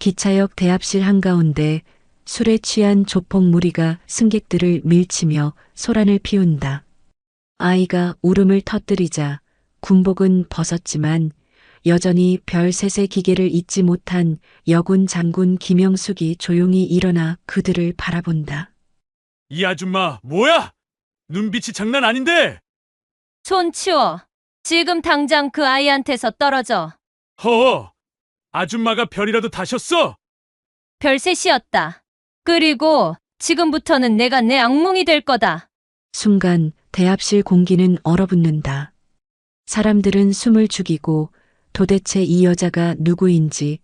기차역 대합실 한가운데 술에 취한 조폭 무리가 승객들을 밀치며 소란을 피운다. 아이가 울음을 터뜨리자 군복은 벗었지만 여전히 별셋의 기계를 잊지 못한 여군 장군 김영숙이 조용히 일어나 그들을 바라본다. 이 아줌마 뭐야? 눈빛이 장난 아닌데. 손 치워. 지금 당장 그 아이한테서 떨어져. 허, 아줌마가 별이라도 다셨어? 별셋이었다. 그리고 지금부터는 내가 내 악몽이 될 거다. 순간 대합실 공기는 얼어붙는다. 사람들은 숨을 죽이고 도대체 이 여자가 누구인지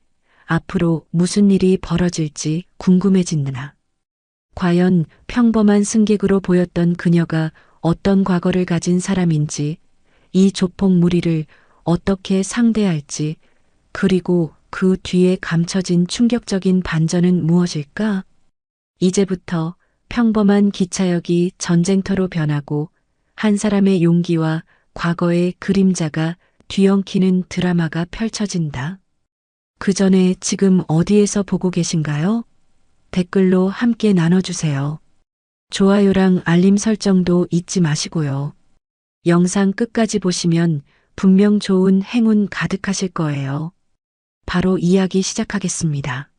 앞으로 무슨 일이 벌어질지 궁금해진다. 과연 평범한 승객으로 보였던 그녀가 어떤 과거를 가진 사람인지, 이 조폭 무리를 어떻게 상대할지, 그리고 그 뒤에 감춰진 충격적인 반전은 무엇일까? 이제부터 평범한 기차역이 전쟁터로 변하고 한 사람의 용기와 과거의 그림자가 뒤엉키는 드라마가 펼쳐진다. 그 전에 지금 어디에서 보고 계신가요? 댓글로 함께 나눠주세요. 좋아요랑 알림 설정도 잊지 마시고요. 영상 끝까지 보시면 분명 좋은 행운 가득하실 거예요. 바로 이야기 시작하겠습니다.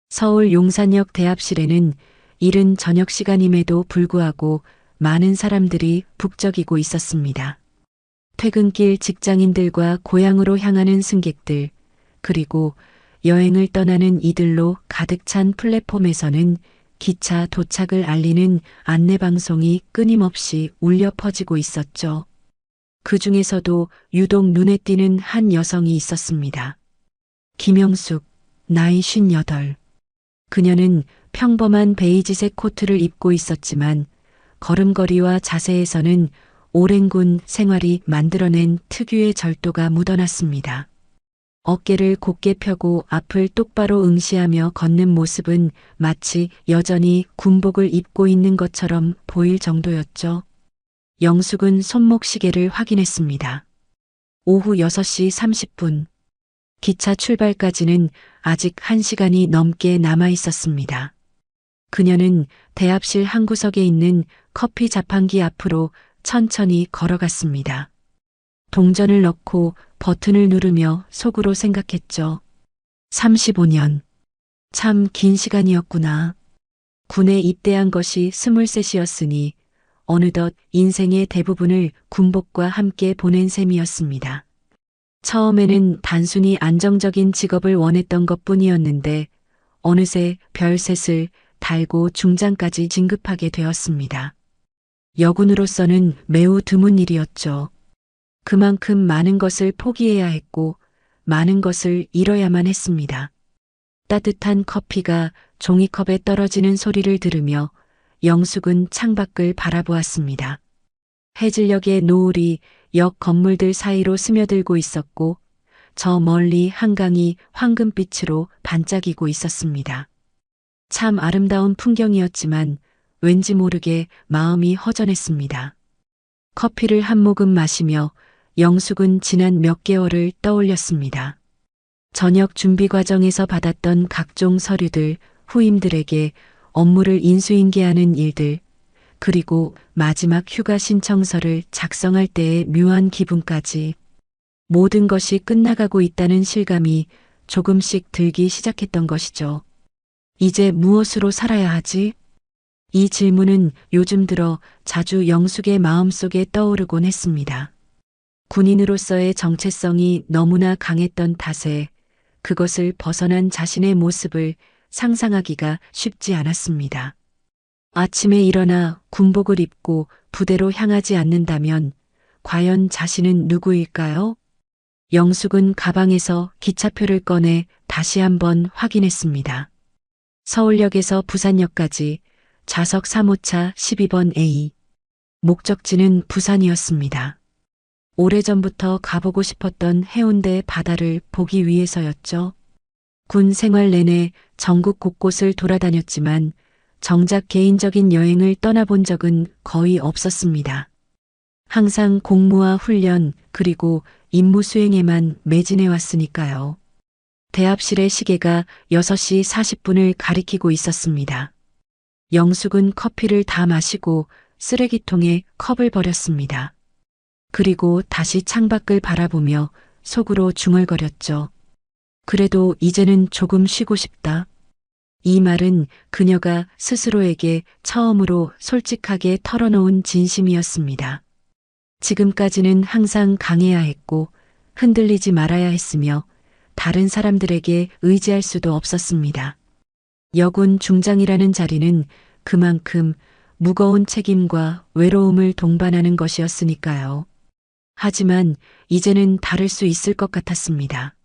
서울 용산역 대합실에는 이른 저녁 시간임에도 불구하고 많은 사람들이 북적이고 있었습니다. 퇴근길 직장인들과 고향으로 향하는 승객들, 그리고 여행을 떠나는 이들로 가득 찬 플랫폼에서는 기차 도착을 알리는 안내방송이 끊임없이 울려 퍼지고 있었죠. 그 중에서도 유독 눈에 띄는 한 여성이 있었습니다. 김영숙, 나이 58. 그녀는 평범한 베이지색 코트를 입고 있었지만 걸음걸이와 자세에서는 오랜 군 생활이 만들어낸 특유의 절도가 묻어났습니다. 어깨를 곧게 펴고 앞을 똑바로 응시하며 걷는 모습은 마치 여전히 군복을 입고 있는 것처럼 보일 정도였죠. 영숙은 손목 시계를 확인했습니다. 오후 6시 30분. 기차 출발까지는 아직 1시간이 넘게 남아 있었습니다. 그녀는 대합실 한 구석에 있는 커피 자판기 앞으로 천천히 걸어갔습니다. 동전을 넣고 버튼을 누르며 속으로 생각했죠. 35년. 참 긴 시간이었구나. 군에 입대한 것이 23이었으니 어느덧 인생의 대부분을 군복과 함께 보낸 셈이었습니다. 처음에는 단순히 안정적인 직업을 원했던 것뿐이었는데 어느새 별셋을 달고 중장까지 진급하게 되었습니다. 여군으로서는 매우 드문 일이었죠. 그만큼 많은 것을 포기해야 했고 많은 것을 잃어야만 했습니다. 따뜻한 커피가 종이컵에 떨어지는 소리를 들으며 영숙은 창밖을 바라보았습니다. 해질녘의 노을이 역 건물들 사이로 스며들고 있었고 저 멀리 한강이 황금빛으로 반짝이고 있었습니다. 참 아름다운 풍경이었지만 왠지 모르게 마음이 허전했습니다. 커피를 한 모금 마시며 영숙은 지난 몇 개월을 떠올렸습니다. 저녁 준비 과정에서 받았던 각종 서류들, 후임들에게 업무를 인수인계하는 일들, 그리고 마지막 휴가 신청서를 작성할 때의 묘한 기분까지 모든 것이 끝나가고 있다는 실감이 조금씩 들기 시작했던 것이죠. 이제 무엇으로 살아야 하지? 이 질문은 요즘 들어 자주 영숙의 마음속에 떠오르곤 했습니다. 군인으로서의 정체성이 너무나 강했던 탓에 그것을 벗어난 자신의 모습을 상상하기가 쉽지 않았습니다. 아침에 일어나 군복을 입고 부대로 향하지 않는다면 과연 자신은 누구일까요? 영숙은 가방에서 기차표를 꺼내 다시 한번 확인했습니다. 서울역에서 부산역까지 좌석 3호차 12번 A. 목적지는 부산이었습니다. 오래전부터 가보고 싶었던 해운대 바다를 보기 위해서였죠. 군 생활 내내 전국 곳곳을 돌아다녔지만 정작 개인적인 여행을 떠나본 적은 거의 없었습니다. 항상 공무와 훈련 그리고 임무 수행에만 매진해 왔으니까요. 대합실의 시계가 6시 40분을 가리키고 있었습니다. 영숙은 커피를 다 마시고 쓰레기통에 컵을 버렸습니다. 그리고 다시 창밖을 바라보며 속으로 중얼거렸죠. 그래도 이제는 조금 쉬고 싶다. 이 말은 그녀가 스스로에게 처음으로 솔직하게 털어놓은 진심이었습니다. 지금까지는 항상 강해야 했고 흔들리지 말아야 했으며 다른 사람들에게 의지할 수도 없었습니다. 여군 중장이라는 자리는 그만큼 무거운 책임과 외로움을 동반하는 것이었으니까요. 하지만 이제는 다를 수 있을 것 같았습니다.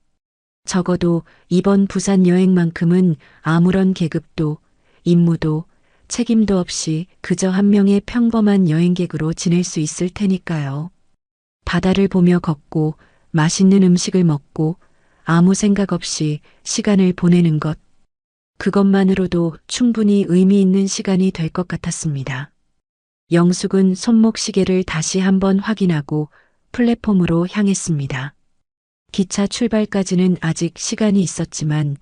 적어도 이번 부산 여행만큼은 아무런 계급도, 임무도, 책임도 없이 그저 한 명의 평범한 여행객으로 지낼 수 있을 테니까요. 바다를 보며 걷고 맛있는 음식을 먹고 아무 생각 없이 시간을 보내는 것. 그것만으로도 충분히 의미 있는 시간이 될 것 같았습니다. 영숙은 손목 시계를 다시 한번 확인하고 플랫폼으로 향했습니다. 기차 출발까지는 아직 시간이 있었지만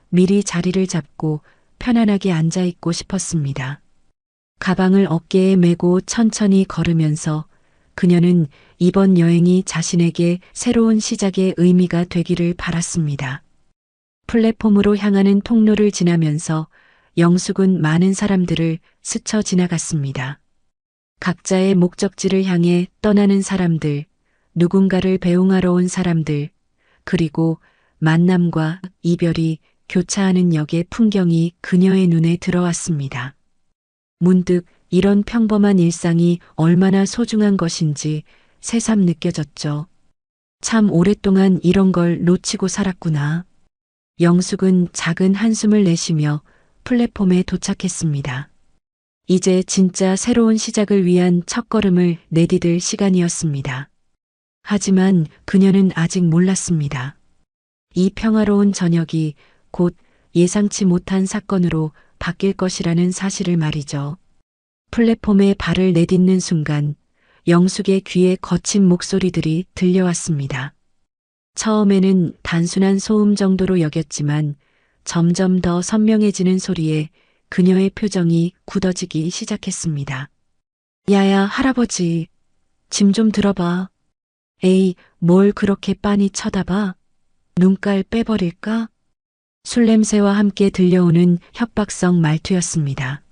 미리 자리를 잡고 편안하게 앉아 있고 싶었습니다. 가방을 어깨에 메고 천천히 걸으면서 그녀는 이번 여행이 자신에게 새로운 시작의 의미가 되기를 바랐습니다. 플랫폼으로 향하는 통로를 지나면서 영숙은 많은 사람들을 스쳐 지나갔습니다. 각자의 목적지를 향해 떠나는 사람들, 누군가를 배웅하러 온 사람들, 그리고 만남과 이별이 교차하는 역의 풍경이 그녀의 눈에 들어왔습니다. 문득 이런 평범한 일상이 얼마나 소중한 것인지 새삼 느껴졌죠. 참 오랫동안 이런 걸 놓치고 살았구나. 영숙은 작은 한숨을 내쉬며 플랫폼에 도착했습니다. 이제 진짜 새로운 시작을 위한 첫걸음을 내디딜 시간이었습니다. 하지만 그녀는 아직 몰랐습니다. 이 평화로운 저녁이 곧 예상치 못한 사건으로 바뀔 것이라는 사실을 말이죠. 플랫폼에 발을 내딛는 순간 영숙의 귀에 거친 목소리들이 들려왔습니다. 처음에는 단순한 소음 정도로 여겼지만 점점 더 선명해지는 소리에 그녀의 표정이 굳어지기 시작했습니다. 야야, 할아버지, 짐 좀 들어봐. 에이, 뭘 그렇게 빤히 쳐다봐? 눈깔 빼버릴까? 술 냄새와 함께 들려오는 협박성 말투였습니다.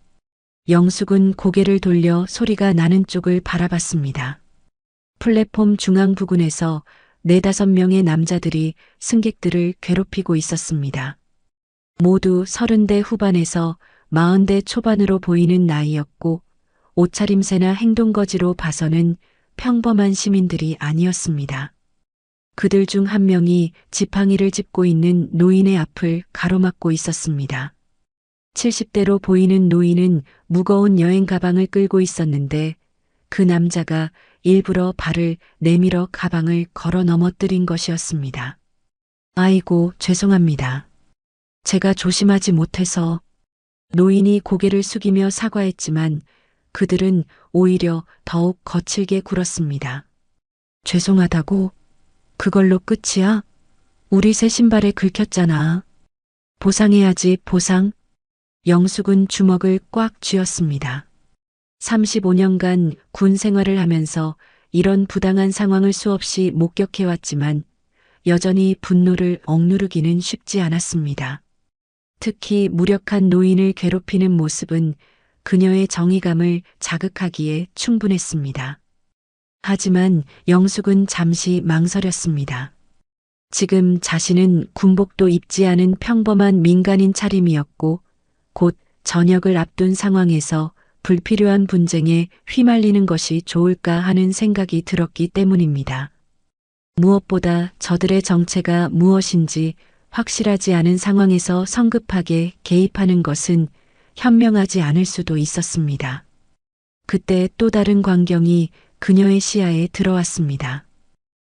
영숙은 고개를 돌려 소리가 나는 쪽을 바라봤습니다. 플랫폼 중앙 부근에서 4~5명의 남자들이 승객들을 괴롭히고 있었습니다. 모두 30대 후반에서 40대 초반으로 보이는 나이였고 옷차림새나 행동거지로 봐서는 평범한 시민들이 아니었습니다. 그들 중 한 명이 지팡이를 짚고 있는 노인의 앞을 가로막고 있었습니다. 70대로 보이는 노인은 무거운 여행 가방을 끌고 있었는데 그 남자가 일부러 발을 내밀어 가방을 걸어 넘어뜨린 것이었습니다. 아이고, 죄송합니다. 제가 조심하지 못해서. 노인이 고개를 숙이며 사과했지만 그들은 오히려 더욱 거칠게 굴었습니다. 죄송하다고? 그걸로 끝이야? 우리 새 신발에 긁혔잖아. 보상해야지, 보상. 영숙은 주먹을 꽉 쥐었습니다. 35년간 군 생활을 하면서 이런 부당한 상황을 수없이 목격해왔지만 여전히 분노를 억누르기는 쉽지 않았습니다. 특히 무력한 노인을 괴롭히는 모습은 그녀의 정의감을 자극하기에 충분했습니다. 하지만 영숙은 잠시 망설였습니다. 지금 자신은 군복도 입지 않은 평범한 민간인 차림이었고 곧 전역을 앞둔 상황에서 불필요한 분쟁에 휘말리는 것이 좋을까 하는 생각이 들었기 때문입니다. 무엇보다 저들의 정체가 무엇인지 확실하지 않은 상황에서 성급하게 개입하는 것은 현명하지 않을 수도 있었습니다. 그때 또 다른 광경이 그녀의 시야에 들어왔습니다.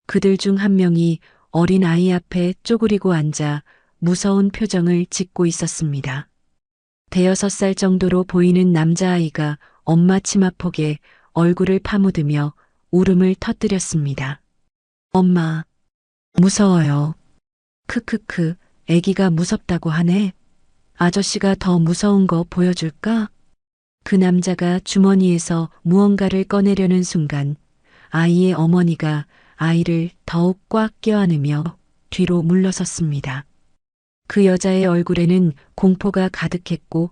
그들 중 한 명이 어린 아이 앞에 쪼그리고 앉아 무서운 표정을 짓고 있었습니다. 5~6살 정도로 보이는 남자아이가 엄마 치마폭에 얼굴을 파묻으며 울음을 터뜨렸습니다. 엄마, 무서워요. 크크크, 애기가 무섭다고 하네. 아저씨가 더 무서운 거 보여줄까? 그 남자가 주머니에서 무언가를 꺼내려는 순간 아이의 어머니가 아이를 더욱 꽉 껴안으며 뒤로 물러섰습니다. 그 여자의 얼굴에는 공포가 가득했고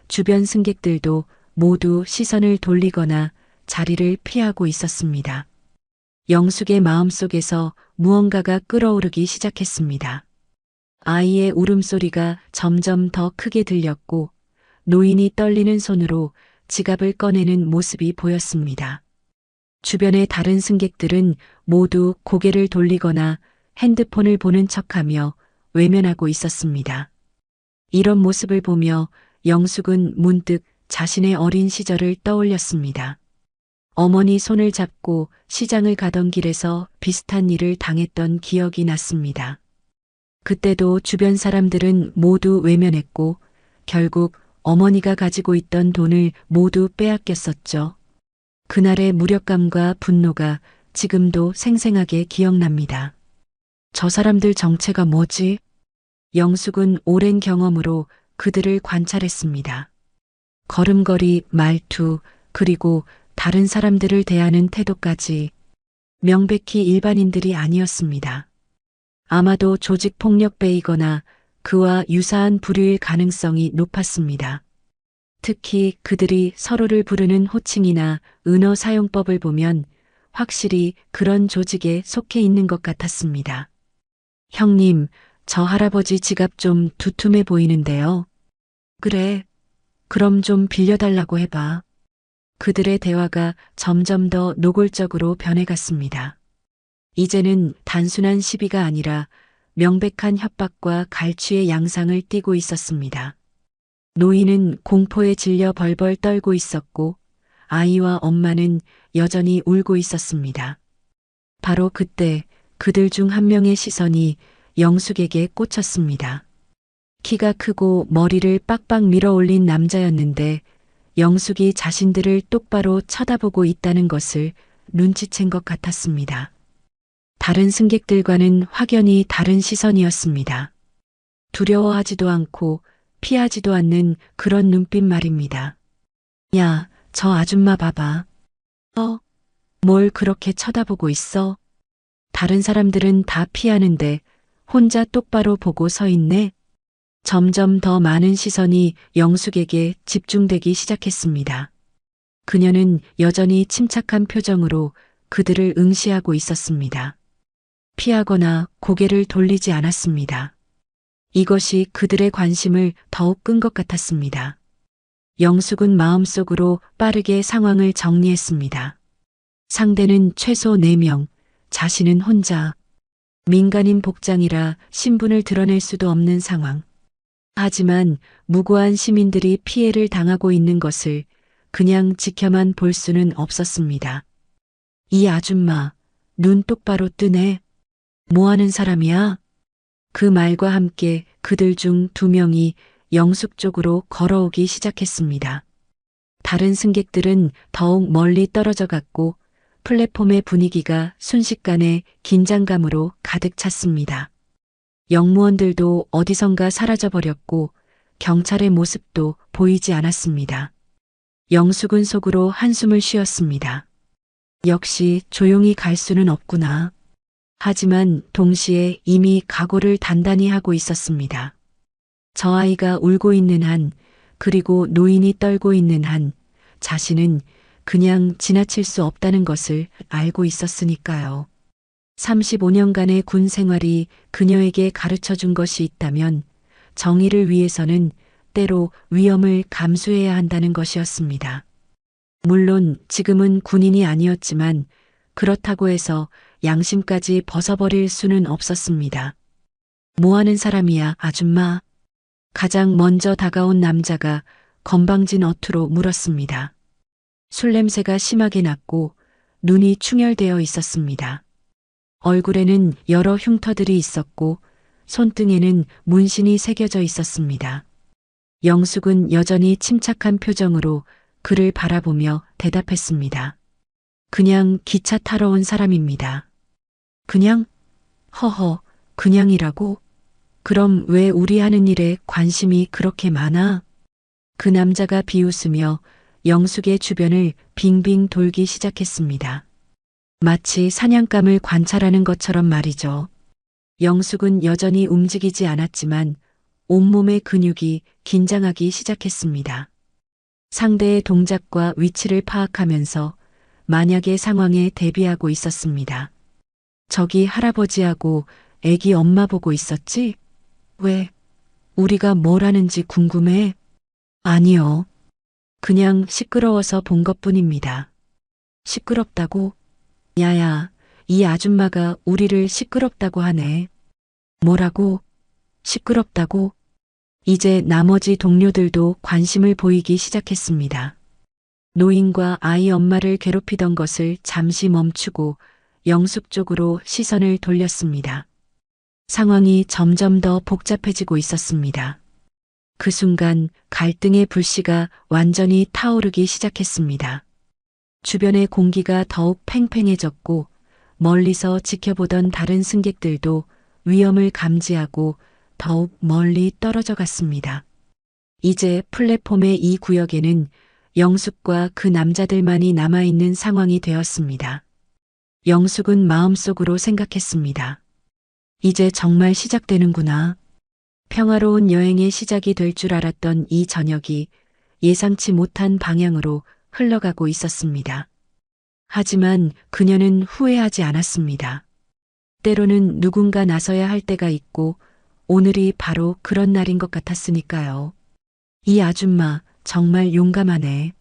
주변 승객들도 모두 시선을 돌리거나 자리를 피하고 있었습니다. 영숙의 마음속에서 무언가가 끓어오르기 시작했습니다. 아이의 울음소리가 점점 더 크게 들렸고 노인이 떨리는 손으로 지갑을 꺼내는 모습이 보였습니다. 주변의 다른 승객들은 모두 고개를 돌리거나 핸드폰을 보는 척하며 외면하고 있었습니다. 이런 모습을 보며 영숙은 문득 자신의 어린 시절을 떠올렸습니다. 어머니 손을 잡고 시장을 가던 길에서 비슷한 일을 당했던 기억이 났습니다. 그때도 주변 사람들은 모두 외면했고 결국 어머니가 가지고 있던 돈을 모두 빼앗겼었죠. 그날의 무력감과 분노가 지금도 생생하게 기억납니다. 저 사람들 정체가 뭐지? 영숙은 오랜 경험으로 그들을 관찰했습니다. 걸음걸이, 말투, 그리고 다른 사람들을 대하는 태도까지 명백히 일반인들이 아니었습니다. 아마도 조직폭력배이거나 그와 유사한 부류일 가능성이 높았습니다. 특히 그들이 서로를 부르는 호칭이나 은어 사용법을 보면 확실히 그런 조직에 속해 있는 것 같았습니다. 형님, 저 할아버지 지갑 좀 두툼해 보이는데요. 그래, 그럼 좀 빌려달라고 해봐. 그들의 대화가 점점 더 노골적으로 변해갔습니다. 이제는 단순한 시비가 아니라 명백한 협박과 갈취의 양상을 띠고 있었습니다. 노인은 공포에 질려 벌벌 떨고 있었고 아이와 엄마는 여전히 울고 있었습니다. 바로 그때 그들 중 한 명의 시선이 영숙에게 꽂혔습니다. 키가 크고 머리를 빡빡 밀어 올린 남자였는데 영숙이 자신들을 똑바로 쳐다보고 있다는 것을 눈치챈 것 같았습니다. 다른 승객들과는 확연히 다른 시선이었습니다. 두려워하지도 않고 피하지도 않는 그런 눈빛 말입니다. 야, 저 아줌마 봐봐. 뭘 그렇게 쳐다보고 있어? 다른 사람들은 다 피하는데 혼자 똑바로 보고 서 있네. 점점 더 많은 시선이 영숙에게 집중되기 시작했습니다. 그녀는 여전히 침착한 표정으로 그들을 응시하고 있었습니다. 피하거나 고개를 돌리지 않았습니다. 이것이 그들의 관심을 더욱 끈 것 같았습니다. 영숙은 마음속으로 빠르게 상황을 정리했습니다. 상대는 최소 4명, 자신은 혼자. 민간인 복장이라 신분을 드러낼 수도 없는 상황. 하지만 무고한 시민들이 피해를 당하고 있는 것을 그냥 지켜만 볼 수는 없었습니다. 이 아줌마, 눈 똑바로 뜨네. 뭐 하는 사람이야? 그 말과 함께 그들 중 2명이 영숙 쪽으로 걸어오기 시작했습니다. 다른 승객들은 더욱 멀리 떨어져 갔고 플랫폼의 분위기가 순식간에 긴장감으로 가득 찼습니다. 영무원들도 어디선가 사라져버렸고 경찰의 모습도 보이지 않았습니다. 영숙은 속으로 한숨을 쉬었습니다. 역시 조용히 갈 수는 없구나. 하지만 동시에 이미 각오를 단단히 하고 있었습니다. 저 아이가 울고 있는 한, 그리고 노인이 떨고 있는 한, 자신은 그냥 지나칠 수 없다는 것을 알고 있었으니까요. 35년간의 군 생활이 그녀에게 가르쳐 준 것이 있다면 정의를 위해서는 때로 위험을 감수해야 한다는 것이었습니다. 물론 지금은 군인이 아니었지만 그렇다고 해서 양심까지 벗어버릴 수는 없었습니다. 뭐 하는 사람이야, 아줌마? 가장 먼저 다가온 남자가 건방진 어투로 물었습니다. 술 냄새가 심하게 났고 눈이 충혈되어 있었습니다. 얼굴에는 여러 흉터들이 있었고 손등에는 문신이 새겨져 있었습니다. 영숙은 여전히 침착한 표정으로 그를 바라보며 대답했습니다. 그냥 기차 타러 온 사람입니다. 그냥? 허허, 그냥이라고? 그럼 왜 우리 하는 일에 관심이 그렇게 많아? 그 남자가 비웃으며 영숙의 주변을 빙빙 돌기 시작했습니다. 마치 사냥감을 관찰하는 것처럼 말이죠. 영숙은 여전히 움직이지 않았지만 온몸의 근육이 긴장하기 시작했습니다. 상대의 동작과 위치를 파악하면서 만약의 상황에 대비하고 있었습니다. 저기 할아버지하고 애기 엄마 보고 있었지? 왜? 우리가 뭘 하는지 궁금해? 아니요. 그냥 시끄러워서 본 것뿐입니다. 시끄럽다고? 야야, 이 아줌마가 우리를 시끄럽다고 하네. 뭐라고? 시끄럽다고? 이제 나머지 동료들도 관심을 보이기 시작했습니다. 노인과 아이 엄마를 괴롭히던 것을 잠시 멈추고 영숙 쪽으로 시선을 돌렸습니다. 상황이 점점 더 복잡해지고 있었습니다. 그 순간 갈등의 불씨가 완전히 타오르기 시작했습니다. 주변의 공기가 더욱 팽팽해졌고 멀리서 지켜보던 다른 승객들도 위험을 감지하고 더욱 멀리 떨어져 갔습니다. 이제 플랫폼의 이 구역에는 영숙과 그 남자들만이 남아있는 상황이 되었습니다. 영숙은 마음속으로 생각했습니다. 이제 정말 시작되는구나. 평화로운 여행의 시작이 될 줄 알았던 이 저녁이 예상치 못한 방향으로 흘러가고 있었습니다. 하지만 그녀는 후회하지 않았습니다. 때로는 누군가 나서야 할 때가 있고 오늘이 바로 그런 날인 것 같았으니까요. 이 아줌마 정말 용감하네.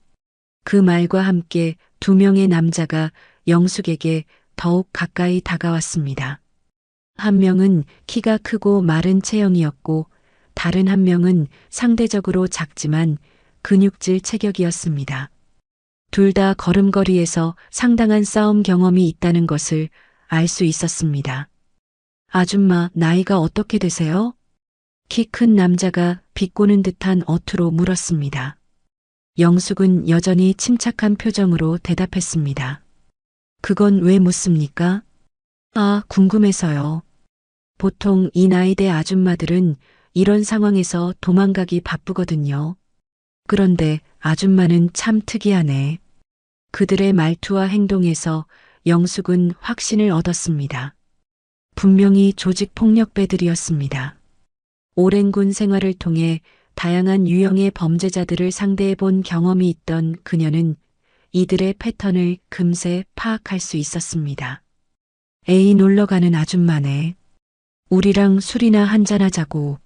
그 말과 함께 두 명의 남자가 영숙에게 더욱 가까이 다가왔습니다. 한 명은 키가 크고 마른 체형이었고 다른 한 명은 상대적으로 작지만 근육질 체격이었습니다. 둘 다 걸음걸이에서 상당한 싸움 경험이 있다는 것을 알 수 있었습니다. 아줌마 나이가 어떻게 되세요? 키 큰 남자가 비꼬는 듯한 어투로 물었습니다. 영숙은 여전히 침착한 표정으로 대답했습니다. 그건 왜 묻습니까? 아, 궁금해서요. 보통 이 나이대 아줌마들은 이런 상황에서 도망가기 바쁘거든요. 그런데 아줌마는 참 특이하네. 그들의 말투와 행동에서 영숙은 확신을 얻었습니다. 분명히 조직 폭력배들이었습니다. 오랜 군 생활을 통해 다양한 유형의 범죄자들을 상대해 본 경험이 있던 그녀는 이들의 패턴을 금세 파악할 수 있었습니다. 에이 놀러 가는 아줌마네. 우리랑 술이나 한잔하자고.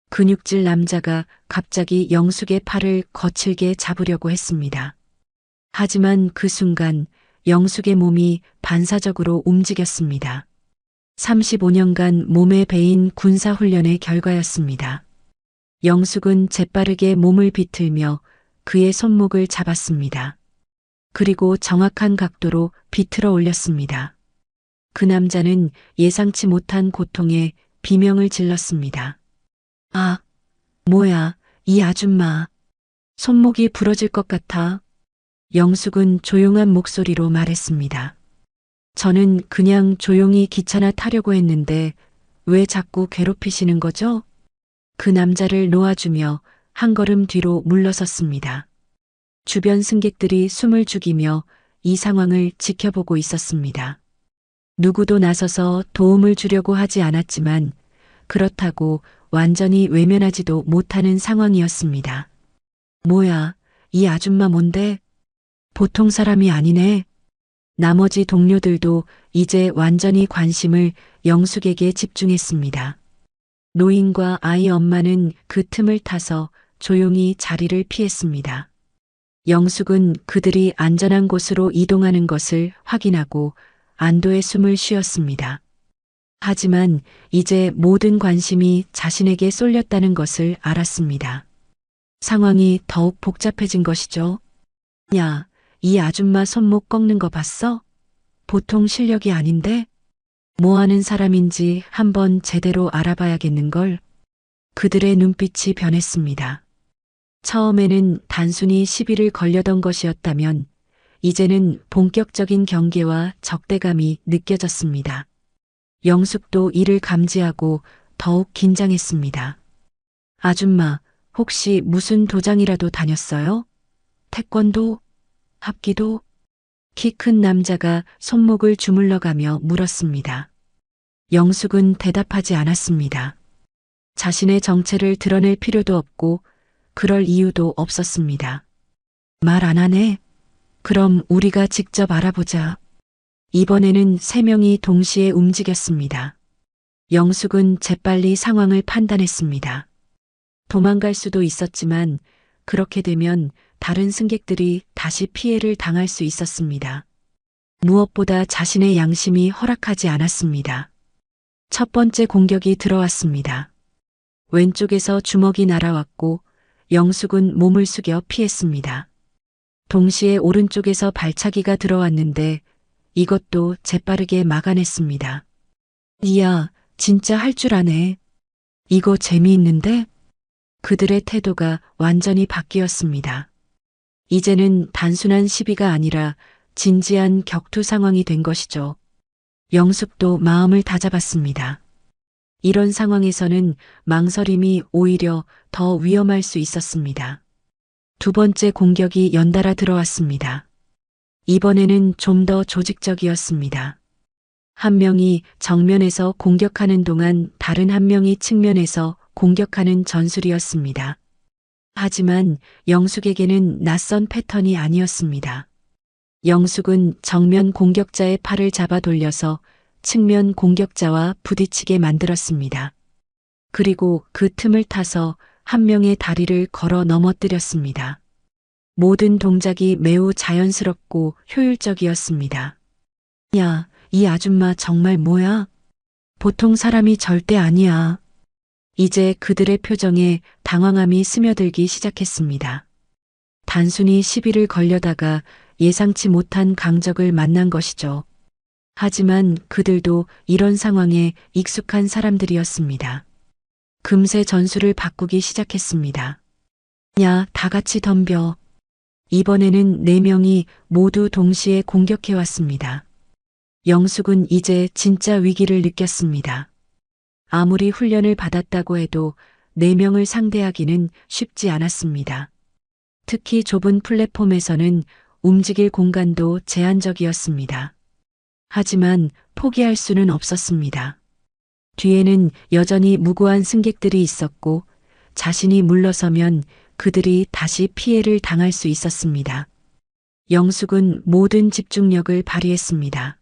근육질 남자가 갑자기 영숙의 팔을 거칠게 잡으려고 했습니다. 하지만 그 순간 영숙의 몸이 반사적으로 움직였습니다. 35년간 몸에 배인 군사훈련의 결과였습니다. 영숙은 재빠르게 몸을 비틀며 그의 손목을 잡았습니다. 그리고 정확한 각도로 비틀어 올렸습니다. 그 남자는 예상치 못한 고통에 비명을 질렀습니다. 아, 뭐야, 이 아줌마. 손목이 부러질 것 같아. 영숙은 조용한 목소리로 말했습니다. 저는 그냥 조용히 기차나 타려고 했는데 왜 자꾸 괴롭히시는 거죠? 그 남자를 놓아주며 한 걸음 뒤로 물러섰습니다. 주변 승객들이 숨을 죽이며 이 상황을 지켜보고 있었습니다. 누구도 나서서 도움을 주려고 하지 않았지만 그렇다고 완전히 외면하지도 못하는 상황이었습니다. 뭐야, 이 아줌마 뭔데? 보통 사람이 아니네. 나머지 동료들도 이제 완전히 관심을 영숙에게 집중했습니다. 노인과 아이 엄마는 그 틈을 타서 조용히 자리를 피했습니다. 영숙은 그들이 안전한 곳으로 이동하는 것을 확인하고 안도의 숨을 쉬었습니다. 하지만 이제 모든 관심이 자신에게 쏠렸다는 것을 알았습니다. 상황이 더욱 복잡해진 것이죠. 야, 이 아줌마 손목 꺾는 거 봤어? 보통 실력이 아닌데? 뭐 하는 사람인지 한번 제대로 알아봐야겠는걸. 그들의 눈빛이 변했습니다. 처음에는 단순히 시비를 걸려던 것이었다면 이제는 본격적인 경계와 적대감이 느껴졌습니다. 영숙도 이를 감지하고 더욱 긴장했습니다. 아줌마, 혹시 무슨 도장이라도 다녔어요? 태권도? 합기도? 키 큰 남자가 손목을 주물러가며 물었습니다. 영숙은 대답하지 않았습니다. 자신의 정체를 드러낼 필요도 없고 그럴 이유도 없었습니다. 말 안 하네? 그럼 우리가 직접 알아보자. 이번에는 세 명이 동시에 움직였습니다. 영숙은 재빨리 상황을 판단했습니다. 도망갈 수도 있었지만 그렇게 되면 다른 승객들이 다시 피해를 당할 수 있었습니다. 무엇보다 자신의 양심이 허락하지 않았습니다. 첫 번째 공격이 들어왔습니다. 왼쪽에서 주먹이 날아왔고 영숙은 몸을 숙여 피했습니다. 동시에 오른쪽에서 발차기가 들어왔는데 이것도 재빠르게 막아냈습니다. 이야, 진짜 할 줄 아네. 이거 재미있는데? 그들의 태도가 완전히 바뀌었습니다. 이제는 단순한 시비가 아니라 진지한 격투 상황이 된 것이죠. 영숙도 마음을 다잡았습니다. 이런 상황에서는 망설임이 오히려 더 위험할 수 있었습니다. 두 번째 공격이 연달아 들어왔습니다. 이번에는 좀 더 조직적이었습니다. 한 명이 정면에서 공격하는 동안 다른 한 명이 측면에서 공격하는 전술이었습니다. 하지만 영숙에게는 낯선 패턴이 아니었습니다. 영숙은 정면 공격자의 팔을 잡아 돌려서 측면 공격자와 부딪히게 만들었습니다. 그리고 그 틈을 타서 한 명의 다리를 걸어 넘어뜨렸습니다. 모든 동작이 매우 자연스럽고 효율적이었습니다. 야, 이 아줌마 정말 뭐야? 보통 사람이 절대 아니야. 이제 그들의 표정에 당황함이 스며들기 시작했습니다. 단순히 시비를 걸려다가 예상치 못한 강적을 만난 것이죠. 하지만 그들도 이런 상황에 익숙한 사람들이었습니다. 금세 전술을 바꾸기 시작했습니다. 야, 다 같이 덤벼. 이번에는 네 명이 모두 동시에 공격해왔습니다. 영숙은 이제 진짜 위기를 느꼈습니다. 아무리 훈련을 받았다고 해도 네 명을 상대하기는 쉽지 않았습니다. 특히 좁은 플랫폼에서는 움직일 공간도 제한적이었습니다. 하지만 포기할 수는 없었습니다. 뒤에는 여전히 무고한 승객들이 있었고 자신이 물러서면 그들이 다시 피해를 당할 수 있었습니다. 영숙은 모든 집중력을 발휘했습니다.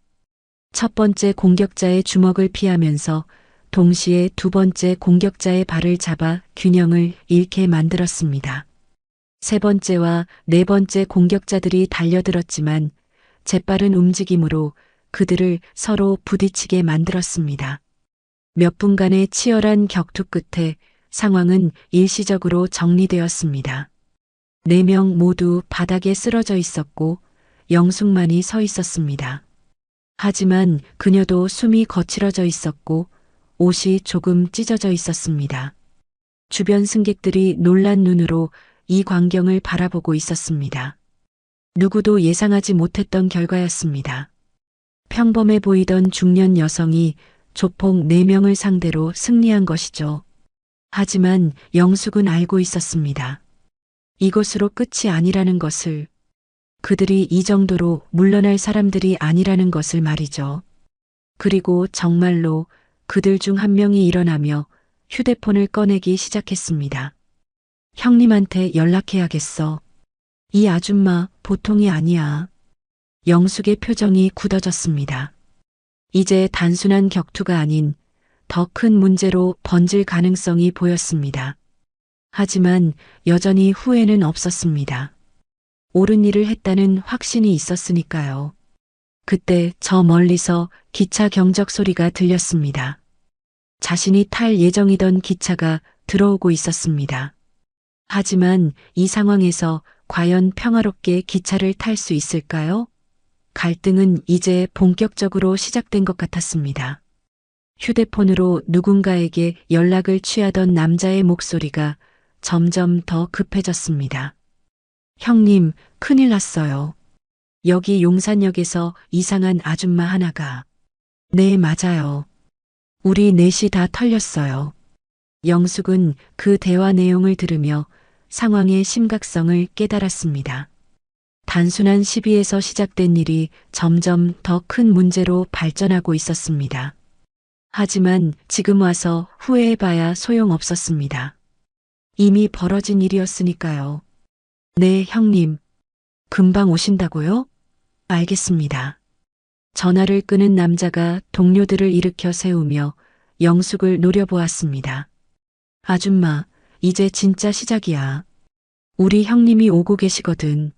첫 번째 공격자의 주먹을 피하면서 동시에 두 번째 공격자의 발을 잡아 균형을 잃게 만들었습니다. 세 번째와 네 번째 공격자들이 달려들었지만 재빠른 움직임으로 그들을 서로 부딪히게 만들었습니다. 몇 분간의 치열한 격투 끝에 상황은 일시적으로 정리되었습니다. 네 명 모두 바닥에 쓰러져 있었고 영숙만이 서 있었습니다. 하지만 그녀도 숨이 거칠어져 있었고 옷이 조금 찢어져 있었습니다. 주변 승객들이 놀란 눈으로 이 광경을 바라보고 있었습니다. 누구도 예상하지 못했던 결과였습니다. 평범해 보이던 중년 여성이 조폭 4명을 상대로 승리한 것이죠. 하지만 영숙은 알고 있었습니다. 이것으로 끝이 아니라는 것을, 그들이 이 정도로 물러날 사람들이 아니라는 것을 말이죠. 그리고 정말로 그들 중 한 명이 일어나며 휴대폰을 꺼내기 시작했습니다. 형님한테 연락해야겠어. 이 아줌마 보통이 아니야. 영숙의 표정이 굳어졌습니다. 이제 단순한 격투가 아닌 더 큰 문제로 번질 가능성이 보였습니다. 하지만 여전히 후회는 없었습니다. 옳은 일을 했다는 확신이 있었으니까요. 그때 저 멀리서 기차 경적 소리가 들렸습니다. 자신이 탈 예정이던 기차가 들어오고 있었습니다. 하지만 이 상황에서 과연 평화롭게 기차를 탈 수 있을까요? 갈등은 이제 본격적으로 시작된 것 같았습니다. 휴대폰으로 누군가에게 연락을 취하던 남자의 목소리가 점점 더 급해졌습니다. 형님, 큰일 났어요. 여기 용산역에서 이상한 아줌마 하나가. 네, 맞아요. 우리 넷이 다 털렸어요. 영숙은 그 대화 내용을 들으며 상황의 심각성을 깨달았습니다. 단순한 시비에서 시작된 일이 점점 더 큰 문제로 발전하고 있었습니다. 하지만 지금 와서 후회해봐야 소용없었습니다. 이미 벌어진 일이었으니까요. 네, 형님. 금방 오신다고요? 알겠습니다. 전화를 끄는 남자가 동료들을 일으켜 세우며 영숙을 노려보았습니다. 아줌마, 이제 진짜 시작이야. 우리 형님이 오고 계시거든.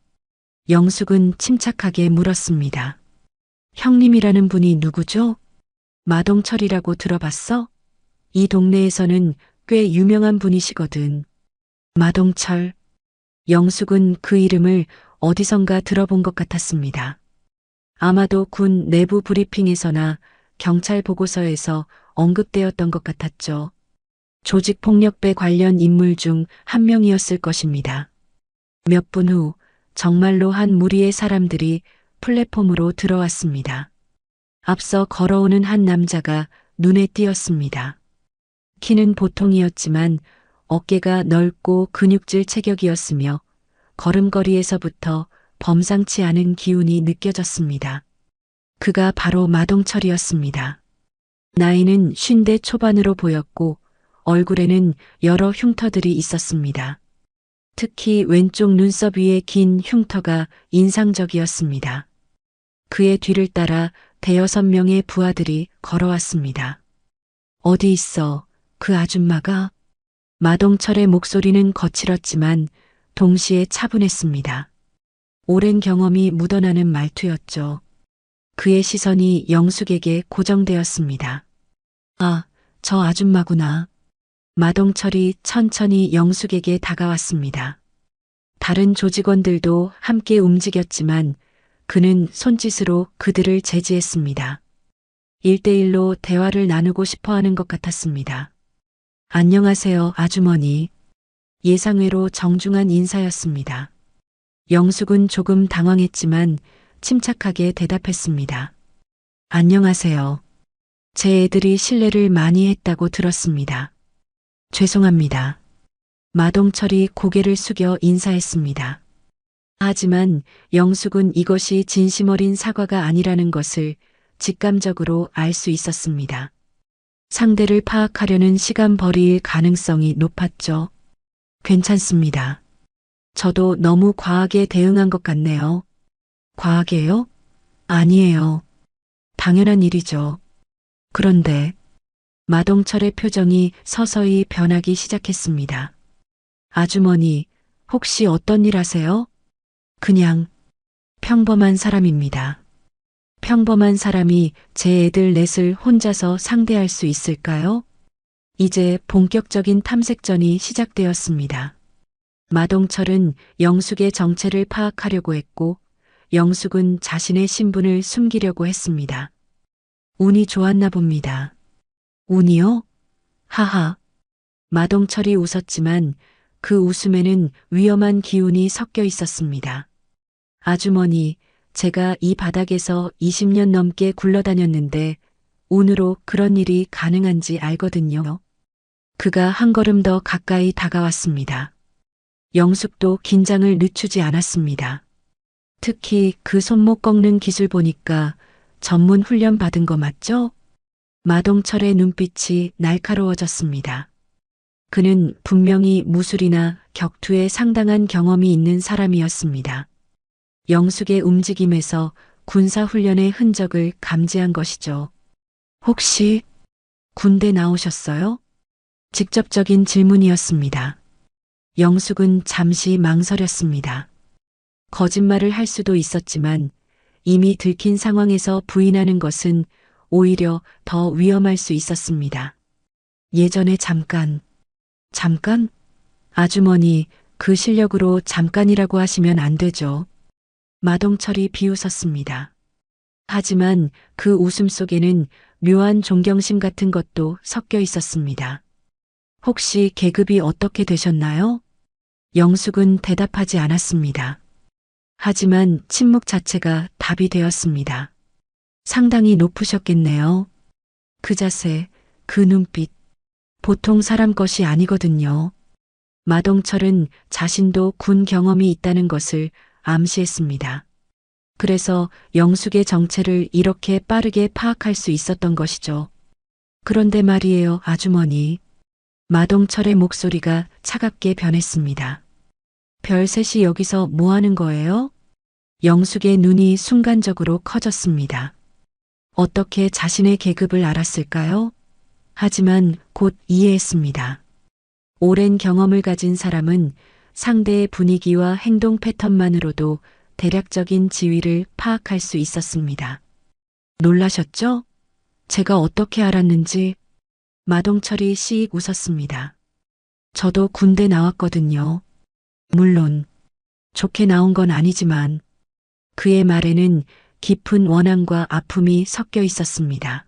영숙은 침착하게 물었습니다. 형님이라는 분이 누구죠? 마동철이라고 들어봤어? 이 동네에서는 꽤 유명한 분이시거든. 마동철. 영숙은 그 이름을 어디선가 들어본 것 같았습니다. 아마도 군 내부 브리핑에서나 경찰 보고서에서 언급되었던 것 같았죠. 조직폭력배 관련 인물 중 한 명이었을 것입니다. 몇 분 후 정말로 한 무리의 사람들이 플랫폼으로 들어왔습니다. 앞서 걸어오는 한 남자가 눈에 띄었습니다. 키는 보통이었지만 어깨가 넓고 근육질 체격이었으며 걸음걸이에서부터 범상치 않은 기운이 느껴졌습니다. 그가 바로 마동철이었습니다. 나이는 50대 초반으로 보였고 얼굴에는 여러 흉터들이 있었습니다. 특히 왼쪽 눈썹 위의 긴 흉터가 인상적이었습니다. 그의 뒤를 따라 대여섯 명의 부하들이 걸어왔습니다. 어디 있어, 그 아줌마가? 마동철의 목소리는 거칠었지만 동시에 차분했습니다. 오랜 경험이 묻어나는 말투였죠. 그의 시선이 영숙에게 고정되었습니다. 아, 저 아줌마구나. 마동철이 천천히 영숙에게 다가왔습니다. 다른 조직원들도 함께 움직였지만 그는 손짓으로 그들을 제지했습니다. 1대1로 대화를 나누고 싶어 하는 것 같았습니다. 안녕하세요, 아주머니. 예상외로 정중한 인사였습니다. 영숙은 조금 당황했지만 침착하게 대답했습니다. 안녕하세요. 제 애들이 실례를 많이 했다고 들었습니다. 죄송합니다. 마동철이 고개를 숙여 인사했습니다. 하지만 영숙은 이것이 진심 어린 사과가 아니라는 것을 직감적으로 알 수 있었습니다. 상대를 파악하려는 시간 벌이일 가능성이 높았죠. 괜찮습니다. 저도 너무 과하게 대응한 것 같네요. 과하게요? 아니에요. 당연한 일이죠. 그런데 마동철의 표정이 서서히 변하기 시작했습니다. 아주머니, 혹시 어떤 일 하세요? 그냥 평범한 사람입니다. 평범한 사람이 제 애들 넷을 혼자서 상대할 수 있을까요? 이제 본격적인 탐색전이 시작되었습니다. 마동철은 영숙의 정체를 파악하려고 했고 영숙은 자신의 신분을 숨기려고 했습니다. 운이 좋았나 봅니다. 운이요? 하하. 마동철이 웃었지만 그 웃음에는 위험한 기운이 섞여 있었습니다. 아주머니, 제가 이 바닥에서 20년 넘게 굴러다녔는데 운으로 그런 일이 가능한지 알거든요. 그가 한 걸음 더 가까이 다가왔습니다. 영숙도 긴장을 늦추지 않았습니다. 특히 그 손목 꺾는 기술 보니까 전문 훈련 받은 거 맞죠? 마동철의 눈빛이 날카로워졌습니다. 그는 분명히 무술이나 격투에 상당한 경험이 있는 사람이었습니다. 영숙의 움직임에서 군사훈련의 흔적을 감지한 것이죠. 혹시 군대 나오셨어요? 직접적인 질문이었습니다. 영숙은 잠시 망설였습니다. 거짓말을 할 수도 있었지만 이미 들킨 상황에서 부인하는 것은 오히려 더 위험할 수 있었습니다. 예전에 잠깐. 아주머니, 그 실력으로 잠깐이라고 하시면 안 되죠. 마동철이 비웃었습니다. 하지만 그 웃음 속에는 묘한 존경심 같은 것도 섞여 있었습니다. 혹시 계급이 어떻게 되셨나요? 영숙은 대답하지 않았습니다. 하지만 침묵 자체가 답이 되었습니다. 상당히 높으셨겠네요. 그 자세, 그 눈빛. 보통 사람 것이 아니거든요. 마동철은 자신도 군 경험이 있다는 것을 암시했습니다. 그래서 영숙의 정체를 이렇게 빠르게 파악할 수 있었던 것이죠. 그런데 말이에요, 아주머니. 마동철의 목소리가 차갑게 변했습니다. 별셋이 여기서 뭐 하는 거예요? 영숙의 눈이 순간적으로 커졌습니다. 어떻게 자신의 계급을 알았을까요? 하지만 곧 이해했습니다. 오랜 경험을 가진 사람은 상대의 분위기와 행동 패턴만으로도 대략적인 지위를 파악할 수 있었습니다. 놀라셨죠? 제가 어떻게 알았는지. 마동철이 씩 웃었습니다. 저도 군대 나왔거든요. 물론 좋게 나온 건 아니지만. 그의 말에는 깊은 원한과 아픔이 섞여 있었습니다.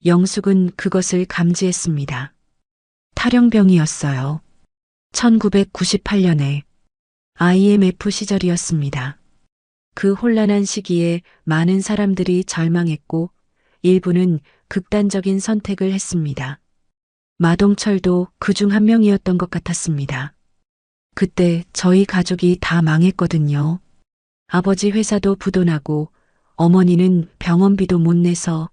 영숙은 그것을 감지했습니다. 탈영병이었어요. 1998년에 IMF 시절이었습니다. 그 혼란한 시기에 많은 사람들이 절망했고 일부는 극단적인 선택을 했습니다. 마동철도 그중 한 명이었던 것 같았습니다. 그때 저희 가족이 다 망했거든요. 아버지 회사도 부도나고 어머니는 병원비도 못 내서.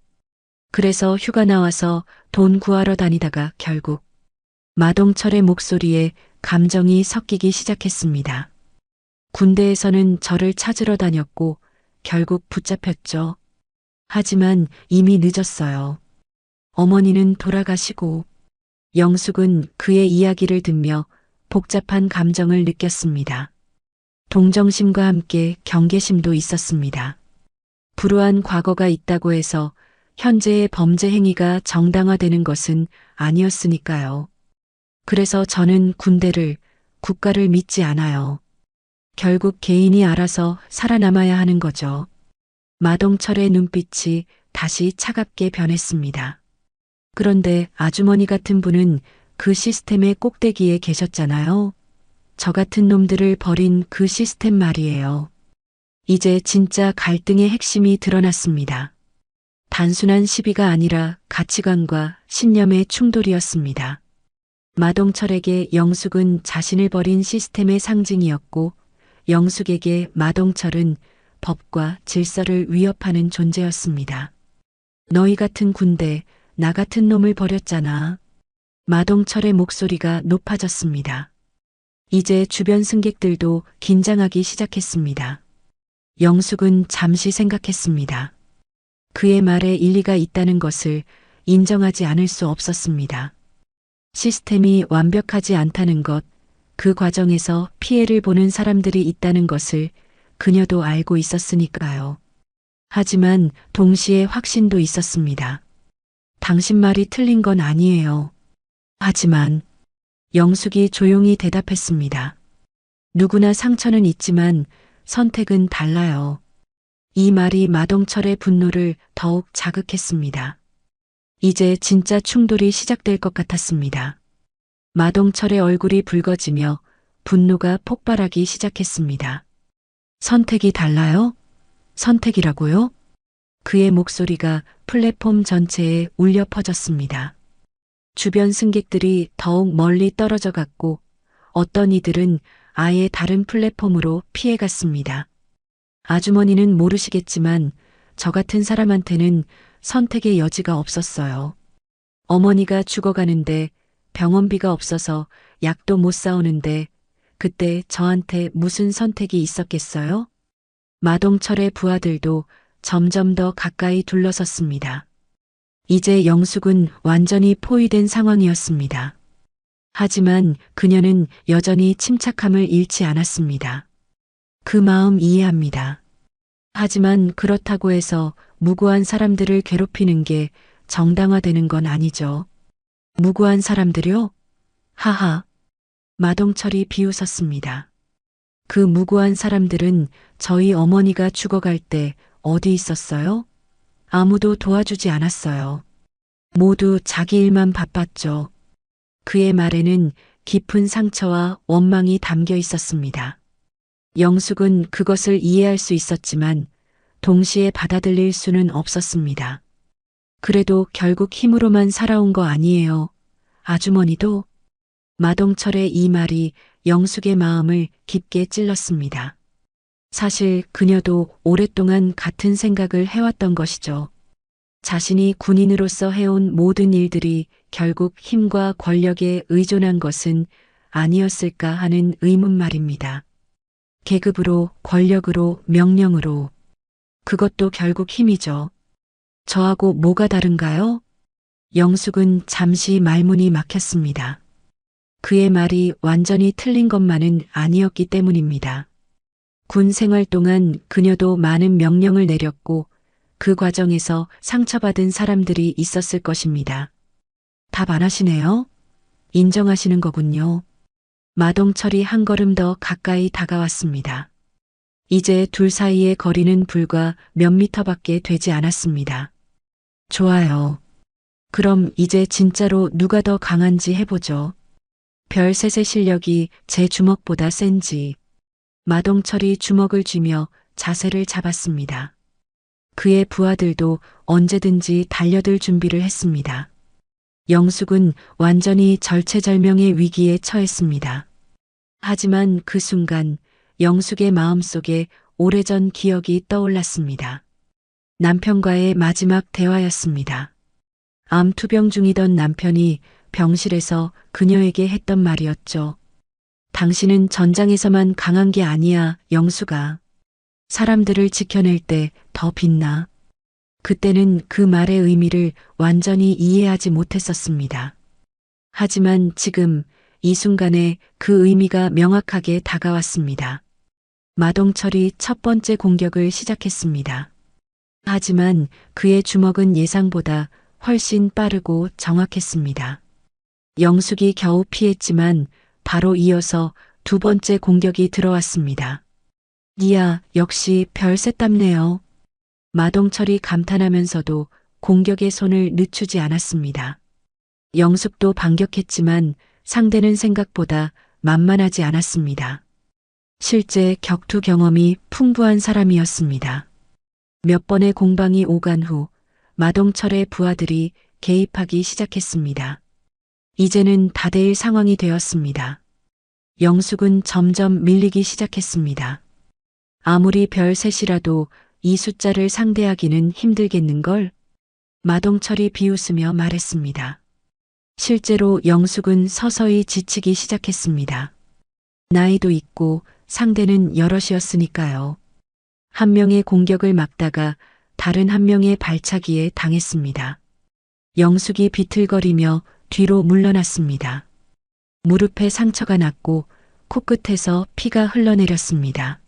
그래서 휴가 나와서 돈 구하러 다니다가 결국. 마동철의 목소리에 감정이 섞이기 시작했습니다. 군대에서는 저를 찾으러 다녔고 결국 붙잡혔죠. 하지만 이미 늦었어요. 어머니는 돌아가시고. 영숙은 그의 이야기를 듣며 복잡한 감정을 느꼈습니다. 동정심과 함께 경계심도 있었습니다. 불우한 과거가 있다고 해서 현재의 범죄 행위가 정당화되는 것은 아니었으니까요. 그래서 저는 군대를, 국가를 믿지 않아요. 결국 개인이 알아서 살아남아야 하는 거죠. 마동철의 눈빛이 다시 차갑게 변했습니다. 그런데 아주머니 같은 분은 그 시스템의 꼭대기에 계셨잖아요. 저 같은 놈들을 버린 그 시스템 말이에요. 이제 진짜 갈등의 핵심이 드러났습니다. 단순한 시비가 아니라 가치관과 신념의 충돌이었습니다. 마동철에게 영숙은 자신을 버린 시스템의 상징이었고 영숙에게 마동철은 법과 질서를 위협하는 존재였습니다. 너희 같은 군대, 나 같은 놈을 버렸잖아. 마동철의 목소리가 높아졌습니다. 이제 주변 승객들도 긴장하기 시작했습니다. 영숙은 잠시 생각했습니다. 그의 말에 일리가 있다는 것을 인정하지 않을 수 없었습니다. 시스템이 완벽하지 않다는 것, 그 과정에서 피해를 보는 사람들이 있다는 것을 그녀도 알고 있었으니까요. 하지만 동시에 확신도 있었습니다. 당신 말이 틀린 건 아니에요. 하지만 영숙이 조용히 대답했습니다. 누구나 상처는 있지만 선택은 달라요. 이 말이 마동철의 분노를 더욱 자극했습니다. 이제 진짜 충돌이 시작될 것 같았습니다. 마동철의 얼굴이 붉어지며 분노가 폭발하기 시작했습니다. 선택이 달라요? 선택이라고요? 그의 목소리가 플랫폼 전체에 울려 퍼졌습니다. 주변 승객들이 더욱 멀리 떨어져 갔고 어떤 이들은 아예 다른 플랫폼으로 피해갔습니다. 아주머니는 모르시겠지만 저 같은 사람한테는 선택의 여지가 없었어요. 어머니가 죽어가는데 병원비가 없어서 약도 못 사오는데 그때 저한테 무슨 선택이 있었겠어요? 마동철의 부하들도 점점 더 가까이 둘러섰습니다. 이제 영숙은 완전히 포위된 상황이었습니다. 하지만 그녀는 여전히 침착함을 잃지 않았습니다. 그 마음 이해합니다. 하지만 그렇다고 해서 무고한 사람들을 괴롭히는 게 정당화되는 건 아니죠. 무고한 사람들요? 하하. 마동철이 비웃었습니다. 그 무고한 사람들은 저희 어머니가 죽어갈 때 어디 있었어요? 아무도 도와주지 않았어요. 모두 자기 일만 바빴죠. 그의 말에는 깊은 상처와 원망이 담겨 있었습니다. 영숙은 그것을 이해할 수 있었지만 동시에 받아들일 수는 없었습니다. 그래도 결국 힘으로만 살아온 거 아니에요. 아주머니도. 마동철의 이 말이 영숙의 마음을 깊게 찔렀습니다. 사실 그녀도 오랫동안 같은 생각을 해왔던 것이죠. 자신이 군인으로서 해온 모든 일들이 결국 힘과 권력에 의존한 것은 아니었을까 하는 의문 말입니다. 계급으로, 권력으로, 명령으로. 그것도 결국 힘이죠. 저하고 뭐가 다른가요? 영숙은 잠시 말문이 막혔습니다. 그의 말이 완전히 틀린 것만은 아니었기 때문입니다. 군 생활 동안 그녀도 많은 명령을 내렸고 그 과정에서 상처받은 사람들이 있었을 것입니다. 답 안 하시네요? 인정하시는 거군요. 마동철이 한 걸음 더 가까이 다가왔습니다. 이제 둘 사이의 거리는 불과 몇 미터밖에 되지 않았습니다. 좋아요. 그럼 이제 진짜로 누가 더 강한지 해보죠. 별셋의 실력이 제 주먹보다 센지. 마동철이 주먹을 쥐며 자세를 잡았습니다. 그의 부하들도 언제든지 달려들 준비를 했습니다. 영숙은 완전히 절체절명의 위기에 처했습니다. 하지만 그 순간 영숙의 마음속에 오래전 기억이 떠올랐습니다. 남편과의 마지막 대화였습니다. 암 투병 중이던 남편이 병실에서 그녀에게 했던 말이었죠. 당신은 전장에서만 강한 게 아니야, 영숙아. 사람들을 지켜낼 때 더 빛나. 그때는 그 말의 의미를 완전히 이해하지 못했었습니다. 하지만 지금 이 순간에 그 의미가 명확하게 다가왔습니다. 마동철이 첫 번째 공격을 시작했습니다. 하지만 그의 주먹은 예상보다 훨씬 빠르고 정확했습니다. 영숙이 겨우 피했지만 바로 이어서 두 번째 공격이 들어왔습니다. 이야, 역시 별셋답네요. 마동철이 감탄하면서도 공격의 손을 늦추지 않았습니다. 영숙도 반격했지만 상대는 생각보다 만만하지 않았습니다. 실제 격투 경험이 풍부한 사람이었습니다. 몇 번의 공방이 오간 후 마동철의 부하들이 개입하기 시작했습니다. 이제는 다대일 상황이 되었습니다. 영숙은 점점 밀리기 시작했습니다. 아무리 별셋이라도 이 숫자를 상대하기는 힘들겠는걸? 마동철이 비웃으며 말했습니다. 실제로 영숙은 서서히 지치기 시작했습니다. 나이도 있고 상대는 여럿이었으니까요. 한 명의 공격을 막다가 다른 한 명의 발차기에 당했습니다. 영숙이 비틀거리며 뒤로 물러났습니다. 무릎에 상처가 났고 코끝에서 피가 흘러내렸습니다.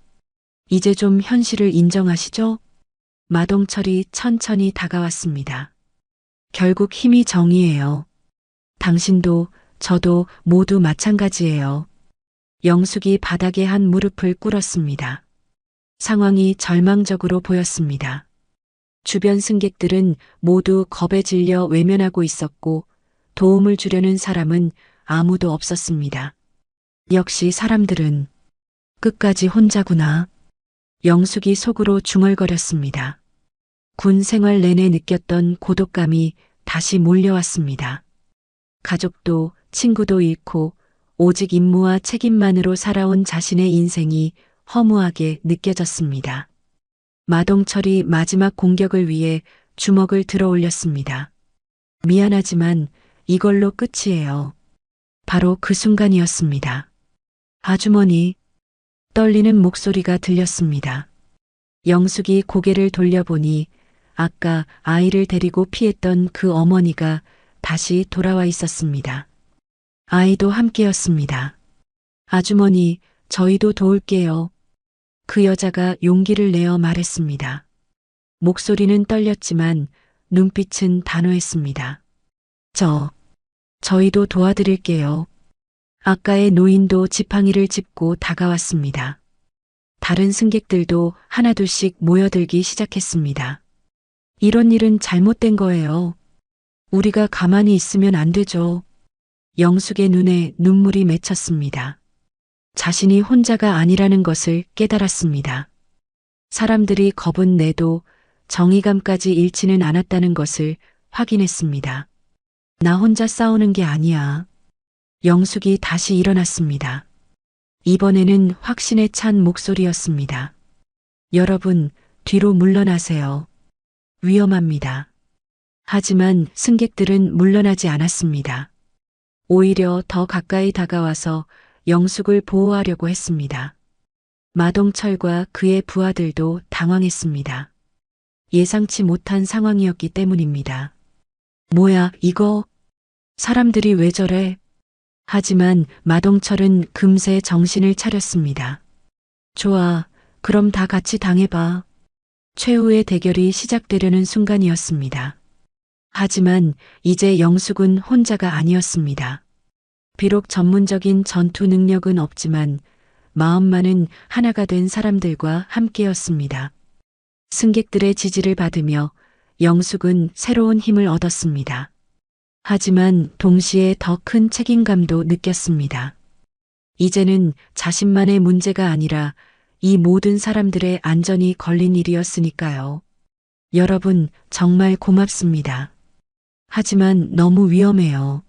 이제 좀 현실을 인정하시죠? 마동철이 천천히 다가왔습니다. 결국 힘이 정의예요. 당신도 저도 모두 마찬가지예요. 영숙이 바닥에 한 무릎을 꿇었습니다. 상황이 절망적으로 보였습니다. 주변 승객들은 모두 겁에 질려 외면하고 있었고 도움을 주려는 사람은 아무도 없었습니다. 역시 사람들은 끝까지 혼자구나. 영숙이 속으로 중얼거렸습니다. 군 생활 내내 느꼈던 고독감이 다시 몰려왔습니다. 가족도 친구도 잃고 오직 임무와 책임만으로 살아온 자신의 인생이 허무하게 느껴졌습니다. 마동철이 마지막 공격을 위해 주먹을 들어 올렸습니다. 미안하지만 이걸로 끝이에요. 바로 그 순간이었습니다. 아주머니, 떨리는 목소리가 들렸습니다. 영숙이 고개를 돌려보니 아까 아이를 데리고 피했던 그 어머니가 다시 돌아와 있었습니다. 아이도 함께였습니다. 아주머니, 저희도 도울게요. 그 여자가 용기를 내어 말했습니다. 목소리는 떨렸지만 눈빛은 단호했습니다. 저희도 도와드릴게요. 아까의 노인도 지팡이를 짚고 다가왔습니다. 다른 승객들도 하나둘씩 모여들기 시작했습니다. 이런 일은 잘못된 거예요. 우리가 가만히 있으면 안 되죠. 영숙의 눈에 눈물이 맺혔습니다. 자신이 혼자가 아니라는 것을 깨달았습니다. 사람들이 겁은 내도 정의감까지 잃지는 않았다는 것을 확인했습니다. 나 혼자 싸우는 게 아니야. 영숙이 다시 일어났습니다. 이번에는 확신에 찬 목소리였습니다. 여러분, 뒤로 물러나세요. 위험합니다. 하지만 승객들은 물러나지 않았습니다. 오히려 더 가까이 다가와서 영숙을 보호하려고 했습니다. 마동철과 그의 부하들도 당황했습니다. 예상치 못한 상황이었기 때문입니다. 뭐야, 이거? 사람들이 왜 저래? 하지만 마동철은 금세 정신을 차렸습니다. 좋아, 그럼 다 같이 당해봐. 최후의 대결이 시작되려는 순간이었습니다. 하지만 이제 영숙은 혼자가 아니었습니다. 비록 전문적인 전투 능력은 없지만 마음만은 하나가 된 사람들과 함께였습니다. 승객들의 지지를 받으며 영숙은 새로운 힘을 얻었습니다. 하지만 동시에 더 큰 책임감도 느꼈습니다. 이제는 자신만의 문제가 아니라 이 모든 사람들의 안전이 걸린 일이었으니까요. 여러분, 정말 고맙습니다. 하지만 너무 위험해요.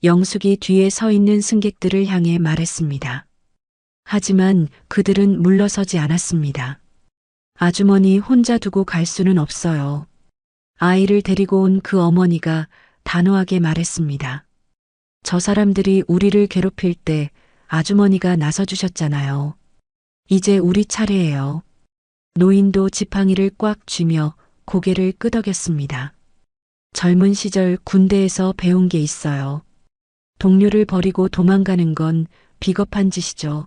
영숙이 뒤에 서 있는 승객들을 향해 말했습니다. 하지만 그들은 물러서지 않았습니다. 아주머니 혼자 두고 갈 수는 없어요. 아이를 데리고 온 그 어머니가 단호하게 말했습니다. 저 사람들이 우리를 괴롭힐 때 아주머니가 나서주셨잖아요. 이제 우리 차례예요. 노인도 지팡이를 꽉 쥐며 고개를 끄덕였습니다. 젊은 시절 군대에서 배운 게 있어요. 동료를 버리고 도망가는 건 비겁한 짓이죠.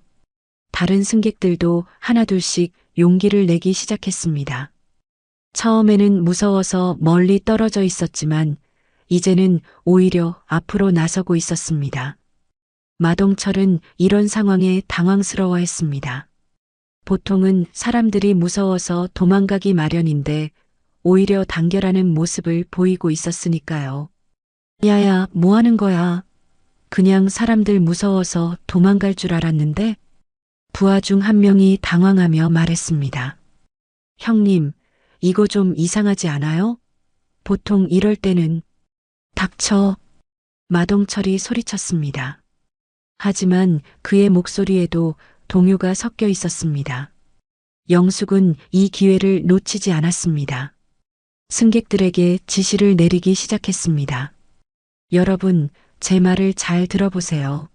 다른 승객들도 하나둘씩 용기를 내기 시작했습니다. 처음에는 무서워서 멀리 떨어져 있었지만 이제는 오히려 앞으로 나서고 있었습니다. 마동철은 이런 상황에 당황스러워했습니다. 보통은 사람들이 무서워서 도망가기 마련인데 오히려 단결하는 모습을 보이고 있었으니까요. 야야, 뭐 하는 거야? 그냥 사람들 무서워서 도망갈 줄 알았는데? 부하 중 한 명이 당황하며 말했습니다. 형님, 이거 좀 이상하지 않아요? 보통 이럴 때는 닥쳐. 마동철이 소리쳤습니다. 하지만 그의 목소리에도 동요가 섞여 있었습니다. 영숙은 이 기회를 놓치지 않았습니다. 승객들에게 지시를 내리기 시작했습니다. 여러분, 제 말을 잘 들어보세요.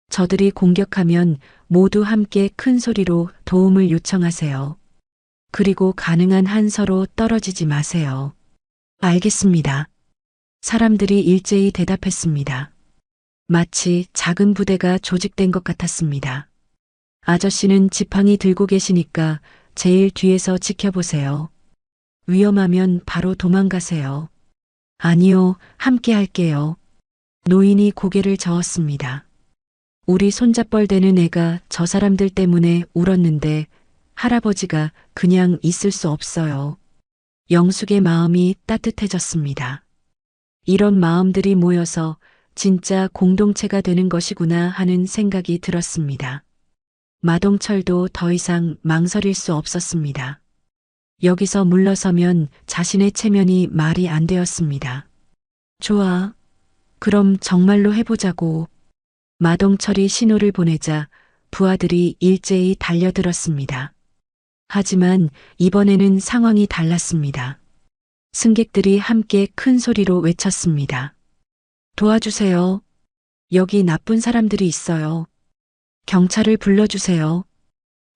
저들이 공격하면 모두 함께 큰 소리로 도움을 요청하세요. 그리고 가능한 한 서로 떨어지지 마세요. 알겠습니다. 사람들이 일제히 대답했습니다. 마치 작은 부대가 조직된 것 같았습니다. 아저씨는 지팡이 들고 계시니까 제일 뒤에서 지켜보세요. 위험하면 바로 도망가세요. 아니요, 함께 할게요. 노인이 고개를 저었습니다. 우리 손잡벌대는 애가 저 사람들 때문에 울었는데 할아버지가 그냥 있을 수 없어요. 영숙의 마음이 따뜻해졌습니다. 이런 마음들이 모여서 진짜 공동체가 되는 것이구나 하는 생각이 들었습니다. 마동철도 더 이상 망설일 수 없었습니다. 여기서 물러서면 자신의 체면이 말이 안 되었습니다. 좋아. 그럼 정말로 해보자고. 마동철이 신호를 보내자 부하들이 일제히 달려들었습니다. 하지만 이번에는 상황이 달랐습니다. 승객들이 함께 큰 소리로 외쳤습니다. 도와주세요. 여기 나쁜 사람들이 있어요. 경찰을 불러주세요.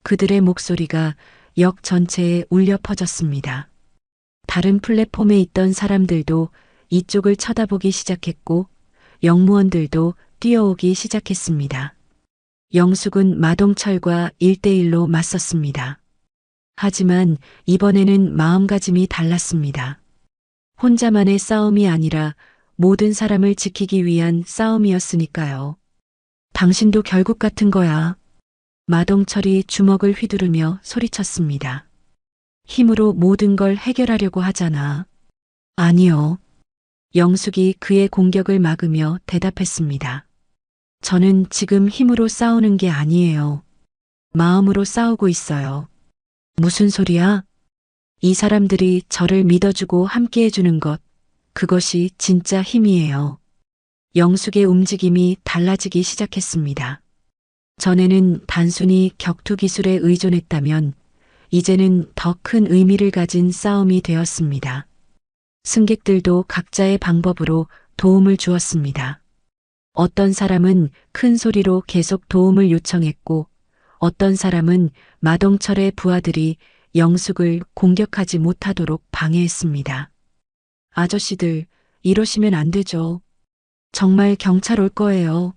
그들의 목소리가 역 전체에 울려 퍼졌습니다. 다른 플랫폼에 있던 사람들도 이쪽을 쳐다보기 시작했고 영무원들도 뛰어오기 시작했습니다. 영숙은 마동철과 1대1로 맞섰습니다. 하지만 이번에는 마음가짐이 달랐습니다. 혼자만의 싸움이 아니라 모든 사람을 지키기 위한 싸움이었으니까요. 당신도 결국 같은 거야. 마동철이 주먹을 휘두르며 소리쳤습니다. 힘으로 모든 걸 해결하려고 하잖아. 아니요. 영숙이 그의 공격을 막으며 대답했습니다. 저는 지금 힘으로 싸우는 게 아니에요. 마음으로 싸우고 있어요. 무슨 소리야? 이 사람들이 저를 믿어주고 함께 해주는 것, 그것이 진짜 힘이에요. 영숙의 움직임이 달라지기 시작했습니다. 전에는 단순히 격투 기술에 의존했다면 이제는 더 큰 의미를 가진 싸움이 되었습니다. 승객들도 각자의 방법으로 도움을 주었습니다. 어떤 사람은 큰 소리로 계속 도움을 요청했고 어떤 사람은 마동철의 부하들이 영숙을 공격하지 못하도록 방해했습니다. 아저씨들, 이러시면 안 되죠. 정말 경찰 올 거예요.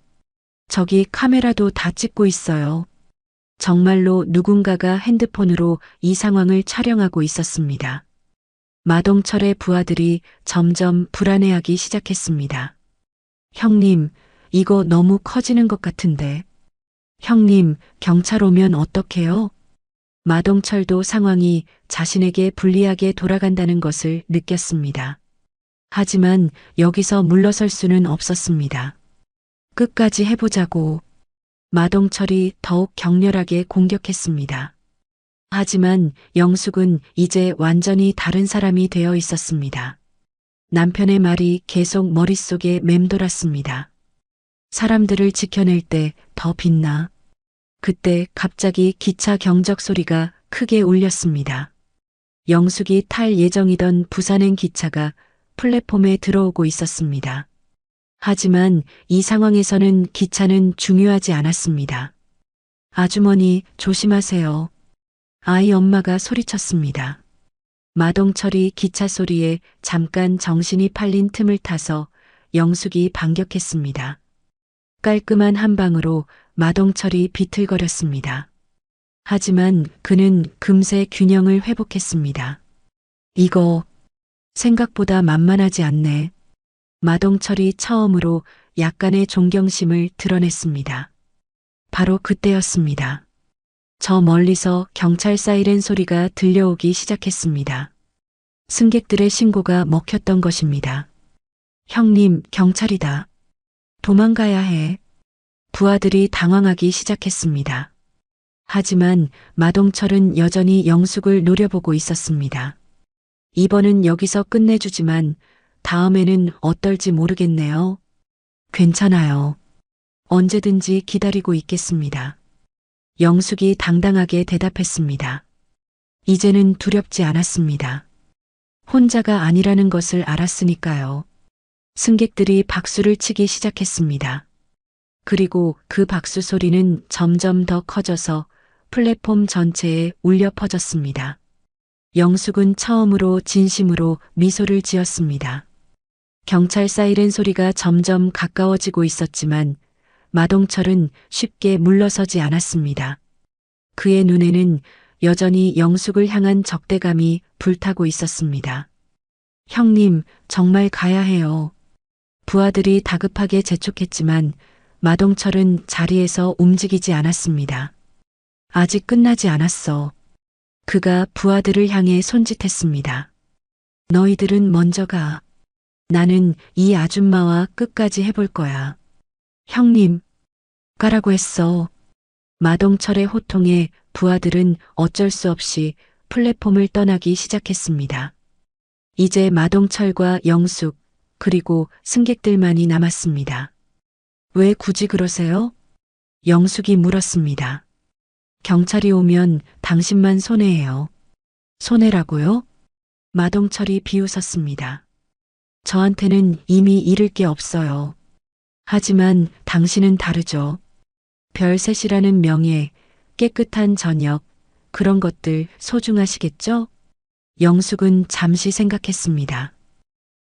저기 카메라도 다 찍고 있어요. 정말로 누군가가 핸드폰으로 이 상황을 촬영하고 있었습니다. 마동철의 부하들이 점점 불안해하기 시작했습니다. 형님, 이거 너무 커지는 것 같은데. 형님, 경찰 오면 어떡해요? 마동철도 상황이 자신에게 불리하게 돌아간다는 것을 느꼈습니다. 하지만 여기서 물러설 수는 없었습니다. 끝까지 해보자고. 마동철이 더욱 격렬하게 공격했습니다. 하지만 영숙은 이제 완전히 다른 사람이 되어 있었습니다. 남편의 말이 계속 머릿속에 맴돌았습니다. 사람들을 지켜낼 때 더 빛나. 그때 갑자기 기차 경적 소리가 크게 울렸습니다. 영숙이 탈 예정이던 부산행 기차가 플랫폼에 들어오고 있었습니다. 하지만 이 상황에서는 기차는 중요하지 않았습니다. 아주머니, 조심하세요. 아이 엄마가 소리쳤습니다. 마동철이 기차 소리에 잠깐 정신이 팔린 틈을 타서 영숙이 반격했습니다. 깔끔한 한 방으로 마동철이 비틀거렸습니다. 하지만 그는 금세 균형을 회복했습니다. 이거 생각보다 만만하지 않네. 마동철이 처음으로 약간의 존경심을 드러냈습니다. 바로 그때였습니다. 저 멀리서 경찰 사이렌 소리가 들려오기 시작했습니다. 승객들의 신고가 먹혔던 것입니다. 형님, 경찰이다. 도망가야 해. 부하들이 당황하기 시작했습니다. 하지만 마동철은 여전히 영숙을 노려보고 있었습니다. 이번은 여기서 끝내주지만 다음에는 어떨지 모르겠네요. 괜찮아요. 언제든지 기다리고 있겠습니다. 영숙이 당당하게 대답했습니다. 이제는 두렵지 않았습니다. 혼자가 아니라는 것을 알았으니까요. 승객들이 박수를 치기 시작했습니다. 그리고 그 박수 소리는 점점 더 커져서 플랫폼 전체에 울려 퍼졌습니다. 영숙은 처음으로 진심으로 미소를 지었습니다. 경찰 사이렌 소리가 점점 가까워지고 있었지만 마동철은 쉽게 물러서지 않았습니다. 그의 눈에는 여전히 영숙을 향한 적대감이 불타고 있었습니다. 형님, 정말 가야 해요. 부하들이 다급하게 재촉했지만 마동철은 자리에서 움직이지 않았습니다. 아직 끝나지 않았어. 그가 부하들을 향해 손짓했습니다. 너희들은 먼저 가. 나는 이 아줌마와 끝까지 해볼 거야. 형님, 가라고 했어. 마동철의 호통에 부하들은 어쩔 수 없이 플랫폼을 떠나기 시작했습니다. 이제 마동철과 영숙, 그리고 승객들만이 남았습니다. 왜 굳이 그러세요? 영숙이 물었습니다. 경찰이 오면 당신만 손해예요. 손해라고요? 마동철이 비웃었습니다. 저한테는 이미 잃을 게 없어요. 하지만 당신은 다르죠. 별셋이라는 명예, 깨끗한 저녁, 그런 것들 소중하시겠죠? 영숙은 잠시 생각했습니다.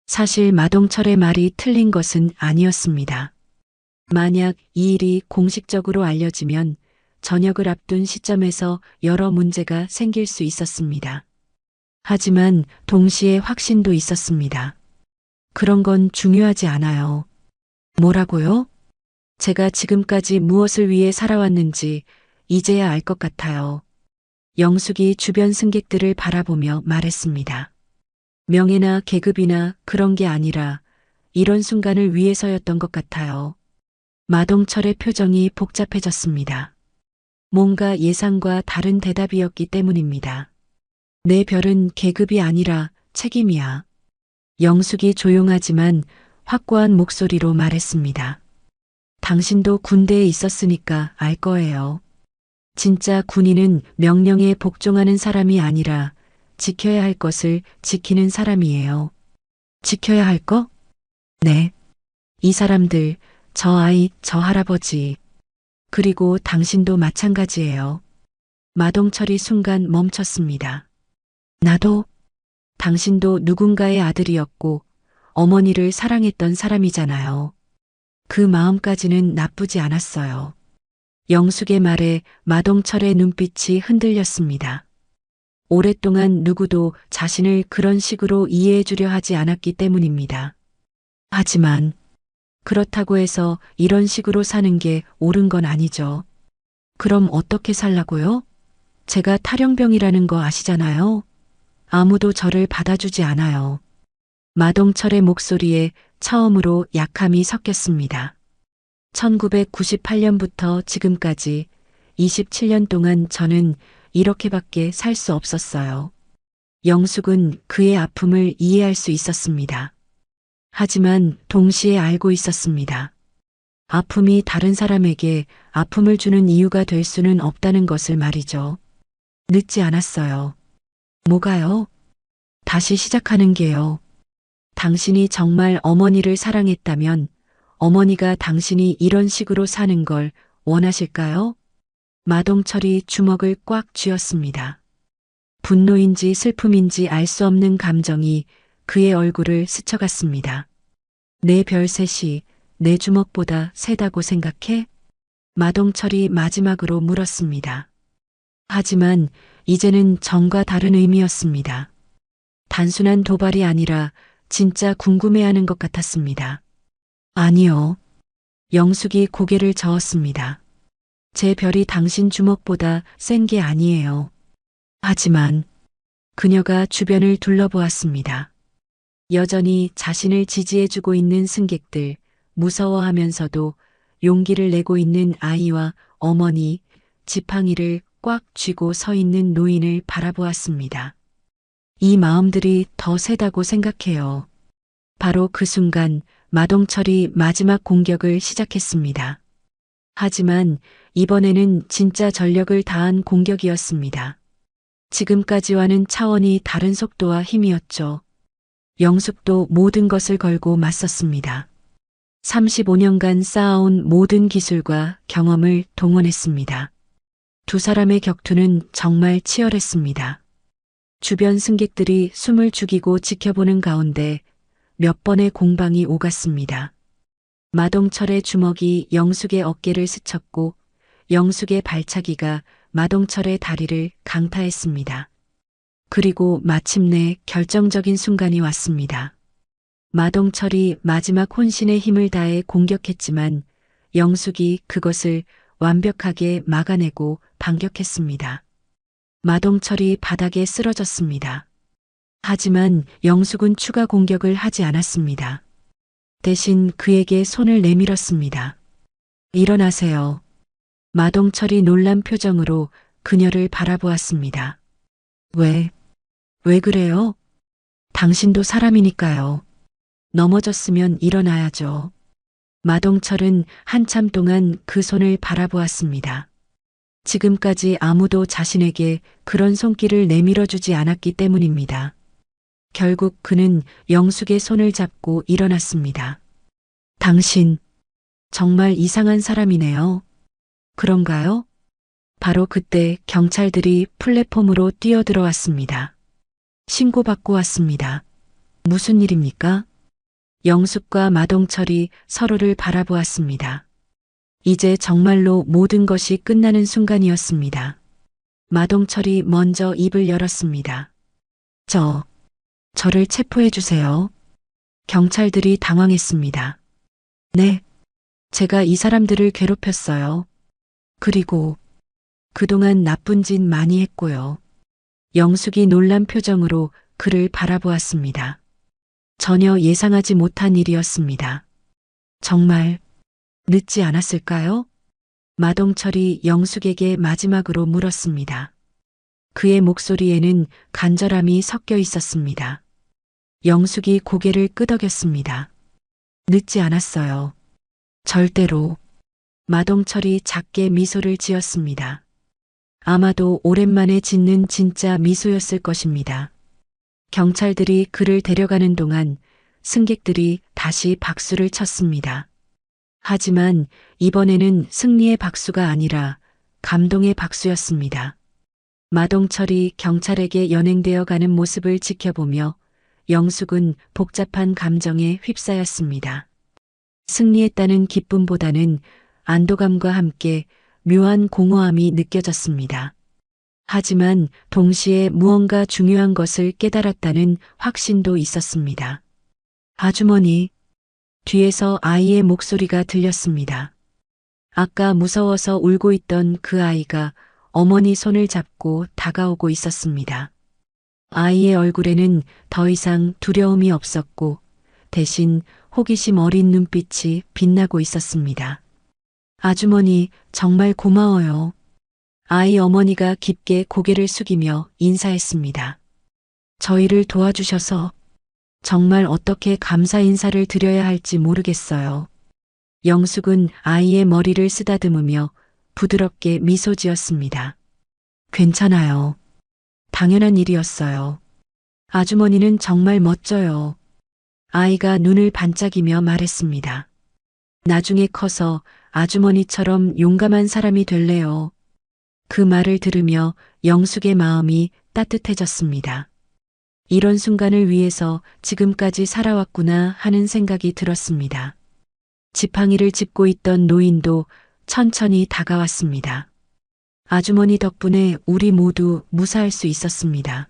사실 마동철의 말이 틀린 것은 아니었습니다. 만약 이 일이 공식적으로 알려지면 저녁을 앞둔 시점에서 여러 문제가 생길 수 있었습니다. 하지만 동시에 확신도 있었습니다. 그런 건 중요하지 않아요. 뭐라고요? 제가 지금까지 무엇을 위해 살아왔는지 이제야 알 것 같아요. 영숙이 주변 승객들을 바라보며 말했습니다. 명예나 계급이나 그런 게 아니라 이런 순간을 위해서였던 것 같아요. 마동철의 표정이 복잡해졌습니다. 뭔가 예상과 다른 대답이었기 때문입니다. 내 별은 계급이 아니라 책임이야. 영숙이 조용하지만 확고한 목소리로 말했습니다. 당신도 군대에 있었으니까 알 거예요. 진짜 군인은 명령에 복종하는 사람이 아니라 지켜야 할 것을 지키는 사람이에요. 지켜야 할 거? 네. 이 사람들, 저 아이, 저 할아버지. 그리고 당신도 마찬가지예요. 마동철이 순간 멈췄습니다. 나도? 당신도 누군가의 아들이었고 어머니를 사랑했던 사람이잖아요. 그 마음까지는 나쁘지 않았어요. 영숙의 말에 마동철의 눈빛이 흔들렸습니다. 오랫동안 누구도 자신을 그런 식으로 이해해 주려 하지 않았기 때문입니다. 하지만 그렇다고 해서 이런 식으로 사는 게 옳은 건 아니죠. 그럼 어떻게 살라고요? 제가 탈영병이라는 거 아시잖아요. 아무도 저를 받아주지 않아요. 마동철의 목소리에 처음으로 약함이 섞였습니다. 1998년부터 지금까지 27년 동안 저는 이렇게밖에 살 수 없었어요. 영숙은 그의 아픔을 이해할 수 있었습니다. 하지만 동시에 알고 있었습니다. 아픔이 다른 사람에게 아픔을 주는 이유가 될 수는 없다는 것을 말이죠. 늦지 않았어요. 뭐가요? 다시 시작하는 게요. 당신이 정말 어머니를 사랑했다면 어머니가 당신이 이런 식으로 사는 걸 원하실까요? 마동철이 주먹을 꽉 쥐었습니다. 분노인지 슬픔인지 알 수 없는 감정이 그의 얼굴을 스쳐갔습니다. 내 별셋이 내 주먹보다 세다고 생각해? 마동철이 마지막으로 물었습니다. 하지만 이제는 전과 다른 의미였습니다. 단순한 도발이 아니라 진짜 궁금해하는 것 같았습니다. 아니요. 영숙이 고개를 저었습니다. 제 별이 당신 주먹보다 센 게 아니에요. 하지만 그녀가 주변을 둘러보았습니다. 여전히 자신을 지지해주고 있는 승객들, 무서워하면서도 용기를 내고 있는 아이와 어머니, 지팡이를 꽉 쥐고 서 있는 노인을 바라보았습니다. 이 마음들이 더 세다고 생각해요. 바로 그 순간 마동철이 마지막 공격을 시작했습니다. 하지만 이번에는 진짜 전력을 다한 공격이었습니다. 지금까지와는 차원이 다른 속도와 힘이었죠. 영숙도 모든 것을 걸고 맞섰습니다. 35년간 쌓아온 모든 기술과 경험을 동원했습니다. 두 사람의 격투는 정말 치열했습니다. 주변 승객들이 숨을 죽이고 지켜보는 가운데 몇 번의 공방이 오갔습니다. 마동철의 주먹이 영숙의 어깨를 스쳤고 영숙의 발차기가 마동철의 다리를 강타했습니다. 그리고 마침내 결정적인 순간이 왔습니다. 마동철이 마지막 혼신의 힘을 다해 공격했지만 영숙이 그것을 완벽하게 막아내고 반격했습니다. 마동철이 바닥에 쓰러졌습니다. 하지만 영숙은 추가 공격을 하지 않았습니다. 대신 그에게 손을 내밀었습니다. 일어나세요. 마동철이 놀란 표정으로 그녀를 바라보았습니다. 왜 그래요? 당신도 사람이니까요. 넘어졌으면 일어나야죠. 마동철은 한참 동안 그 손을 바라보았습니다. 지금까지 아무도 자신에게 그런 손길을 내밀어주지 않았기 때문입니다. 결국 그는 영숙의 손을 잡고 일어났습니다. 당신, 정말 이상한 사람이네요. 그런가요? 바로 그때 경찰들이 플랫폼으로 뛰어들어왔습니다. 신고받고 왔습니다. 무슨 일입니까? 영숙과 마동철이 서로를 바라보았습니다. 이제 정말로 모든 것이 끝나는 순간이었습니다. 마동철이 먼저 입을 열었습니다. 저를 체포해 주세요. 경찰들이 당황했습니다. 네, 제가 이 사람들을 괴롭혔어요. 그리고 그동안 나쁜 짓 많이 했고요. 영숙이 놀란 표정으로 그를 바라보았습니다. 전혀 예상하지 못한 일이었습니다. 정말 늦지 않았을까요? 마동철이 영숙에게 마지막으로 물었습니다. 그의 목소리에는 간절함이 섞여 있었습니다. 영숙이 고개를 끄덕였습니다. 늦지 않았어요. 절대로. 마동철이 작게 미소를 지었습니다. 아마도 오랜만에 짓는 진짜 미소였을 것입니다. 경찰들이 그를 데려가는 동안 승객들이 다시 박수를 쳤습니다. 하지만 이번에는 승리의 박수가 아니라 감동의 박수였습니다. 마동철이 경찰에게 연행되어 가는 모습을 지켜보며 영숙은 복잡한 감정에 휩싸였습니다. 승리했다는 기쁨보다는 안도감과 함께 묘한 공허함이 느껴졌습니다. 하지만 동시에 무언가 중요한 것을 깨달았다는 확신도 있었습니다. 아주머니, 뒤에서 아이의 목소리가 들렸습니다. 아까 무서워서 울고 있던 그 아이가 어머니 손을 잡고 다가오고 있었습니다. 아이의 얼굴에는 더 이상 두려움이 없었고 대신 호기심 어린 눈빛이 빛나고 있었습니다. 아주머니, 정말 고마워요. 아이 어머니가 깊게 고개를 숙이며 인사했습니다. 저희를 도와주셔서 정말 어떻게 감사 인사를 드려야 할지 모르겠어요. 영숙은 아이의 머리를 쓰다듬으며 부드럽게 미소 지었습니다. 괜찮아요. 당연한 일이었어요. 아주머니는 정말 멋져요. 아이가 눈을 반짝이며 말했습니다. 나중에 커서 아주머니처럼 용감한 사람이 될래요. 그 말을 들으며 영숙의 마음이 따뜻해졌습니다. 이런 순간을 위해서 지금까지 살아왔구나 하는 생각이 들었습니다. 지팡이를 짚고 있던 노인도 천천히 다가왔습니다. 아주머니 덕분에 우리 모두 무사할 수 있었습니다.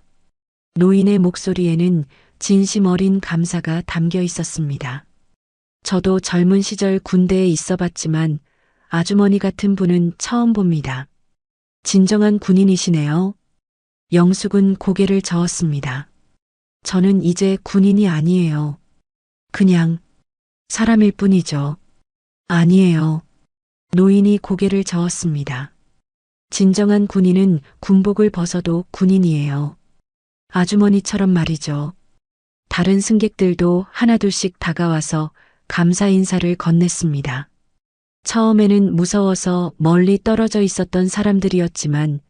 노인의 목소리에는 진심 어린 감사가 담겨 있었습니다. 저도 젊은 시절 군대에 있어 봤지만 아주머니 같은 분은 처음 봅니다. 진정한 군인이시네요. 영숙은 고개를 저었습니다. 저는 이제 군인이 아니에요. 그냥 사람일 뿐이죠. 아니에요. 노인이 고개를 저었습니다. 진정한 군인은 군복을 벗어도 군인이에요. 아주머니처럼 말이죠. 다른 승객들도 하나둘씩 다가와서 감사 인사를 건넸습니다. 처음에는 무서워서 멀리 떨어져 있었던 사람들이었지만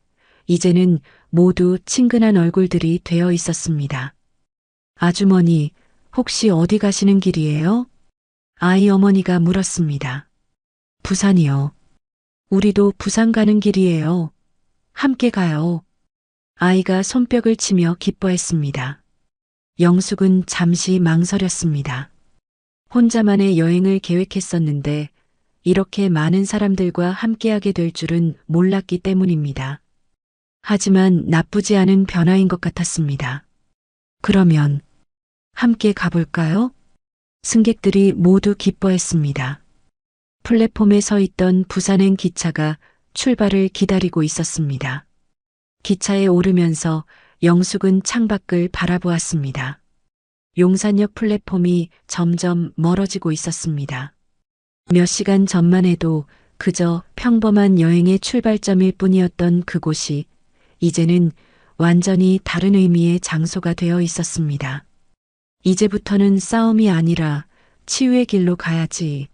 이제는 모두 친근한 얼굴들이 되어 있었습니다. 아주머니, 혹시 어디 가시는 길이에요? 아이 어머니가 물었습니다. 부산이요. 우리도 부산 가는 길이에요. 함께 가요. 아이가 손뼉을 치며 기뻐했습니다. 영숙은 잠시 망설였습니다. 혼자만의 여행을 계획했었는데 이렇게 많은 사람들과 함께하게 될 줄은 몰랐기 때문입니다. 하지만 나쁘지 않은 변화인 것 같았습니다. 그러면 함께 가볼까요? 승객들이 모두 기뻐했습니다. 플랫폼에 서 있던 부산행 기차가 출발을 기다리고 있었습니다. 기차에 오르면서 영숙은 창밖을 바라보았습니다. 용산역 플랫폼이 점점 멀어지고 있었습니다. 몇 시간 전만 해도 그저 평범한 여행의 출발점일 뿐이었던 그곳이 이제는 완전히 다른 의미의 장소가 되어 있었습니다. 이제부터는 싸움이 아니라 치유의 길로 가야지.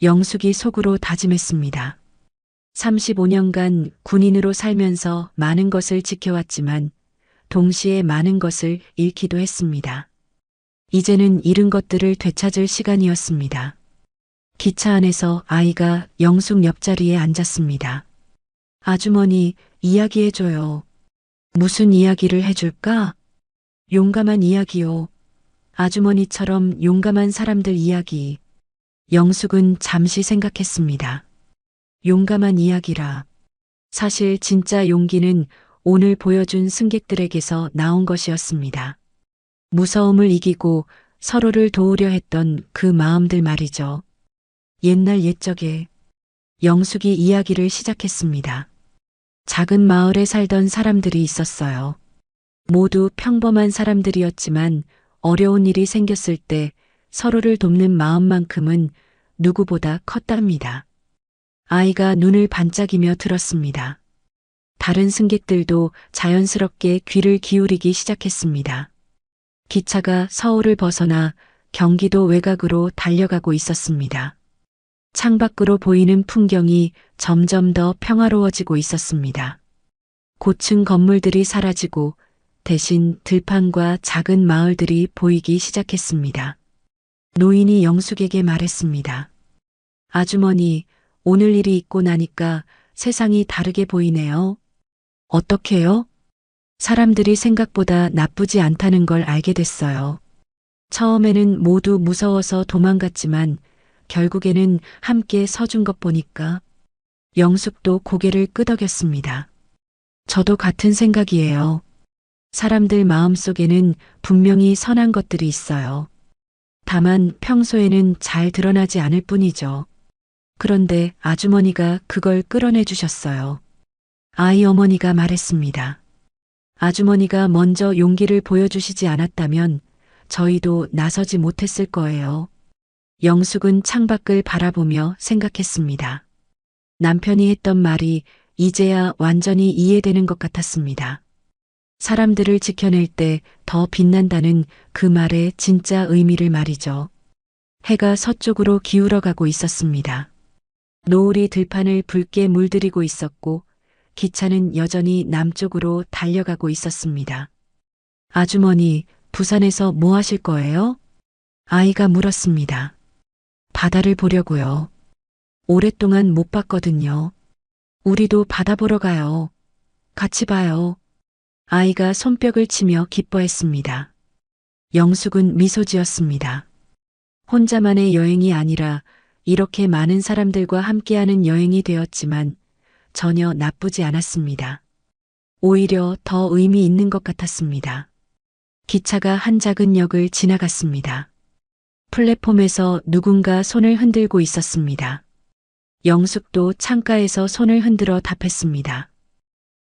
영숙이 속으로 다짐했습니다. 35년간 군인으로 살면서 많은 것을 지켜왔지만 동시에 많은 것을 잃기도 했습니다. 이제는 잃은 것들을 되찾을 시간이었습니다. 기차 안에서 아이가 영숙 옆자리에 앉았습니다. 아주머니, 이야기해줘요. 무슨 이야기를 해줄까? 용감한 이야기요. 아주머니처럼 용감한 사람들 이야기. 영숙은 잠시 생각했습니다. 용감한 이야기라. 사실 진짜 용기는 오늘 보여준 승객들에게서 나온 것이었습니다. 무서움을 이기고 서로를 도우려 했던 그 마음들 말이죠. 옛날 옛적에 영숙이 이야기를 시작했습니다. 작은 마을에 살던 사람들이 있었어요. 모두 평범한 사람들이었지만 어려운 일이 생겼을 때 서로를 돕는 마음만큼은 누구보다 컸답니다. 아이가 눈을 반짝이며 들었습니다. 다른 승객들도 자연스럽게 귀를 기울이기 시작했습니다. 기차가 서울을 벗어나 경기도 외곽으로 달려가고 있었습니다. 창밖으로 보이는 풍경이 점점 더 평화로워지고 있었습니다. 고층 건물들이 사라지고 대신 들판과 작은 마을들이 보이기 시작했습니다. 노인이 영숙에게 말했습니다. 아주머니, 오늘 일이 있고 나니까 세상이 다르게 보이네요. 어떻게요? 사람들이 생각보다 나쁘지 않다는 걸 알게 됐어요. 처음에는 모두 무서워서 도망갔지만 결국에는 함께 서준 것 보니까 영숙도 고개를 끄덕였습니다. 저도 같은 생각이에요. 사람들 마음속에는 분명히 선한 것들이 있어요. 다만 평소에는 잘 드러나지 않을 뿐이죠. 그런데 아주머니가 그걸 끌어내 주셨어요. 아이 어머니가 말했습니다. 아주머니가 먼저 용기를 보여주시지 않았다면 저희도 나서지 못했을 거예요. 영숙은 창밖을 바라보며 생각했습니다. 남편이 했던 말이 이제야 완전히 이해되는 것 같았습니다. 사람들을 지켜낼 때 더 빛난다는 그 말의 진짜 의미를 말이죠. 해가 서쪽으로 기울어가고 있었습니다. 노을이 들판을 붉게 물들이고 있었고 기차는 여전히 남쪽으로 달려가고 있었습니다. 아주머니, 부산에서 뭐 하실 거예요? 아이가 물었습니다. 바다를 보려고요. 오랫동안 못 봤거든요. 우리도 바다 보러 가요. 같이 봐요. 아이가 손뼉을 치며 기뻐했습니다. 영숙은 미소 지었습니다. 혼자만의 여행이 아니라 이렇게 많은 사람들과 함께하는 여행이 되었지만 전혀 나쁘지 않았습니다. 오히려 더 의미 있는 것 같았습니다. 기차가 한 작은 역을 지나갔습니다. 플랫폼에서 누군가 손을 흔들고 있었습니다. 영숙도 창가에서 손을 흔들어 답했습니다.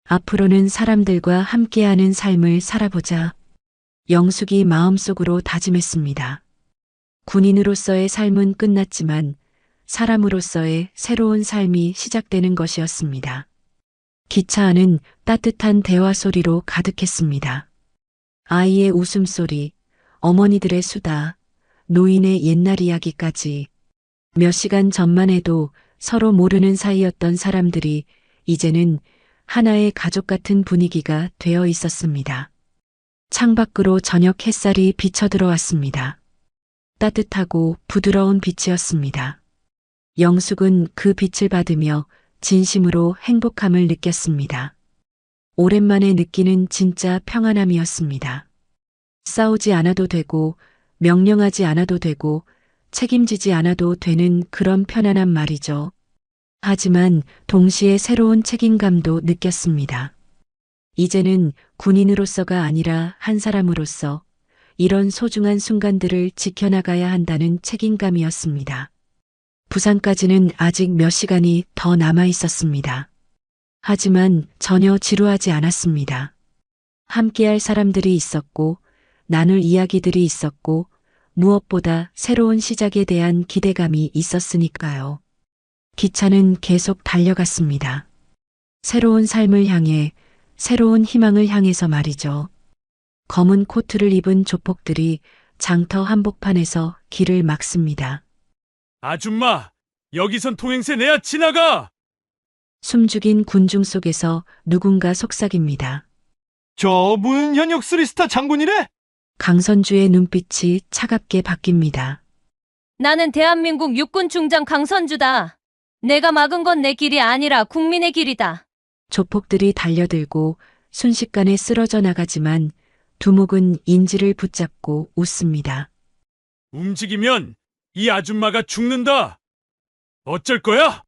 앞으로는 사람들과 함께하는 삶을 살아보자. 영숙이 마음속으로 다짐했습니다. 군인으로서의 삶은 끝났지만 사람으로서의 새로운 삶이 시작되는 것이었습니다. 기차 안은 따뜻한 대화 소리로 가득했습니다. 아이의 웃음소리, 어머니들의 수다, 노인의 옛날 이야기까지 몇 시간 전만 해도 서로 모르는 사이였던 사람들이 이제는 하나의 가족 같은 분위기가 되어 있었습니다. 창밖으로 저녁 햇살이 비쳐 들어왔습니다. 따뜻하고 부드러운 빛이었습니다. 영숙은 그 빛을 받으며 진심으로 행복함을 느꼈습니다. 오랜만에 느끼는 진짜 평안함이었습니다. 싸우지 않아도 되고 명령하지 않아도 되고 책임지지 않아도 되는 그런 편안한 말이죠. 하지만 동시에 새로운 책임감도 느꼈습니다. 이제는 군인으로서가 아니라 한 사람으로서 이런 소중한 순간들을 지켜나가야 한다는 책임감이었습니다. 부산까지는 아직 몇 시간이 더 남아 있었습니다. 하지만 전혀 지루하지 않았습니다. 함께할 사람들이 있었고 나눌 이야기들이 있었고 무엇보다 새로운 시작에 대한 기대감이 있었으니까요. 기차는 계속 달려갔습니다. 새로운 삶을 향해, 새로운 희망을 향해서 말이죠. 검은 코트를 입은 조폭들이 장터 한복판에서 길을 막습니다. 아줌마, 여기선 통행세 내야 지나가! 숨죽인 군중 속에서 누군가 속삭입니다. 저 문 현역 쓰리스타 장군이래? 강선주의 눈빛이 차갑게 바뀝니다. 나는 대한민국 육군 중장 강선주다. 내가 막은 건 내 길이 아니라 국민의 길이다. 조폭들이 달려들고 순식간에 쓰러져 나가지만 두목은 인지를 붙잡고 웃습니다. 움직이면 이 아줌마가 죽는다! 어쩔 거야?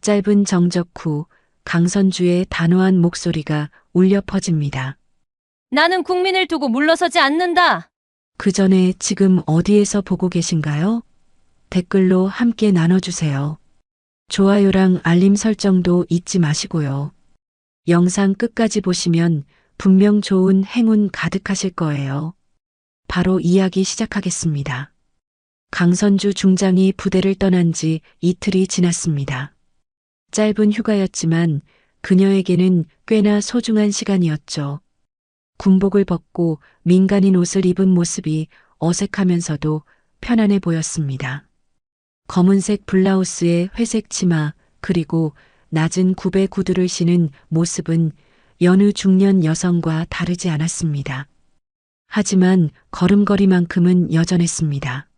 짧은 정적 후 강선주의 단호한 목소리가 울려 퍼집니다. 나는 국민을 두고 물러서지 않는다. 그 전에 지금 어디에서 보고 계신가요? 댓글로 함께 나눠주세요. 좋아요랑 알림 설정도 잊지 마시고요. 영상 끝까지 보시면 분명 좋은 행운 가득하실 거예요. 바로 이야기 시작하겠습니다. 강선주 중장이 부대를 떠난 지 이틀이 지났습니다. 짧은 휴가였지만 그녀에게는 꽤나 소중한 시간이었죠. 군복을 벗고 민간인 옷을 입은 모습이 어색하면서도 편안해 보였습니다. 검은색 블라우스에 회색 치마 그리고 낮은 굽의 구두를 신은 모습은 여느 중년 여성과 다르지 않았습니다. 하지만 걸음걸이만큼은 여전했습니다.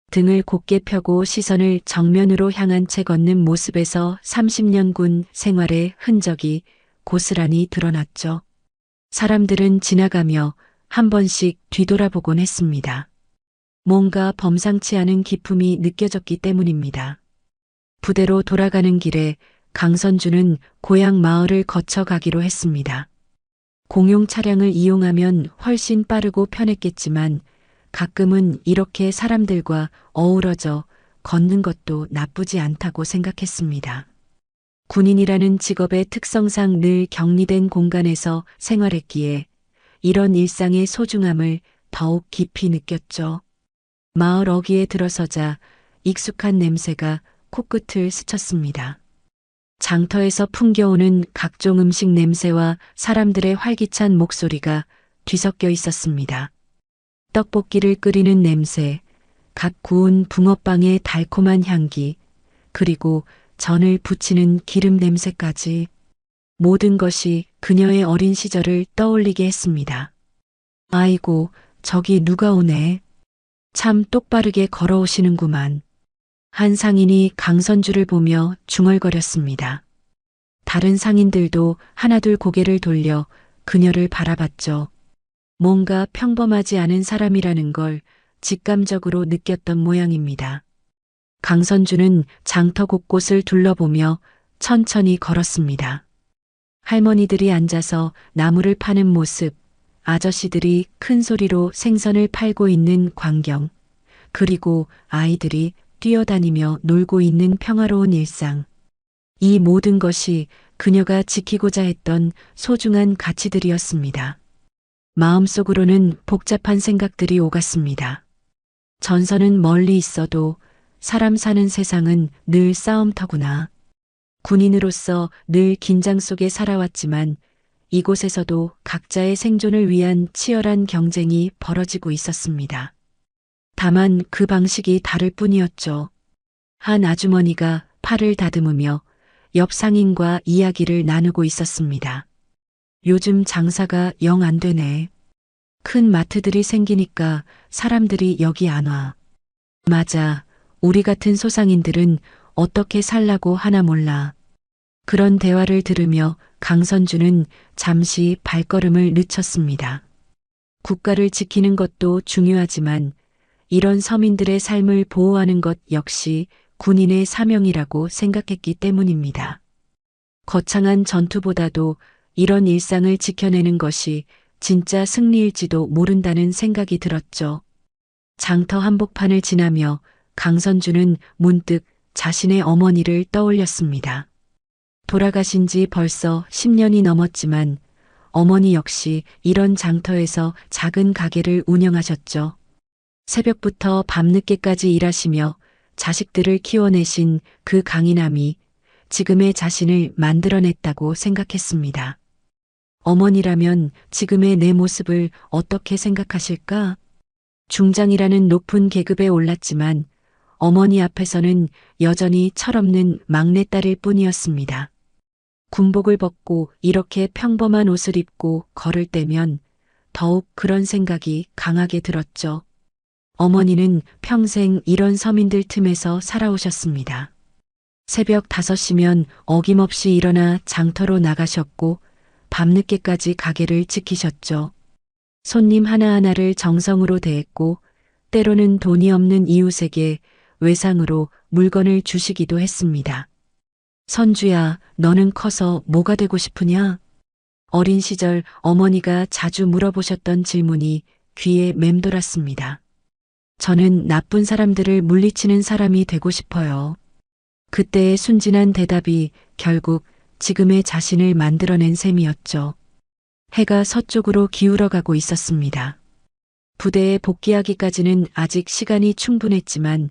등을 곧게 펴고 시선을 정면으로 향한 채 걷는 모습에서 30년 군 생활의 흔적이 고스란히 드러났죠. 사람들은 지나가며 한 번씩 뒤돌아보곤 했습니다. 뭔가 범상치 않은 기품이 느껴졌기 때문입니다. 부대로 돌아가는 길에 강선주는 고향 마을을 거쳐 가기로 했습니다. 공용 차량을 이용하면 훨씬 빠르고 편했겠지만 가끔은 이렇게 사람들과 어우러져 걷는 것도 나쁘지 않다고 생각했습니다. 군인이라는 직업의 특성상 늘 격리된 공간에서 생활했기에 이런 일상의 소중함을 더욱 깊이 느꼈죠. 마을 어귀에 들어서자 익숙한 냄새가 코끝을 스쳤습니다. 장터에서 풍겨오는 각종 음식 냄새와 사람들의 활기찬 목소리가 뒤섞여 있었습니다. 떡볶이를 끓이는 냄새, 갓 구운 붕어빵의 달콤한 향기, 그리고 전을 부치는 기름 냄새까지 모든 것이 그녀의 어린 시절을 떠올리게 했습니다. 아이고, 저기 누가 오네. 참 똑바르게 걸어오시는구만. 한 상인이 강선주를 보며 중얼거렸습니다. 다른 상인들도 하나둘 고개를 돌려 그녀를 바라봤죠. 뭔가 평범하지 않은 사람이라는 걸 직감적으로 느꼈던 모양입니다. 강선주는 장터 곳곳을 둘러보며 천천히 걸었습니다. 할머니들이 앉아서 나무를 파는 모습, 아저씨들이 큰 소리로 생선을 팔고 있는 광경, 그리고 아이들이 뛰어다니며 놀고 있는 평화로운 일상. 이 모든 것이 그녀가 지키고자 했던 소중한 가치들이었습니다. 마음속으로는 복잡한 생각들이 오갔습니다. 전선은 멀리 있어도 사람 사는 세상은 늘 싸움터구나. 군인으로서 늘 긴장 속에 살아왔지만 이곳에서도 각자의 생존을 위한 치열한 경쟁이 벌어지고 있었습니다. 다만 그 방식이 다를 뿐이었죠. 한 아주머니가 팔을 다듬으며 옆 상인과 이야기를 나누고 있었습니다. 요즘 장사가 영 안 되네. 큰 마트들이 생기니까 사람들이 여기 안 와. 맞아. 우리 같은 소상인들은 어떻게 살라고 하나 몰라. 그런 대화를 들으며 강선주는 잠시 발걸음을 늦췄습니다. 국가를 지키는 것도 중요하지만 이런 서민들의 삶을 보호하는 것 역시 군인의 사명이라고 생각했기 때문입니다. 거창한 전투보다도 이런 일상을 지켜내는 것이 진짜 승리일지도 모른다는 생각이 들었죠. 장터 한복판을 지나며 강선주는 문득 자신의 어머니를 떠올렸습니다. 돌아가신 지 벌써 10년이 넘었지만 어머니 역시 이런 장터에서 작은 가게를 운영하셨죠. 새벽부터 밤늦게까지 일하시며 자식들을 키워내신 그 강인함이 지금의 자신을 만들어냈다고 생각했습니다. 어머니라면 지금의 내 모습을 어떻게 생각하실까? 중장이라는 높은 계급에 올랐지만 어머니 앞에서는 여전히 철없는 막내딸일 뿐이었습니다. 군복을 벗고 이렇게 평범한 옷을 입고 걸을 때면 더욱 그런 생각이 강하게 들었죠. 어머니는 평생 이런 서민들 틈에서 살아오셨습니다. 새벽 5시면 어김없이 일어나 장터로 나가셨고 밤늦게까지 가게를 지키셨죠. 손님 하나하나를 정성으로 대했고 때로는 돈이 없는 이웃에게 외상으로 물건을 주시기도 했습니다. 선주야, 너는 커서 뭐가 되고 싶으냐? 어린 시절 어머니가 자주 물어보셨던 질문이 귀에 맴돌았습니다. 저는 나쁜 사람들을 물리치는 사람이 되고 싶어요. 그때의 순진한 대답이 결국 지금의 자신을 만들어낸 셈이었죠. 해가 서쪽으로 기울어가고 있었습니다. 부대에 복귀하기까지는 아직 시간이 충분했지만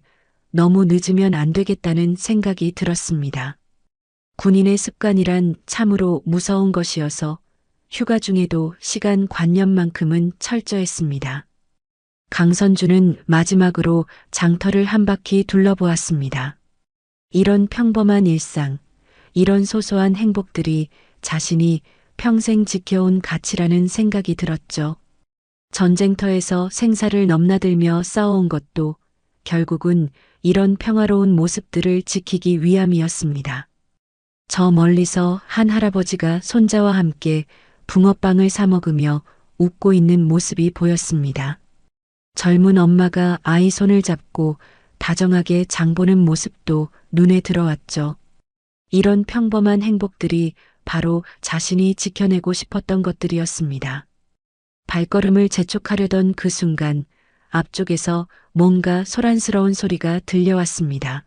너무 늦으면 안 되겠다는 생각이 들었습니다. 군인의 습관이란 참으로 무서운 것이어서 휴가 중에도 시간 관념만큼은 철저했습니다. 강선주는 마지막으로 장터를 한 바퀴 둘러보았습니다. 이런 평범한 일상, 이런 소소한 행복들이 자신이 평생 지켜온 가치라는 생각이 들었죠. 전쟁터에서 생사를 넘나들며 싸워온 것도 결국은 이런 평화로운 모습들을 지키기 위함이었습니다. 저 멀리서 한 할아버지가 손자와 함께 붕어빵을 사 먹으며 웃고 있는 모습이 보였습니다. 젊은 엄마가 아이 손을 잡고 다정하게 장보는 모습도 눈에 들어왔죠. 이런 평범한 행복들이 바로 자신이 지켜내고 싶었던 것들이었습니다. 발걸음을 재촉하려던 그 순간 앞쪽에서 뭔가 소란스러운 소리가 들려왔습니다.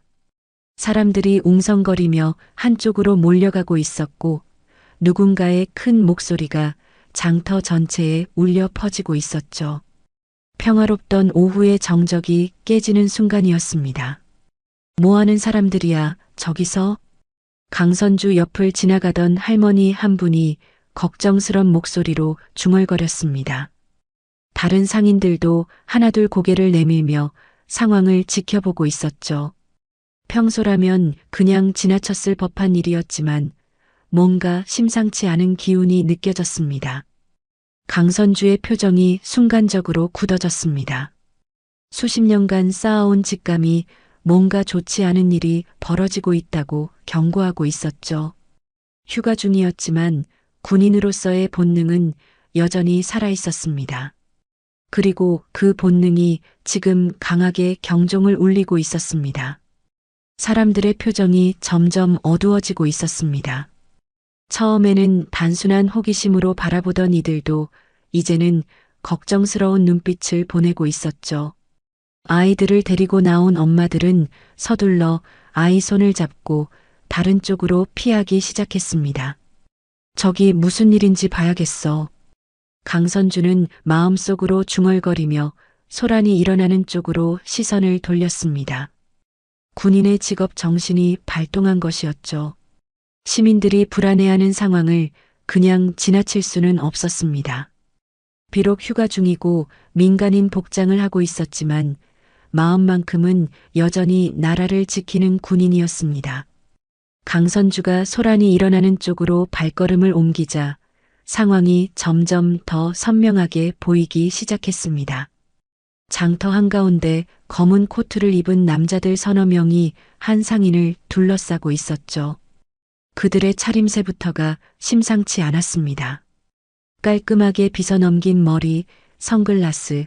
사람들이 웅성거리며 한쪽으로 몰려가고 있었고 누군가의 큰 목소리가 장터 전체에 울려 퍼지고 있었죠. 평화롭던 오후의 정적이 깨지는 순간이었습니다. 뭐하는 사람들이야, 저기서? 강선주 옆을 지나가던 할머니 한 분이 걱정스런 목소리로 중얼거렸습니다. 다른 상인들도 하나둘 고개를 내밀며 상황을 지켜보고 있었죠. 평소라면 그냥 지나쳤을 법한 일이었지만 뭔가 심상치 않은 기운이 느껴졌습니다. 강선주의 표정이 순간적으로 굳어졌습니다. 수십 년간 쌓아온 직감이 뭔가 좋지 않은 일이 벌어지고 있다고 경고하고 있었죠. 휴가 중이었지만 군인으로서의 본능은 여전히 살아 있었습니다. 그리고 그 본능이 지금 강하게 경종을 울리고 있었습니다. 사람들의 표정이 점점 어두워지고 있었습니다. 처음에는 단순한 호기심으로 바라보던 이들도 이제는 걱정스러운 눈빛을 보내고 있었죠. 아이들을 데리고 나온 엄마들은 서둘러 아이 손을 잡고 다른 쪽으로 피하기 시작했습니다. 저기 무슨 일인지 봐야겠어. 강선주는 마음속으로 중얼거리며 소란이 일어나는 쪽으로 시선을 돌렸습니다. 군인의 직업 정신이 발동한 것이었죠. 시민들이 불안해하는 상황을 그냥 지나칠 수는 없었습니다. 비록 휴가 중이고 민간인 복장을 하고 있었지만 마음만큼은 여전히 나라를 지키는 군인이었습니다. 강선주가 소란이 일어나는 쪽으로 발걸음을 옮기자 상황이 점점 더 선명하게 보이기 시작했습니다. 장터 한가운데 검은 코트를 입은 남자들 서너 명이 한 상인을 둘러싸고 있었죠. 그들의 차림새부터가 심상치 않았습니다. 깔끔하게 빗어넘긴 머리, 선글라스,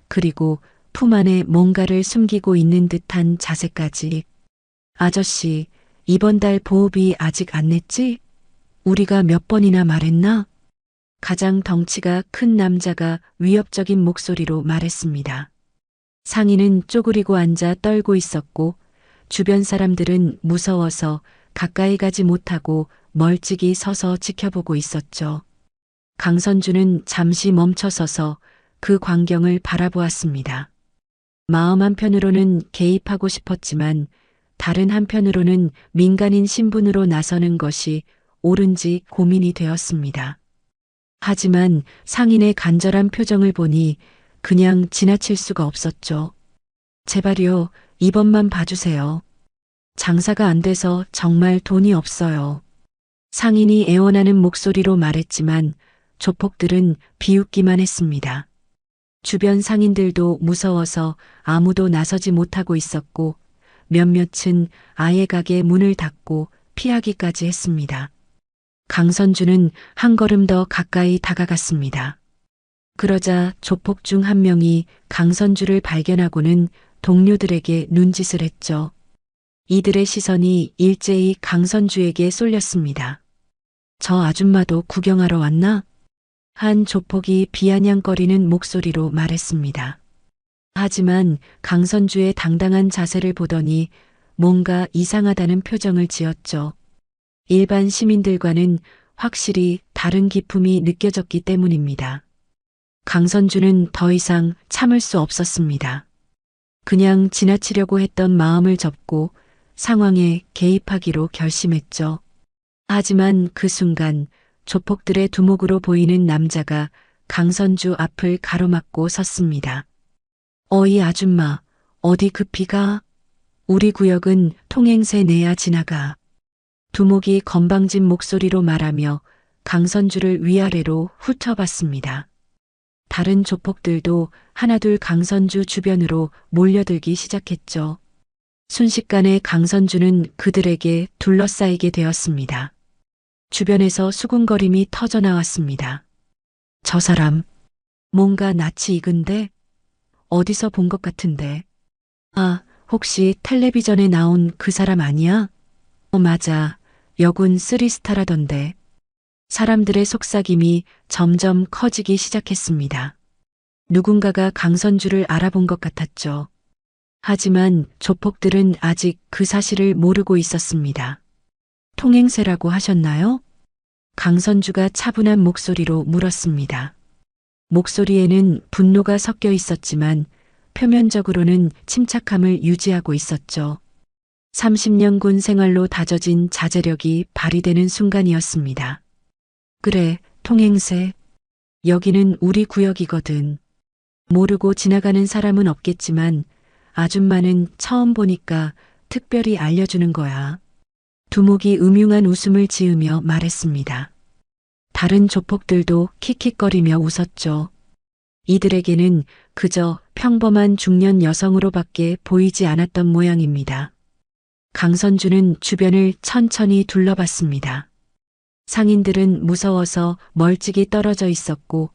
그리고 품 안에 뭔가를 숨기고 있는 듯한 자세까지. 아저씨, 이번 달 보호비 아직 안 냈지? 우리가 몇 번이나 말했나? 가장 덩치가 큰 남자가 위협적인 목소리로 말했습니다. 상인은 쪼그리고 앉아 떨고 있었고 주변 사람들은 무서워서 가까이 가지 못하고 멀찍이 서서 지켜보고 있었죠. 강선주는 잠시 멈춰서서 그 광경을 바라보았습니다. 마음 한편으로는 개입하고 싶었지만 다른 한편으로는 민간인 신분으로 나서는 것이 옳은지 고민이 되었습니다. 하지만 상인의 간절한 표정을 보니 그냥 지나칠 수가 없었죠. 제발요, 이번만 봐주세요. 장사가 안 돼서 정말 돈이 없어요. 상인이 애원하는 목소리로 말했지만 조폭들은 비웃기만 했습니다. 주변 상인들도 무서워서 아무도 나서지 못하고 있었고 몇몇은 아예 가게 문을 닫고 피하기까지 했습니다. 강선주는 한 걸음 더 가까이 다가갔습니다. 그러자 조폭 중 한 명이 강선주를 발견하고는 동료들에게 눈짓을 했죠. 이들의 시선이 일제히 강선주에게 쏠렸습니다. 저 아줌마도 구경하러 왔나? 한 조폭이 비아냥거리는 목소리로 말했습니다. 하지만 강선주의 당당한 자세를 보더니 뭔가 이상하다는 표정을 지었죠. 일반 시민들과는 확실히 다른 기품이 느껴졌기 때문입니다. 강선주는 더 이상 참을 수 없었습니다. 그냥 지나치려고 했던 마음을 접고 상황에 개입하기로 결심했죠. 하지만 그 순간 조폭들의 두목으로 보이는 남자가 강선주 앞을 가로막고 섰습니다. 어이 아줌마, 어디 급히 가? 우리 구역은 통행세 내야 지나가. 두목이 건방진 목소리로 말하며 강선주를 위아래로 훑어봤습니다. 다른 조폭들도 하나둘 강선주 주변으로 몰려들기 시작했죠. 순식간에 강선주는 그들에게 둘러싸이게 되었습니다. 주변에서 수군거림이 터져 나왔습니다. 저 사람, 뭔가 낯이 익은데? 어디서 본 것 같은데? 아, 혹시 텔레비전에 나온 그 사람 아니야? 맞아. 여군 3스타라던데. 사람들의 속삭임이 점점 커지기 시작했습니다. 누군가가 강선주를 알아본 것 같았죠. 하지만 조폭들은 아직 그 사실을 모르고 있었습니다. 통행세라고 하셨나요? 강선주가 차분한 목소리로 물었습니다. 목소리에는 분노가 섞여 있었지만 표면적으로는 침착함을 유지하고 있었죠. 30년 군 생활로 다져진 자제력이 발휘되는 순간이었습니다. 그래, 통행세. 여기는 우리 구역이거든. 모르고 지나가는 사람은 없겠지만 아줌마는 처음 보니까 특별히 알려주는 거야. 두목이 음흉한 웃음을 지으며 말했습니다. 다른 조폭들도 킥킥거리며 웃었죠. 이들에게는 그저 평범한 중년 여성으로밖에 보이지 않았던 모양입니다. 강선주는 주변을 천천히 둘러봤습니다. 상인들은 무서워서 멀찍이 떨어져 있었고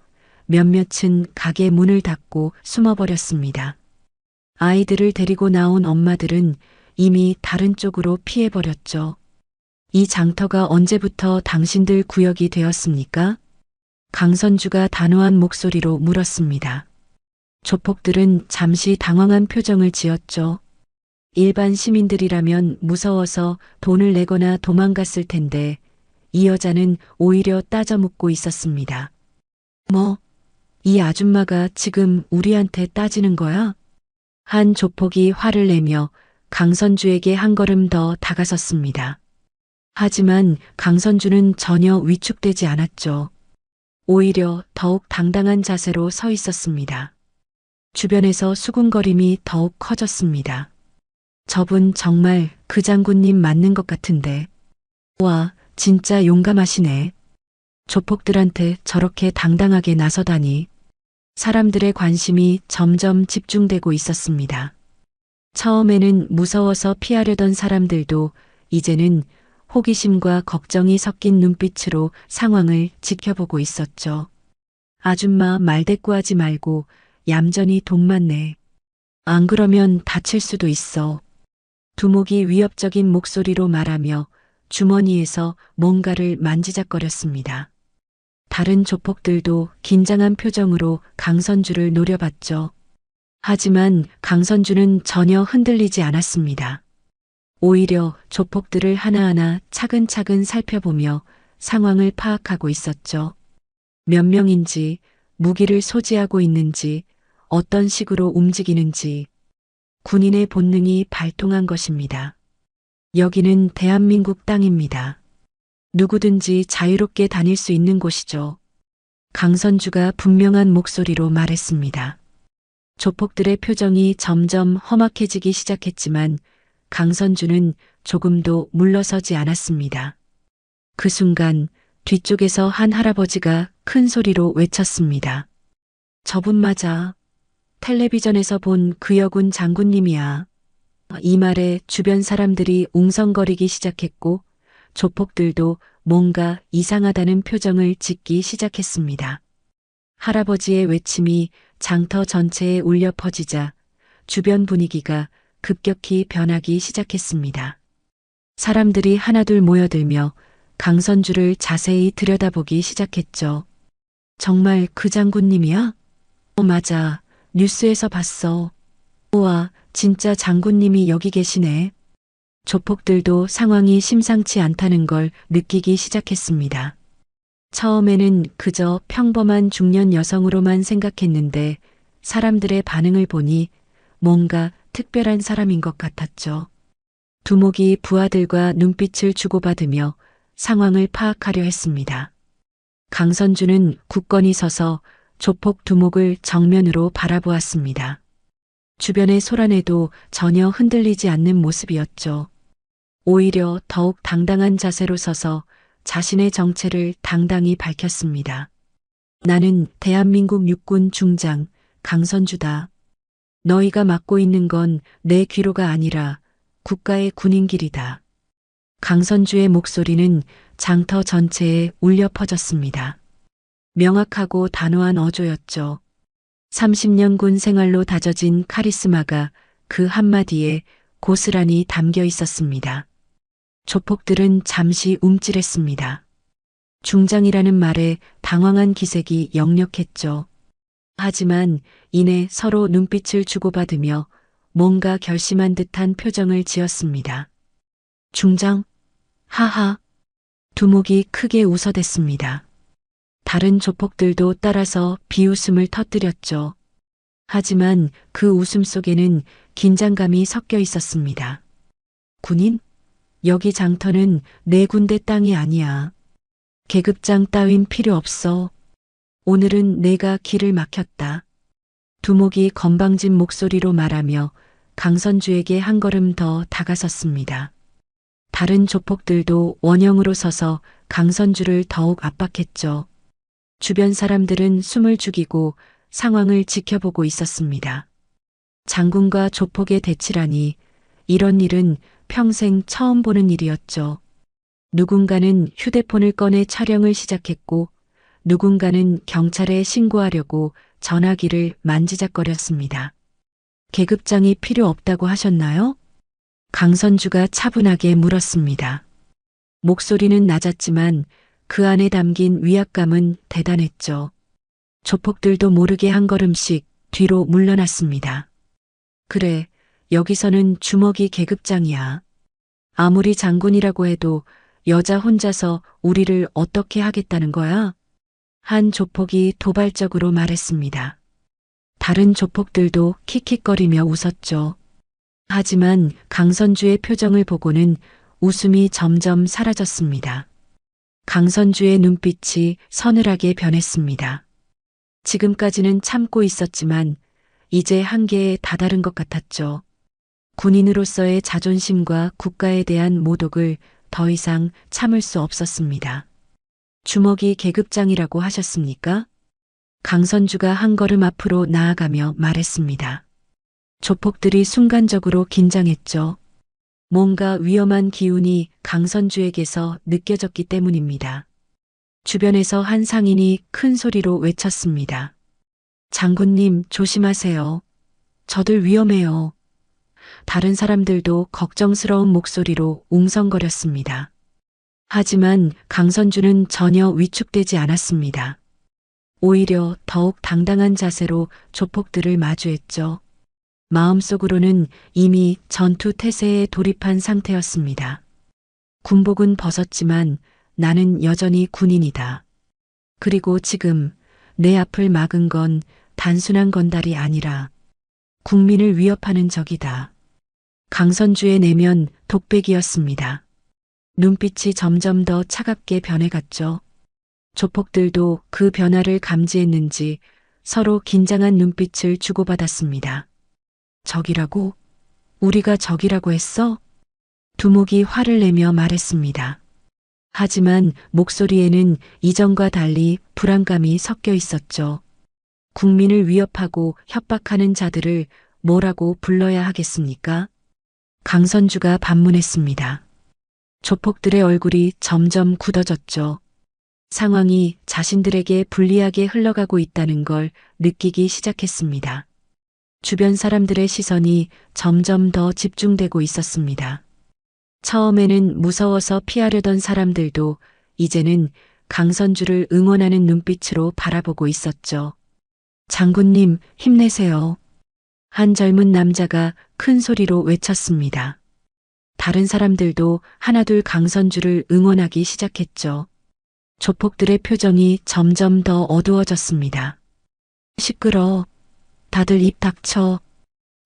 몇몇은 가게 문을 닫고 숨어버렸습니다. 아이들을 데리고 나온 엄마들은 이미 다른 쪽으로 피해버렸죠. 이 장터가 언제부터 당신들 구역이 되었습니까? 강선주가 단호한 목소리로 물었습니다. 조폭들은 잠시 당황한 표정을 지었죠. 일반 시민들이라면 무서워서 돈을 내거나 도망갔을 텐데 이 여자는 오히려 따져묻고 있었습니다. 뭐, 이 아줌마가 지금 우리한테 따지는 거야? 한 조폭이 화를 내며 강선주에게 한 걸음 더 다가섰습니다. 하지만 강선주는 전혀 위축되지 않았죠. 오히려 더욱 당당한 자세로 서 있었습니다. 주변에서 수군거림이 더욱 커졌습니다. 저분 정말 그 장군님 맞는 것 같은데. 와, 진짜 용감하시네. 조폭들한테 저렇게 당당하게 나서다니. 사람들의 관심이 점점 집중되고 있었습니다. 처음에는 무서워서 피하려던 사람들도 이제는 호기심과 걱정이 섞인 눈빛으로 상황을 지켜보고 있었죠. 아줌마 말대꾸하지 말고 얌전히 돈만 내. 안 그러면 다칠 수도 있어. 두목이 위협적인 목소리로 말하며 주머니에서 뭔가를 만지작거렸습니다. 다른 조폭들도 긴장한 표정으로 강선주를 노려봤죠. 하지만 강선주는 전혀 흔들리지 않았습니다. 오히려 조폭들을 하나하나 차근차근 살펴보며 상황을 파악하고 있었죠. 몇 명인지, 무기를 소지하고 있는지, 어떤 식으로 움직이는지. 군인의 본능이 발동한 것입니다. 여기는 대한민국 땅입니다. 누구든지 자유롭게 다닐 수 있는 곳이죠. 강선주가 분명한 목소리로 말했습니다. 조폭들의 표정이 점점 험악해지기 시작했지만 강선주는 조금도 물러서지 않았습니다. 그 순간 뒤쪽에서 한 할아버지가 큰 소리로 외쳤습니다. 저분 맞아. 텔레비전에서 본 그 여군 장군님이야. 이 말에 주변 사람들이 웅성거리기 시작했고 조폭들도 뭔가 이상하다는 표정을 짓기 시작했습니다. 할아버지의 외침이 장터 전체에 울려 퍼지자 주변 분위기가 급격히 변하기 시작했습니다. 사람들이 하나둘 모여들며 강선주를 자세히 들여다보기 시작했죠. 정말 그 장군님이야? 맞아. 뉴스에서 봤어. 우와, 진짜 장군님이 여기 계시네. 조폭들도 상황이 심상치 않다는 걸 느끼기 시작했습니다. 처음에는 그저 평범한 중년 여성으로만 생각했는데 사람들의 반응을 보니 뭔가 특별한 사람인 것 같았죠. 두목이 부하들과 눈빛을 주고받으며 상황을 파악하려 했습니다. 강선주는 굳건히 서서 조폭 두목을 정면으로 바라보았습니다. 주변의 소란에도 전혀 흔들리지 않는 모습이었죠. 오히려 더욱 당당한 자세로 서서 자신의 정체를 당당히 밝혔습니다. 나는 대한민국 육군 중장 강선주다. 너희가 맡고 있는 건 내 귀로가 아니라 국가의 군인길이다. 강선주의 목소리는 장터 전체에 울려 퍼졌습니다. 명확하고 단호한 어조였죠. 30년 군 생활로 다져진 카리스마가 그 한마디에 고스란히 담겨 있었습니다. 조폭들은 잠시 움찔했습니다. 중장이라는 말에 당황한 기색이 역력했죠. 하지만 이내 서로 눈빛을 주고받으며 뭔가 결심한 듯한 표정을 지었습니다. 중장? 하하. 두목이 크게 웃어댔습니다. 다른 조폭들도 따라서 비웃음을 터뜨렸죠. 하지만 그 웃음 속에는 긴장감이 섞여 있었습니다. 군인? 여기 장터는 내 군대 땅이 아니야. 계급장 따윈 필요 없어. 오늘은 내가 길을 막혔다. 두목이 건방진 목소리로 말하며 강선주에게 한 걸음 더 다가섰습니다. 다른 조폭들도 원형으로 서서 강선주를 더욱 압박했죠. 주변 사람들은 숨을 죽이고 상황을 지켜보고 있었습니다. 장군과 조폭의 대치라니 이런 일은 평생 처음 보는 일이었죠. 누군가는 휴대폰을 꺼내 촬영을 시작했고 누군가는 경찰에 신고하려고 전화기를 만지작거렸습니다. 계급장이 필요 없다고 하셨나요? 강선주가 차분하게 물었습니다. 목소리는 낮았지만 그 안에 담긴 위압감은 대단했죠. 조폭들도 모르게 한 걸음씩 뒤로 물러났습니다. 그래, 여기서는 주먹이 계급장이야. 아무리 장군이라고 해도 여자 혼자서 우리를 어떻게 하겠다는 거야? 한 조폭이 도발적으로 말했습니다. 다른 조폭들도 킥킥거리며 웃었죠. 하지만 강선주의 표정을 보고는 웃음이 점점 사라졌습니다. 강선주의 눈빛이 서늘하게 변했습니다. 지금까지는 참고 있었지만 이제 한계에 다다른 것 같았죠. 군인으로서의 자존심과 국가에 대한 모독을 더 이상 참을 수 없었습니다. 주먹이 계급장이라고 하셨습니까? 강선주가 한 걸음 앞으로 나아가며 말했습니다. 조폭들이 순간적으로 긴장했죠. 뭔가 위험한 기운이 강선주에게서 느껴졌기 때문입니다. 주변에서 한 상인이 큰 소리로 외쳤습니다. 장군님 조심하세요. 저들 위험해요. 다른 사람들도 걱정스러운 목소리로 웅성거렸습니다. 하지만 강선주는 전혀 위축되지 않았습니다. 오히려 더욱 당당한 자세로 조폭들을 마주했죠. 마음속으로는 이미 전투 태세에 돌입한 상태였습니다. 군복은 벗었지만 나는 여전히 군인이다. 그리고 지금 내 앞을 막은 건 단순한 건달이 아니라 국민을 위협하는 적이다. 강선주의 내면 독백이었습니다. 눈빛이 점점 더 차갑게 변해갔죠. 조폭들도 그 변화를 감지했는지 서로 긴장한 눈빛을 주고받았습니다. 적이라고? 우리가 적이라고 했어? 두목이 화를 내며 말했습니다. 하지만 목소리에는 이전과 달리 불안감이 섞여 있었죠. 국민을 위협하고 협박하는 자들을 뭐라고 불러야 하겠습니까? 강선주가 반문했습니다. 조폭들의 얼굴이 점점 굳어졌죠. 상황이 자신들에게 불리하게 흘러가고 있다는 걸 느끼기 시작했습니다. 주변 사람들의 시선이 점점 더 집중되고 있었습니다. 처음에는 무서워서 피하려던 사람들도 이제는 강선주를 응원하는 눈빛으로 바라보고 있었죠. 장군님, 힘내세요. 한 젊은 남자가 큰 소리로 외쳤습니다. 다른 사람들도 하나둘 강선주를 응원하기 시작했죠. 조폭들의 표정이 점점 더 어두워졌습니다. 시끄러. 다들 입 닥쳐.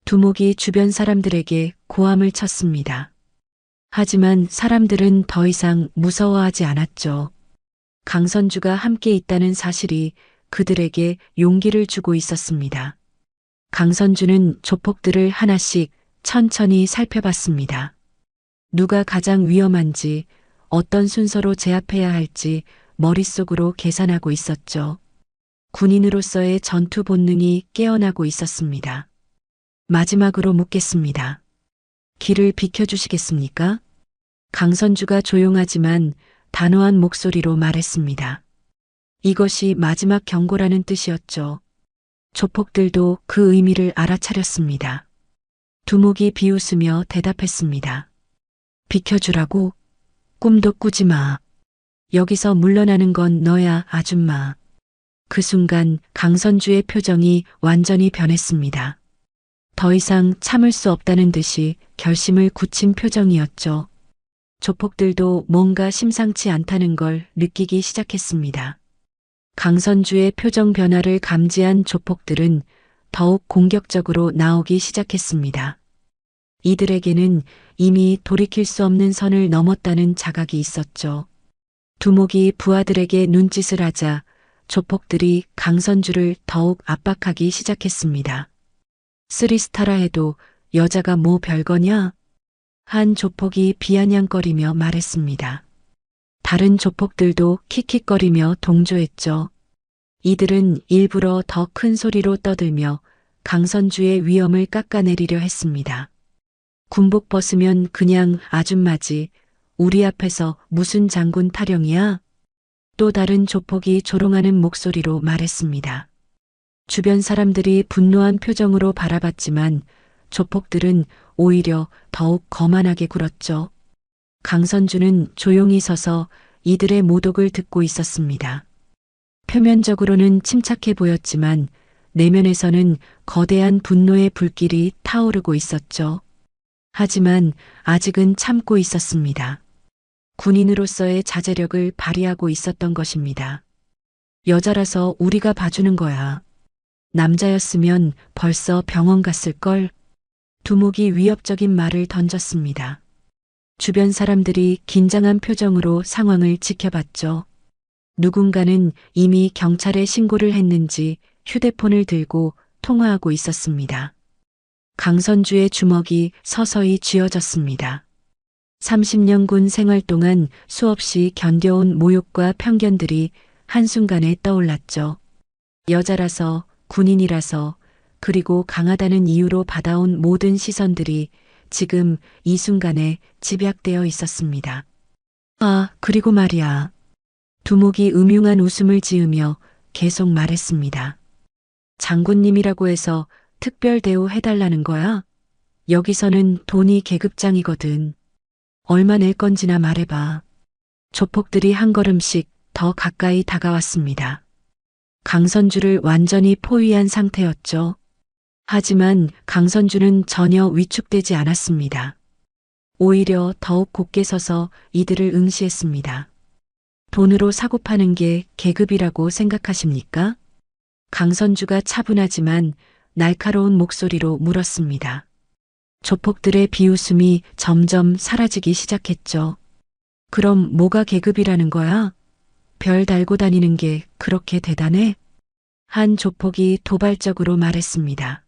두목이 주변 사람들에게 고함을 쳤습니다. 하지만 사람들은 더 이상 무서워하지 않았죠. 강선주가 함께 있다는 사실이 그들에게 용기를 주고 있었습니다. 강선주는 조폭들을 하나씩 천천히 살펴봤습니다. 누가 가장 위험한지, 어떤 순서로 제압해야 할지 머릿속으로 계산하고 있었죠. 군인으로서의 전투 본능이 깨어나고 있었습니다. 마지막으로 묻겠습니다. 길을 비켜주시겠습니까? 강선주가 조용하지만 단호한 목소리로 말했습니다. 이것이 마지막 경고라는 뜻이었죠. 조폭들도 그 의미를 알아차렸습니다. 두목이 비웃으며 대답했습니다. 비켜주라고? 꿈도 꾸지 마. 여기서 물러나는 건 너야, 아줌마. 그 순간 강선주의 표정이 완전히 변했습니다. 더 이상 참을 수 없다는 듯이 결심을 굳힌 표정이었죠. 조폭들도 뭔가 심상치 않다는 걸 느끼기 시작했습니다. 강선주의 표정 변화를 감지한 조폭들은 더욱 공격적으로 나오기 시작했습니다. 이들에게는 이미 돌이킬 수 없는 선을 넘었다는 자각이 있었죠. 두목이 부하들에게 눈짓을 하자 조폭들이 강선주를 더욱 압박하기 시작했습니다. 쓰리스타라 해도 여자가 뭐 별거냐? 한 조폭이 비아냥거리며 말했습니다. 다른 조폭들도 킥킥거리며 동조했죠. 이들은 일부러 더 큰 소리로 떠들며 강선주의 위엄을 깎아내리려 했습니다. 군복 벗으면 그냥 아줌마지. 우리 앞에서 무슨 장군 타령이야? 또 다른 조폭이 조롱하는 목소리로 말했습니다. 주변 사람들이 분노한 표정으로 바라봤지만 조폭들은 오히려 더욱 거만하게 굴었죠. 강선주는 조용히 서서 이들의 모독을 듣고 있었습니다. 표면적으로는 침착해 보였지만 내면에서는 거대한 분노의 불길이 타오르고 있었죠. 하지만 아직은 참고 있었습니다. 군인으로서의 자제력을 발휘하고 있었던 것입니다. 여자라서 우리가 봐주는 거야. 남자였으면 벌써 병원 갔을걸. 두목이 위협적인 말을 던졌습니다. 주변 사람들이 긴장한 표정으로 상황을 지켜봤죠. 누군가는 이미 경찰에 신고를 했는지 휴대폰을 들고 통화하고 있었습니다. 강선주의 주먹이 서서히 쥐어졌습니다. 30년 군 생활 동안 수없이 견뎌온 모욕과 편견들이 한순간에 떠올랐죠. 여자라서, 군인이라서, 그리고 강하다는 이유로 받아온 모든 시선들이 지금 이 순간에 집약되어 있었습니다. 아, 그리고 말이야. 두목이 음흉한 웃음을 지으며 계속 말했습니다. 장군님이라고 해서 특별 대우 해달라는 거야? 여기서는 돈이 계급장이거든. 얼마 낼 건지나 말해봐. 조폭들이 한 걸음씩 더 가까이 다가왔습니다. 강선주를 완전히 포위한 상태였죠. 하지만 강선주는 전혀 위축되지 않았습니다. 오히려 더욱 곧게 서서 이들을 응시했습니다. 돈으로 사고 파는 게 계급이라고 생각하십니까? 강선주가 차분하지만 날카로운 목소리로 물었습니다. 조폭들의 비웃음이 점점 사라지기 시작했죠. 그럼 뭐가 계급이라는 거야? 별 달고 다니는 게 그렇게 대단해? 한 조폭이 도발적으로 말했습니다.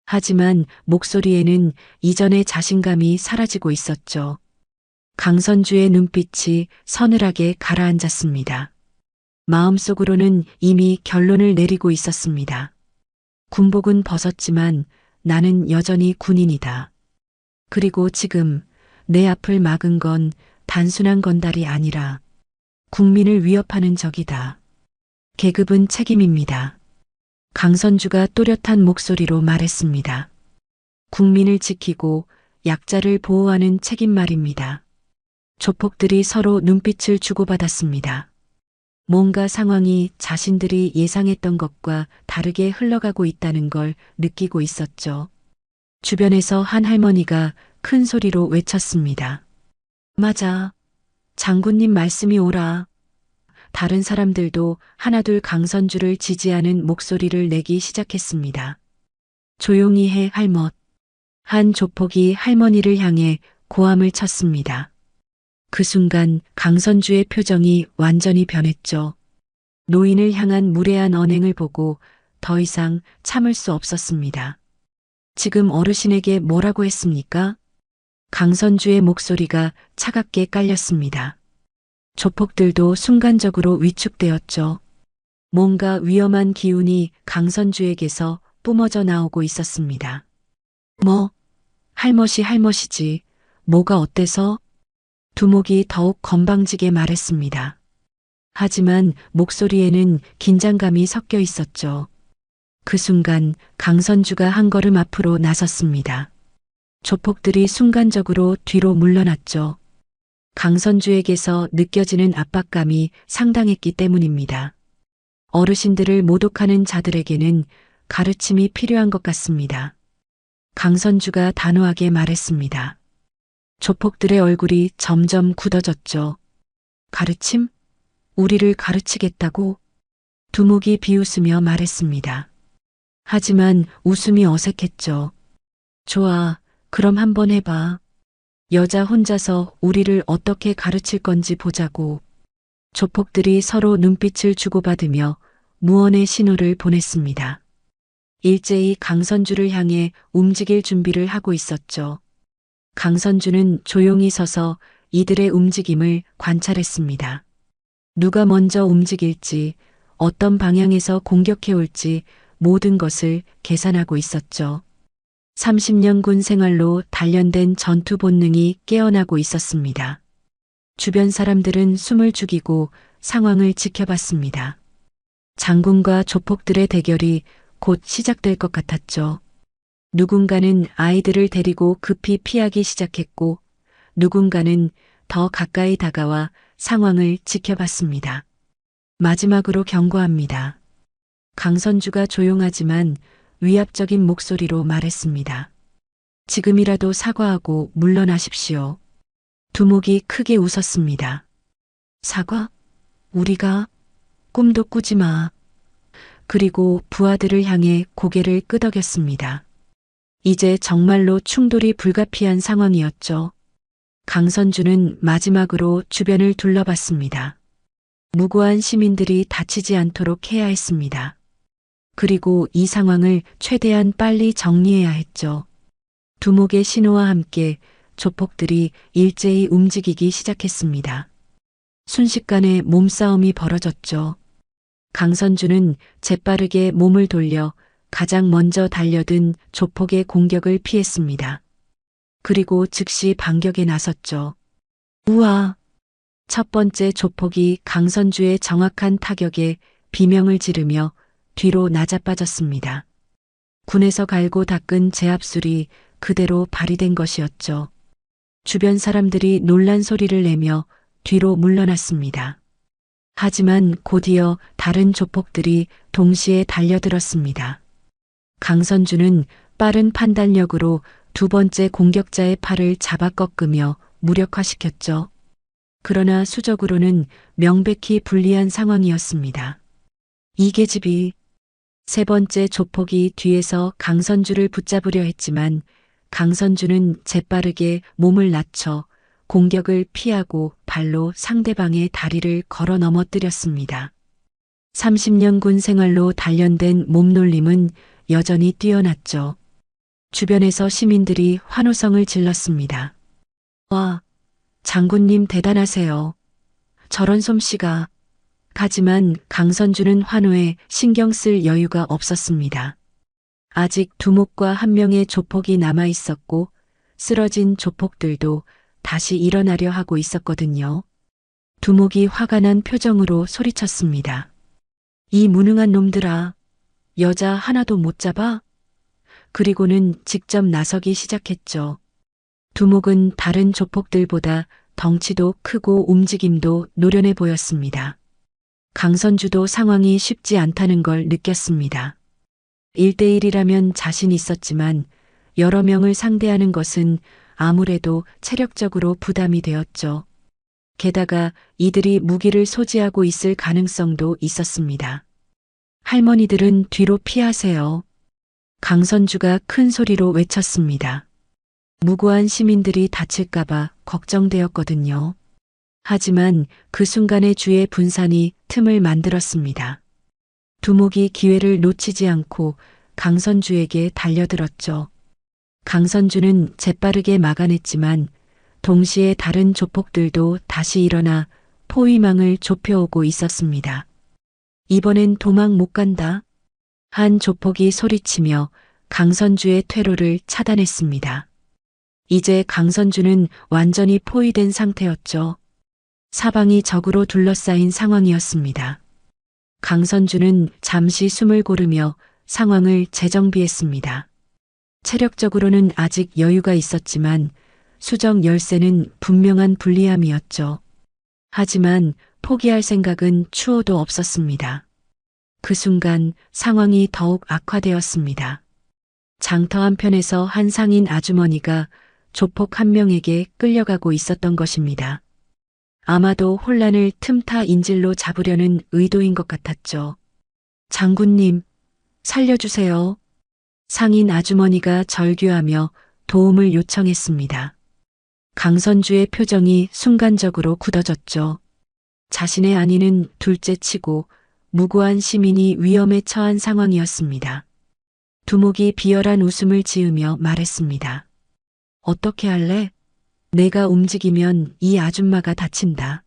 하지만 목소리에는 이전의 자신감이 사라지고 있었죠. 강선주의 눈빛이 서늘하게 가라앉았습니다. 마음속으로는 이미 결론을 내리고 있었습니다. 군복은 벗었지만 나는 여전히 군인이다. 그리고 지금 내 앞을 막은 건 단순한 건달이 아니라 국민을 위협하는 적이다. 계급은 책임입니다. 강선주가 또렷한 목소리로 말했습니다. 국민을 지키고 약자를 보호하는 책임 말입니다. 조폭들이 서로 눈빛을 주고받았습니다. 뭔가 상황이 자신들이 예상했던 것과 다르게 흘러가고 있다는 걸 느끼고 있었죠. 주변에서 한 할머니가 큰 소리로 외쳤습니다. 맞아. 장군님 말씀이 옳아. 다른 사람들도 하나둘 강선주를 지지하는 목소리를 내기 시작했습니다. 조용히 해, 할멈. 한 조폭이 할머니를 향해 고함을 쳤습니다. 그 순간 강선주의 표정이 완전히 변했죠. 노인을 향한 무례한 언행을 보고 더 이상 참을 수 없었습니다. 지금 어르신에게 뭐라고 했습니까? 강선주의 목소리가 차갑게 깔렸습니다. 조폭들도 순간적으로 위축되었죠. 뭔가 위험한 기운이 강선주에게서 뿜어져 나오고 있었습니다. 뭐, 할머시지. 뭐가 어때서? 두목이 더욱 건방지게 말했습니다. 하지만 목소리에는 긴장감이 섞여 있었죠. 그 순간 강선주가 한 걸음 앞으로 나섰습니다. 조폭들이 순간적으로 뒤로 물러났죠. 강선주에게서 느껴지는 압박감이 상당했기 때문입니다. 어르신들을 모독하는 자들에게는 가르침이 필요한 것 같습니다. 강선주가 단호하게 말했습니다. 조폭들의 얼굴이 점점 굳어졌죠. 가르침? 우리를 가르치겠다고? 두목이 비웃으며 말했습니다. 하지만 웃음이 어색했죠. 좋아, 그럼 한번 해봐. 여자 혼자서 우리를 어떻게 가르칠 건지 보자고. 조폭들이 서로 눈빛을 주고받으며 무언의 신호를 보냈습니다. 일제히 강선주를 향해 움직일 준비를 하고 있었죠. 강선주는 조용히 서서 이들의 움직임을 관찰했습니다. 누가 먼저 움직일지, 어떤 방향에서 공격해 올지 모든 것을 계산하고 있었죠. 30년 군 생활로 단련된 전투 본능이 깨어나고 있었습니다. 주변 사람들은 숨을 죽이고 상황을 지켜봤습니다. 장군과 조폭들의 대결이 곧 시작될 것 같았죠. 누군가는 아이들을 데리고 급히 피하기 시작했고, 누군가는 더 가까이 다가와 상황을 지켜봤습니다. 마지막으로 경고합니다. 강선주가 조용하지만 위압적인 목소리로 말했습니다. 지금이라도 사과하고 물러나십시오. 두목이 크게 웃었습니다. 사과? 우리가? 꿈도 꾸지 마. 그리고 부하들을 향해 고개를 끄덕였습니다. 이제 정말로 충돌이 불가피한 상황이었죠. 강선주는 마지막으로 주변을 둘러봤습니다. 무고한 시민들이 다치지 않도록 해야 했습니다. 그리고 이 상황을 최대한 빨리 정리해야 했죠. 두목의 신호와 함께 조폭들이 일제히 움직이기 시작했습니다. 순식간에 몸싸움이 벌어졌죠. 강선주는 재빠르게 몸을 돌려 가장 먼저 달려든 조폭의 공격을 피했습니다. 그리고 즉시 반격에 나섰죠. 우와! 첫 번째 조폭이 강선주의 정확한 타격에 비명을 지르며 뒤로 나자빠졌습니다. 군에서 갈고 닦은 제압술이 그대로 발휘된 것이었죠. 주변 사람들이 놀란 소리를 내며 뒤로 물러났습니다. 하지만 곧이어 다른 조폭들이 동시에 달려들었습니다. 강선주는 빠른 판단력으로 두 번째 공격자의 팔을 잡아 꺾으며 무력화시켰죠. 그러나 수적으로는 명백히 불리한 상황이었습니다. 이 계집이 세 번째 조폭이 뒤에서 강선주를 붙잡으려 했지만 강선주는 재빠르게 몸을 낮춰 공격을 피하고 발로 상대방의 다리를 걸어 넘어뜨렸습니다. 30년 군 생활로 단련된 몸놀림은 여전히 뛰어났죠. 주변에서 시민들이 환호성을 질렀습니다. 와, 장군님 대단하세요. 저런 솜씨가. 하지만 강선주는 환호에 신경 쓸 여유가 없었습니다. 아직 두목과 한 명의 조폭이 남아 있었고 쓰러진 조폭들도 다시 일어나려 하고 있었거든요. 두목이 화가 난 표정으로 소리쳤습니다. 이 무능한 놈들아, 여자 하나도 못 잡아? 그리고는 직접 나서기 시작했죠. 두목은 다른 조폭들보다 덩치도 크고 움직임도 노련해 보였습니다. 강선주도 상황이 쉽지 않다는 걸 느꼈습니다. 1대1이라면 자신 있었지만 여러 명을 상대하는 것은 아무래도 체력적으로 부담이 되었죠. 게다가 이들이 무기를 소지하고 있을 가능성도 있었습니다. 할머니들은 뒤로 피하세요. 강선주가 큰 소리로 외쳤습니다. 무고한 시민들이 다칠까봐 걱정되었거든요. 하지만 그 순간에 주의 분산이 틈을 만들었습니다. 두목이 기회를 놓치지 않고 강선주에게 달려들었죠. 강선주는 재빠르게 막아냈지만 동시에 다른 조폭들도 다시 일어나 포위망을 좁혀오고 있었습니다. 이번엔 도망 못 간다. 한 조폭이 소리치며 강선주의 퇴로를 차단했습니다. 이제 강선주는 완전히 포위된 상태였죠. 사방이 적으로 둘러싸인 상황이었습니다. 강선주는 잠시 숨을 고르며 상황을 재정비했습니다. 체력적으로는 아직 여유가 있었지만 수정 열쇠는 분명한 불리함이었죠. 하지만 포기할 생각은 추호도 없었습니다. 그 순간 상황이 더욱 악화되었습니다. 장터 한편에서 한 상인 아주머니가 조폭 한 명에게 끌려가고 있었던 것입니다. 아마도 혼란을 틈타 인질로 잡으려는 의도인 것 같았죠. 장군님, 살려주세요. 상인 아주머니가 절규하며 도움을 요청했습니다. 강선주의 표정이 순간적으로 굳어졌죠. 자신의 안위는 둘째치고 무고한 시민이 위험에 처한 상황이었습니다. 두목이 비열한 웃음을 지으며 말했습니다. 어떻게 할래? 내가 움직이면 이 아줌마가 다친다.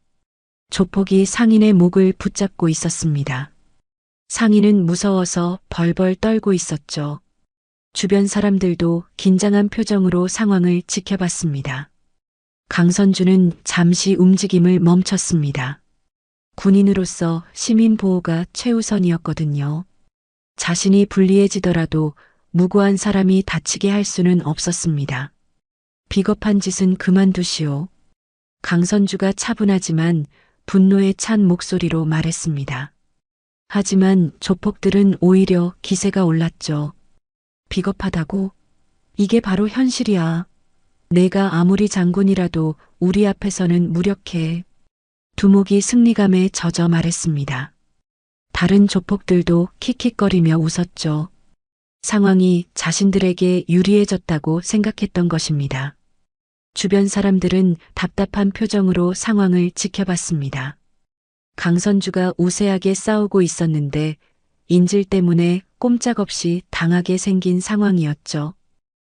조폭이 상인의 목을 붙잡고 있었습니다. 상인은 무서워서 벌벌 떨고 있었죠. 주변 사람들도 긴장한 표정으로 상황을 지켜봤습니다. 강선주는 잠시 움직임을 멈췄습니다. 군인으로서 시민 보호가 최우선이었거든요. 자신이 불리해지더라도 무고한 사람이 다치게 할 수는 없었습니다. 비겁한 짓은 그만두시오. 강선주가 차분하지만 분노에 찬 목소리로 말했습니다. 하지만 조폭들은 오히려 기세가 올랐죠. 비겁하다고? 이게 바로 현실이야. 내가 아무리 장군이라도 우리 앞에서는 무력해. 두목이 승리감에 젖어 말했습니다. 다른 조폭들도 킥킥거리며 웃었죠. 상황이 자신들에게 유리해졌다고 생각했던 것입니다. 주변 사람들은 답답한 표정으로 상황을 지켜봤습니다. 강선주가 우세하게 싸우고 있었는데 인질 때문에 꼼짝없이 당하게 생긴 상황이었죠.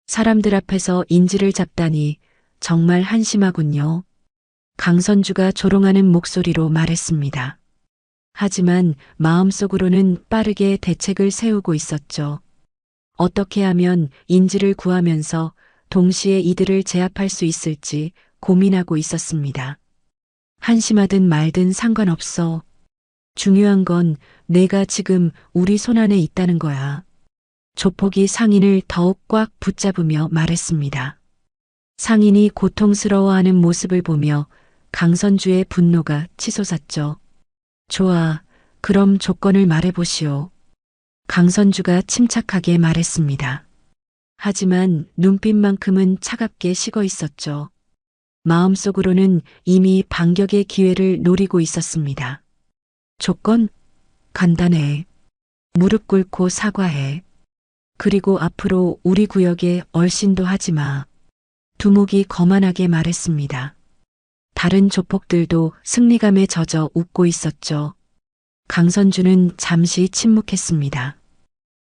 사람들 앞에서 인질을 잡다니 정말 한심하군요. 강선주가 조롱하는 목소리로 말했습니다. 하지만 마음속으로는 빠르게 대책을 세우고 있었죠. 어떻게 하면 인질을 구하면서 동시에 이들을 제압할 수 있을지 고민하고 있었습니다. 한심하든 말든 상관없어. 중요한 건 내가 지금 우리 손안에 있다는 거야. 조폭이 상인을 더욱 꽉 붙잡으며 말했습니다. 상인이 고통스러워하는 모습을 보며 강선주의 분노가 치솟았죠. 좋아, 그럼 조건을 말해보시오. 강선주가 침착하게 말했습니다. 하지만 눈빛만큼은 차갑게 식어 있었죠. 마음속으로는 이미 반격의 기회를 노리고 있었습니다. 조건? 간단해. 무릎 꿇고 사과해. 그리고 앞으로 우리 구역에 얼씬도 하지 마. 두목이 거만하게 말했습니다. 다른 조폭들도 승리감에 젖어 웃고 있었죠. 강선주는 잠시 침묵했습니다.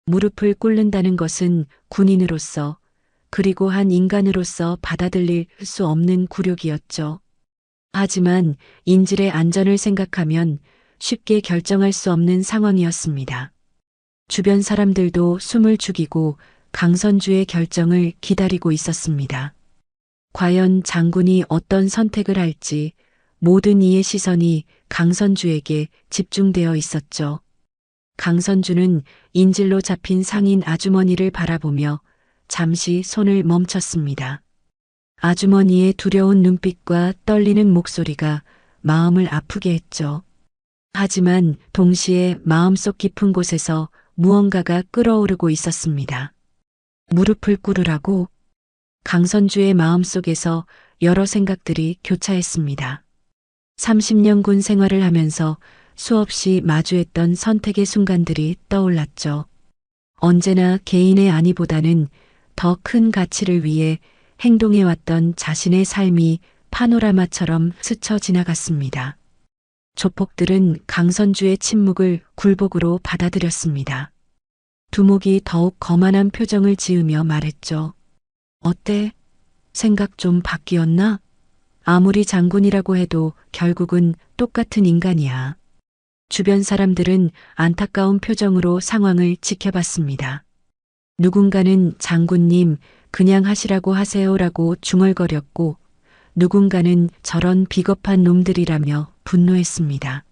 무릎을 꿇는다는 것은 군인으로서 그리고 한 인간으로서 받아들일 수 없는 굴욕이었죠. 하지만 인질의 안전을 생각하면 쉽게 결정할 수 없는 상황이었습니다. 주변 사람들도 숨을 죽이고 강선주의 결정을 기다리고 있었습니다. 과연 장군이 어떤 선택을 할지 모든 이의 시선이 강선주에게 집중되어 있었죠. 강선주는 인질로 잡힌 상인 아주머니를 바라보며 잠시 손을 멈췄습니다. 아주머니의 두려운 눈빛과 떨리는 목소리가 마음을 아프게 했죠. 하지만 동시에 마음속 깊은 곳에서 무언가가 끓어오르고 있었습니다. 무릎을 꿇으라고? 강선주의 마음속에서 여러 생각들이 교차했습니다. 30년 군 생활을 하면서 수없이 마주했던 선택의 순간들이 떠올랐죠. 언제나 개인의 안위보다는 더 큰 가치를 위해 행동해왔던 자신의 삶이 파노라마처럼 스쳐 지나갔습니다. 조폭들은 강선주의 침묵을 굴복으로 받아들였습니다. 두목이 더욱 거만한 표정을 지으며 말했죠. 어때? 생각 좀 바뀌었나? 아무리 장군이라고 해도 결국은 똑같은 인간이야. 주변 사람들은 안타까운 표정으로 상황을 지켜봤습니다. 누군가는 장군님, 그냥 하시라고 하세요라고 중얼거렸고, 누군가는 저런 비겁한 놈들이라며 분노했습니다.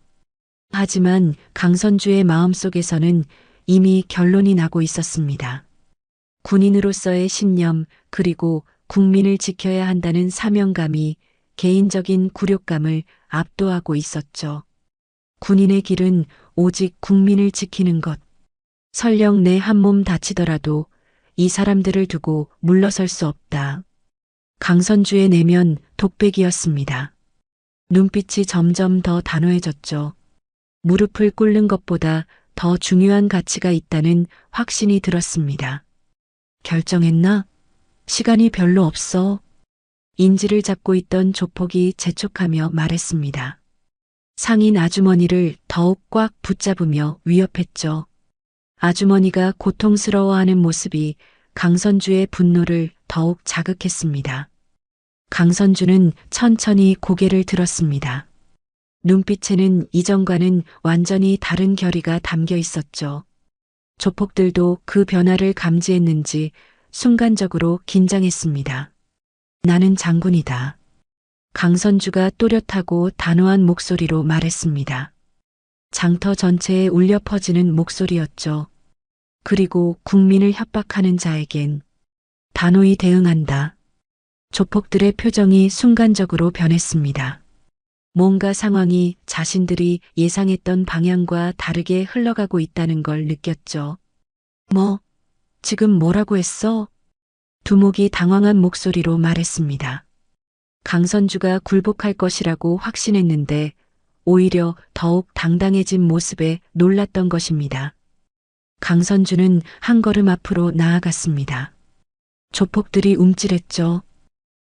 하지만 강선주의 마음속에서는 이미 결론이 나고 있었습니다. 군인으로서의 신념, 그리고 국민을 지켜야 한다는 사명감이 개인적인 굴욕감을 압도하고 있었죠. 군인의 길은 오직 국민을 지키는 것. 설령 내 한 몸 다치더라도 이 사람들을 두고 물러설 수 없다. 강선주의 내면 독백이었습니다. 눈빛이 점점 더 단호해졌죠. 무릎을 꿇는 것보다 더 중요한 가치가 있다는 확신이 들었습니다. 결정했나? 시간이 별로 없어. 인지를 잡고 있던 조폭이 재촉하며 말했습니다. 상인 아주머니를 더욱 꽉 붙잡으며 위협했죠. 아주머니가 고통스러워하는 모습이 강선주의 분노를 더욱 자극했습니다. 강선주는 천천히 고개를 들었습니다. 눈빛에는 이전과는 완전히 다른 결의가 담겨 있었죠. 조폭들도 그 변화를 감지했는지 순간적으로 긴장했습니다. 나는 장군이다. 강선주가 또렷하고 단호한 목소리로 말했습니다. 장터 전체에 울려 퍼지는 목소리였죠. 그리고 국민을 협박하는 자에겐 단호히 대응한다. 조폭들의 표정이 순간적으로 변했습니다. 뭔가 상황이 자신들이 예상했던 방향과 다르게 흘러가고 있다는 걸 느꼈죠. 뭐, 지금 뭐라고 했어? 두목이 당황한 목소리로 말했습니다. 강선주가 굴복할 것이라고 확신했는데 오히려 더욱 당당해진 모습에 놀랐던 것입니다. 강선주는 한 걸음 앞으로 나아갔습니다. 조폭들이 움찔했죠.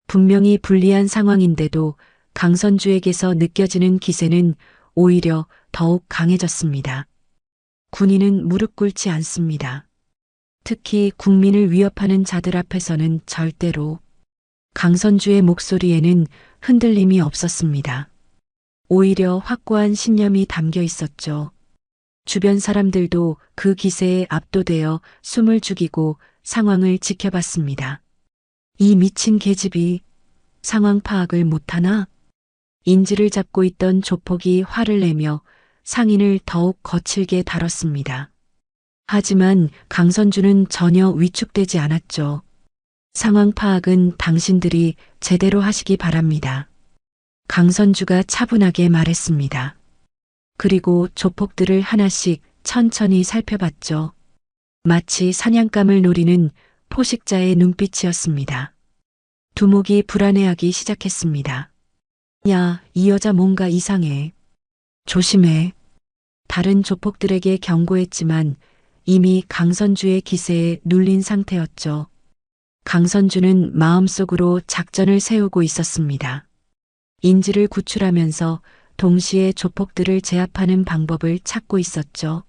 분명히 불리한 상황인데도 강선주에게서 느껴지는 기세는 오히려 더욱 강해졌습니다. 군인은 무릎 꿇지 않습니다. 특히 국민을 위협하는 자들 앞에서는 절대로. 강선주의 목소리에는 흔들림이 없었습니다. 오히려 확고한 신념이 담겨 있었죠. 주변 사람들도 그 기세에 압도되어 숨을 죽이고 상황을 지켜봤습니다. 이 미친 계집이 상황 파악을 못하나? 인지를 잡고 있던 조폭이 화를 내며 상인을 더욱 거칠게 다뤘습니다. 하지만 강선주는 전혀 위축되지 않았죠. 상황 파악은 당신들이 제대로 하시기 바랍니다. 강선주가 차분하게 말했습니다. 그리고 조폭들을 하나씩 천천히 살펴봤죠. 마치 사냥감을 노리는 포식자의 눈빛이었습니다. 두목이 불안해하기 시작했습니다. 야, 이 여자 뭔가 이상해. 조심해. 다른 조폭들에게 경고했지만 이미 강선주의 기세에 눌린 상태였죠. 강선주는 마음속으로 작전을 세우고 있었습니다. 인지를 구출하면서 동시에 조폭들을 제압하는 방법을 찾고 있었죠.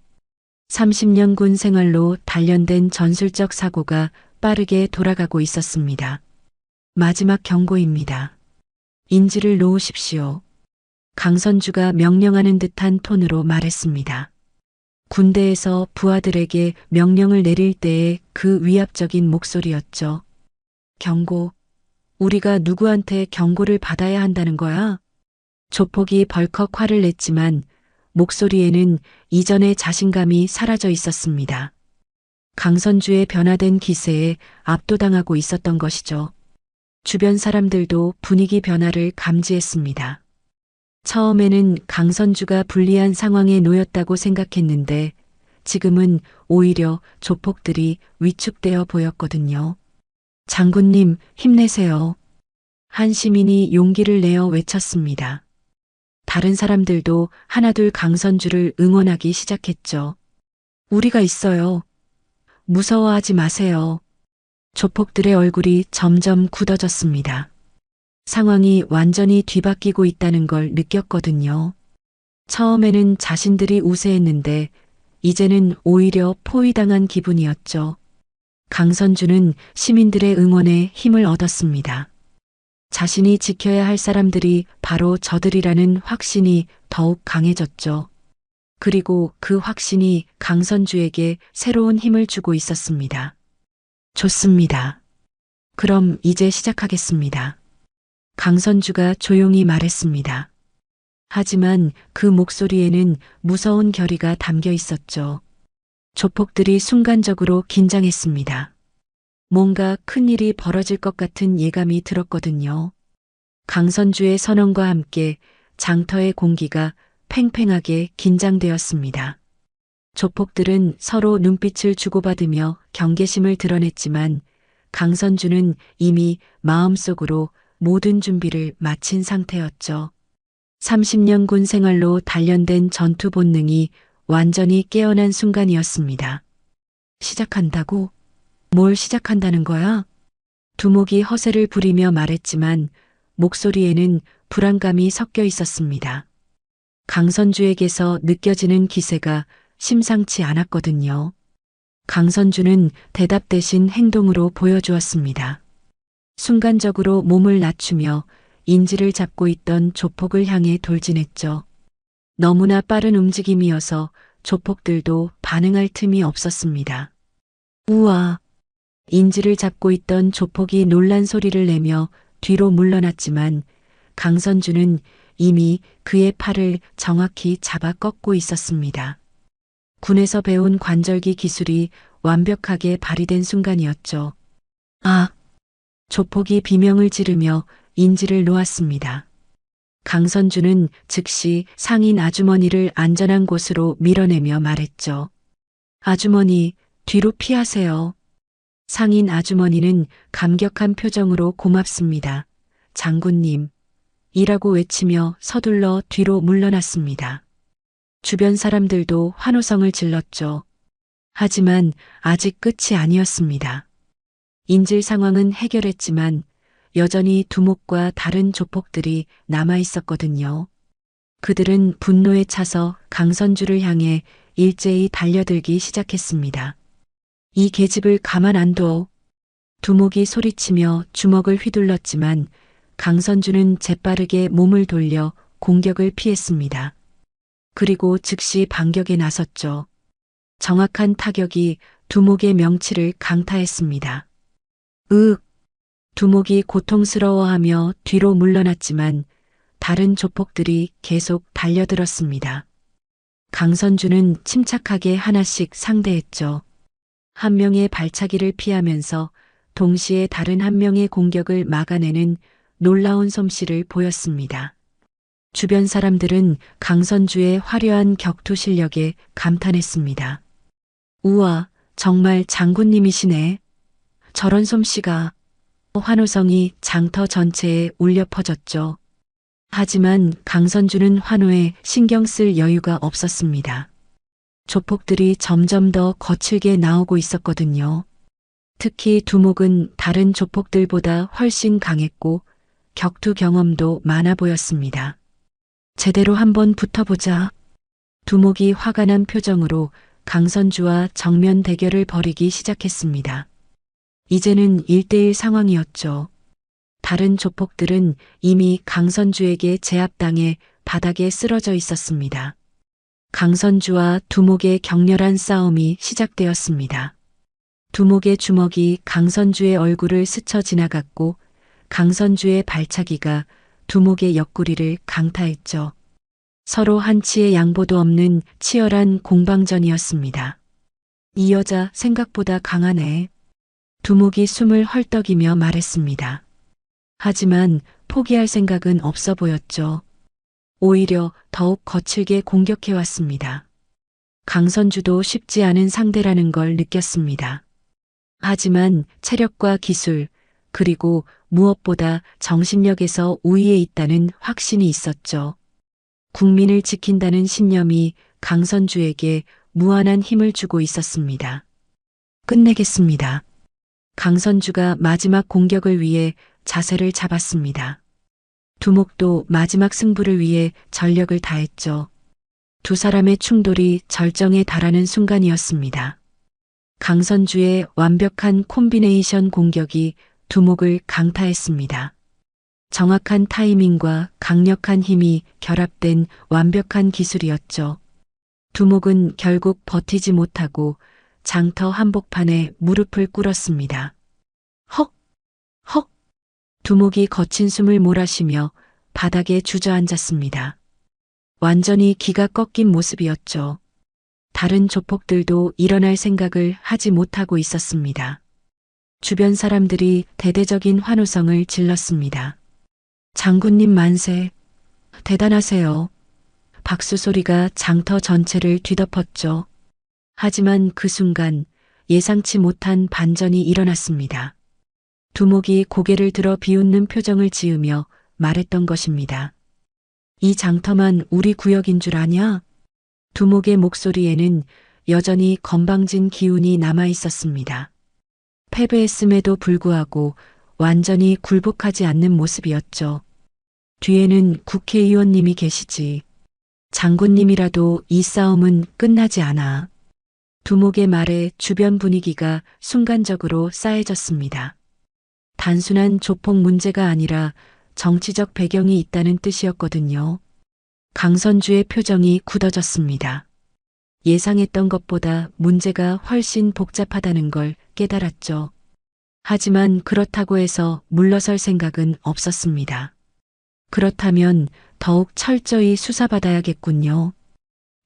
30년 군 생활로 단련된 전술적 사고가 빠르게 돌아가고 있었습니다. 마지막 경고입니다. 인지를 놓으십시오. 강선주가 명령하는 듯한 톤으로 말했습니다. 군대에서 부하들에게 명령을 내릴 때의 그 위압적인 목소리였죠. 경고. 우리가 누구한테 경고를 받아야 한다는 거야? 조폭이 벌컥 화를 냈지만 목소리에는 이전의 자신감이 사라져 있었습니다. 강선주의 변화된 기세에 압도당하고 있었던 것이죠. 주변 사람들도 분위기 변화를 감지했습니다. 처음에는 강선주가 불리한 상황에 놓였다고 생각했는데 지금은 오히려 조폭들이 위축되어 보였거든요. 장군님, 힘내세요. 한 시민이 용기를 내어 외쳤습니다. 다른 사람들도 하나둘 강선주를 응원하기 시작했죠. 우리가 있어요. 무서워하지 마세요. 조폭들의 얼굴이 점점 굳어졌습니다. 상황이 완전히 뒤바뀌고 있다는 걸 느꼈거든요. 처음에는 자신들이 우세했는데 이제는 오히려 포위당한 기분이었죠. 강선주는 시민들의 응원에 힘을 얻었습니다. 자신이 지켜야 할 사람들이 바로 저들이라는 확신이 더욱 강해졌죠. 그리고 그 확신이 강선주에게 새로운 힘을 주고 있었습니다. 좋습니다. 그럼 이제 시작하겠습니다. 강선주가 조용히 말했습니다. 하지만 그 목소리에는 무서운 결의가 담겨 있었죠. 조폭들이 순간적으로 긴장했습니다. 뭔가 큰일이 벌어질 것 같은 예감이 들었거든요. 강선주의 선언과 함께 장터의 공기가 팽팽하게 긴장되었습니다. 조폭들은 서로 눈빛을 주고받으며 경계심을 드러냈지만 강선주는 이미 마음속으로 모든 준비를 마친 상태였죠. 30년 군 생활로 단련된 전투 본능이 완전히 깨어난 순간이었습니다. 시작한다고? 뭘 시작한다는 거야? 두목이 허세를 부리며 말했지만 목소리에는 불안감이 섞여 있었습니다. 강선주에게서 느껴지는 기세가 심상치 않았거든요. 강선주는 대답 대신 행동으로 보여주었습니다. 순간적으로 몸을 낮추며 인지를 잡고 있던 조폭을 향해 돌진했죠. 너무나 빠른 움직임이어서 조폭들도 반응할 틈이 없었습니다. 우와! 인지를 잡고 있던 조폭이 놀란 소리를 내며 뒤로 물러났지만 강선주는 이미 그의 팔을 정확히 잡아 꺾고 있었습니다. 군에서 배운 관절기 기술이 완벽하게 발휘된 순간이었죠. 아! 조폭이 비명을 지르며 인지를 놓았습니다. 강선주는 즉시 상인 아주머니를 안전한 곳으로 밀어내며 말했죠. 아주머니, 뒤로 피하세요. 상인 아주머니는 감격한 표정으로 고맙습니다. 장군님. 이라고 외치며 서둘러 뒤로 물러났습니다. 주변 사람들도 환호성을 질렀죠. 하지만 아직 끝이 아니었습니다. 인질 상황은 해결했지만 여전히 두목과 다른 조폭들이 남아 있었거든요. 그들은 분노에 차서 강선주를 향해 일제히 달려들기 시작했습니다. 이 계집을 가만 안 둬. 두목이 소리치며 주먹을 휘둘렀지만 강선주는 재빠르게 몸을 돌려 공격을 피했습니다. 그리고 즉시 반격에 나섰죠. 정확한 타격이 두목의 명치를 강타했습니다. 두목이 고통스러워하며 뒤로 물러났지만 다른 조폭들이 계속 달려들었습니다. 강선주는 침착하게 하나씩 상대했죠. 한 명의 발차기를 피하면서 동시에 다른 한 명의 공격을 막아내는 놀라운 솜씨를 보였습니다. 주변 사람들은 강선주의 화려한 격투 실력에 감탄했습니다. 우와, 정말 장군님이시네. 저런 솜씨가. 환호성이 장터 전체에 울려 퍼졌죠. 하지만 강선주는 환호에 신경 쓸 여유가 없었습니다. 조폭들이 점점 더 거칠게 나오고 있었거든요. 특히 두목은 다른 조폭들보다 훨씬 강했고 격투 경험도 많아 보였습니다. 제대로 한번 붙어보자. 두목이 화가 난 표정으로 강선주와 정면 대결을 벌이기 시작했습니다. 이제는 1대1 상황이었죠. 다른 조폭들은 이미 강선주에게 제압당해 바닥에 쓰러져 있었습니다. 강선주와 두목의 격렬한 싸움이 시작되었습니다. 두목의 주먹이 강선주의 얼굴을 스쳐 지나갔고 강선주의 발차기가 두목의 옆구리를 강타했죠. 서로 한치의 양보도 없는 치열한 공방전이었습니다. 이 여자 생각보다 강하네. 두목이 숨을 헐떡이며 말했습니다. 하지만 포기할 생각은 없어 보였죠. 오히려 더욱 거칠게 공격해왔습니다. 강선주도 쉽지 않은 상대라는 걸 느꼈습니다. 하지만 체력과 기술, 그리고 무엇보다 정신력에서 우위에 있다는 확신이 있었죠. 국민을 지킨다는 신념이 강선주에게 무한한 힘을 주고 있었습니다. 끝내겠습니다. 강선주가 마지막 공격을 위해 자세를 잡았습니다. 두목도 마지막 승부를 위해 전력을 다했죠. 두 사람의 충돌이 절정에 달하는 순간이었습니다. 강선주의 완벽한 콤비네이션 공격이 두목을 강타했습니다. 정확한 타이밍과 강력한 힘이 결합된 완벽한 기술이었죠. 두목은 결국 버티지 못하고 장터 한복판에 무릎을 꿇었습니다. 헉! 헉! 두목이 거친 숨을 몰아쉬며 바닥에 주저앉았습니다. 완전히 기가 꺾인 모습이었죠. 다른 조폭들도 일어날 생각을 하지 못하고 있었습니다. 주변 사람들이 대대적인 환호성을 질렀습니다. 장군님 만세. 대단하세요. 박수 소리가 장터 전체를 뒤덮었죠. 하지만 그 순간 예상치 못한 반전이 일어났습니다. 두목이 고개를 들어 비웃는 표정을 지으며 말했던 것입니다. 이 장터만 우리 구역인 줄 아냐? 두목의 목소리에는 여전히 건방진 기운이 남아 있었습니다. 패배했음에도 불구하고 완전히 굴복하지 않는 모습이었죠. 뒤에는 국회의원님이 계시지. 장군님이라도 이 싸움은 끝나지 않아. 두목의 말에 주변 분위기가 순간적으로 싸해졌습니다. 단순한 조폭 문제가 아니라 정치적 배경이 있다는 뜻이었거든요. 강선주의 표정이 굳어졌습니다. 예상했던 것보다 문제가 훨씬 복잡하다는 걸 깨달았죠. 하지만 그렇다고 해서 물러설 생각은 없었습니다. 그렇다면 더욱 철저히 수사받아야겠군요.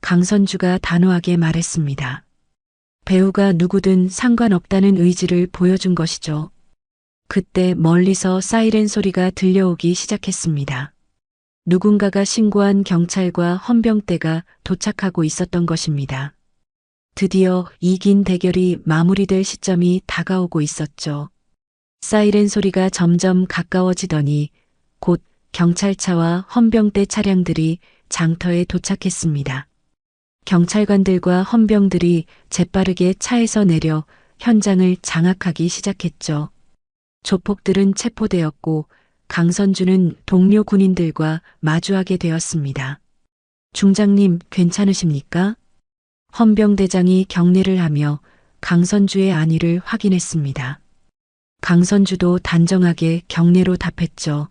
강선주가 단호하게 말했습니다. 배우가 누구든 상관없다는 의지를 보여준 것이죠. 그때 멀리서 사이렌 소리가 들려오기 시작했습니다. 누군가가 신고한 경찰과 헌병대가 도착하고 있었던 것입니다. 드디어 이 긴 대결이 마무리될 시점이 다가오고 있었죠. 사이렌 소리가 점점 가까워지더니 곧 경찰차와 헌병대 차량들이 장터에 도착했습니다. 경찰관들과 헌병들이 재빠르게 차에서 내려 현장을 장악하기 시작했죠. 조폭들은 체포되었고 강선주는 동료 군인들과 마주하게 되었습니다. 중장님, 괜찮으십니까? 헌병대장이 경례를 하며 강선주의 안위를 확인했습니다. 강선주도 단정하게 경례로 답했죠.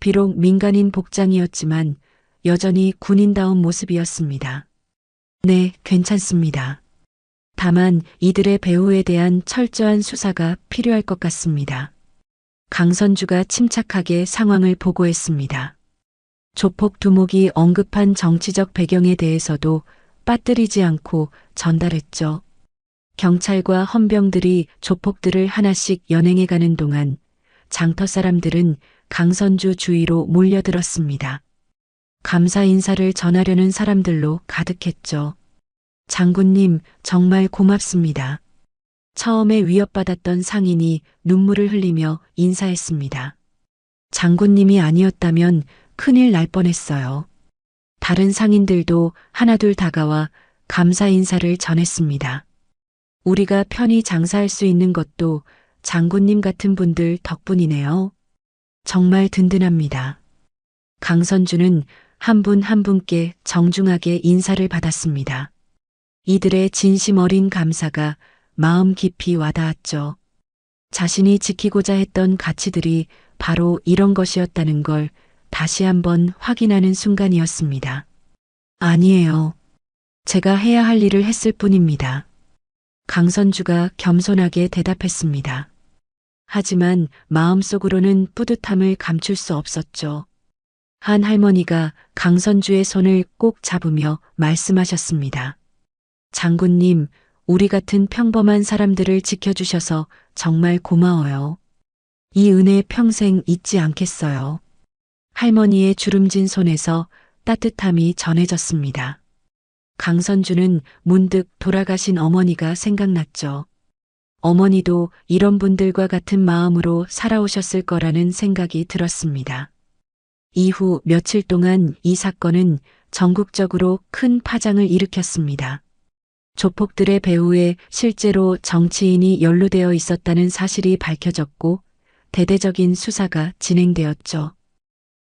비록 민간인 복장이었지만 여전히 군인다운 모습이었습니다. 네, 괜찮습니다. 다만 이들의 배후에 대한 철저한 수사가 필요할 것 같습니다. 강선주가 침착하게 상황을 보고했습니다. 조폭 두목이 언급한 정치적 배경에 대해서도 빠뜨리지 않고 전달했죠. 경찰과 헌병들이 조폭들을 하나씩 연행해가는 동안 장터 사람들은 강선주 주위로 몰려들었습니다. 감사 인사를 전하려는 사람들로 가득했죠. 장군님, 정말 고맙습니다. 처음에 위협받았던 상인이 눈물을 흘리며 인사했습니다. 장군님이 아니었다면 큰일 날 뻔했어요. 다른 상인들도 하나둘 다가와 감사 인사를 전했습니다. 우리가 편히 장사할 수 있는 것도 장군님 같은 분들 덕분이네요. 정말 든든합니다. 강선주는 한 분 한 분께 정중하게 인사를 받았습니다. 이들의 진심 어린 감사가 마음 깊이 와닿았죠. 자신이 지키고자 했던 가치들이 바로 이런 것이었다는 걸 다시 한번 확인하는 순간이었습니다. 아니에요. 제가 해야 할 일을 했을 뿐입니다. 강선주가 겸손하게 대답했습니다. 하지만 마음속으로는 뿌듯함을 감출 수 없었죠. 한 할머니가 강선주의 손을 꼭 잡으며 말씀하셨습니다. 장군님, 우리 같은 평범한 사람들을 지켜주셔서 정말 고마워요. 이 은혜 평생 잊지 않겠어요. 할머니의 주름진 손에서 따뜻함이 전해졌습니다. 강선주는 문득 돌아가신 어머니가 생각났죠. 어머니도 이런 분들과 같은 마음으로 살아오셨을 거라는 생각이 들었습니다. 이후 며칠 동안 이 사건은 전국적으로 큰 파장을 일으켰습니다. 조폭들의 배후에 실제로 정치인이 연루되어 있었다는 사실이 밝혀졌고 대대적인 수사가 진행되었죠.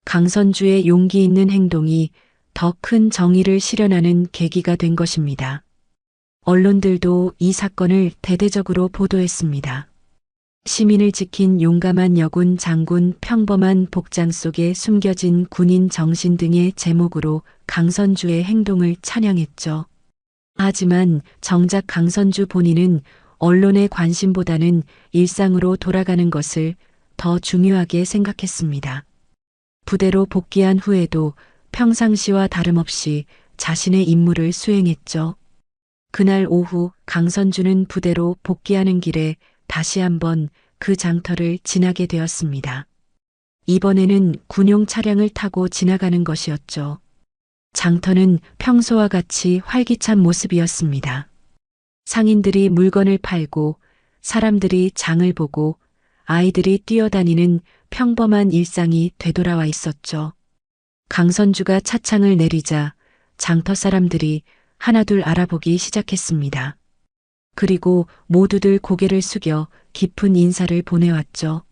강선주의 용기 있는 행동이 더 큰 정의를 실현하는 계기가 된 것입니다. 언론들도 이 사건을 대대적으로 보도했습니다. 시민을 지킨 용감한 여군 장군, 평범한 복장 속에 숨겨진 군인 정신 등의 제목으로 강선주의 행동을 찬양했죠. 하지만 정작 강선주 본인은 언론의 관심보다는 일상으로 돌아가는 것을 더 중요하게 생각했습니다. 부대로 복귀한 후에도 평상시와 다름없이 자신의 임무를 수행했죠. 그날 오후 강선주는 부대로 복귀하는 길에 다시 한번 그 장터를 지나게 되었습니다. 이번에는 군용 차량을 타고 지나가는 것이었죠. 장터는 평소와 같이 활기찬 모습이었습니다. 상인들이 물건을 팔고 사람들이 장을 보고 아이들이 뛰어다니는 평범한 일상이 되돌아와 있었죠. 강선주가 차창을 내리자 장터 사람들이 하나둘 알아보기 시작했습니다. 그리고 모두들 고개를 숙여 깊은 인사를 보내왔죠.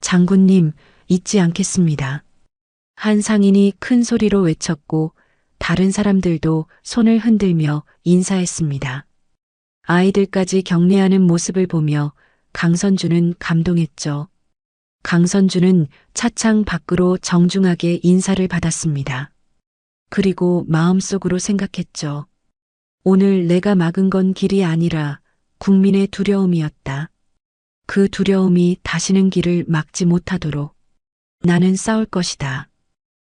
장군님, 잊지 않겠습니다. 한 상인이 큰 소리로 외쳤고 다른 사람들도 손을 흔들며 인사했습니다. 아이들까지 경례하는 모습을 보며 강선주는 감동했죠. 강선주는 차창 밖으로 정중하게 인사를 받았습니다. 그리고 마음속으로 생각했죠. 오늘 내가 막은 건 길이 아니라 국민의 두려움이었다. 그 두려움이 다시는 길을 막지 못하도록 나는 싸울 것이다.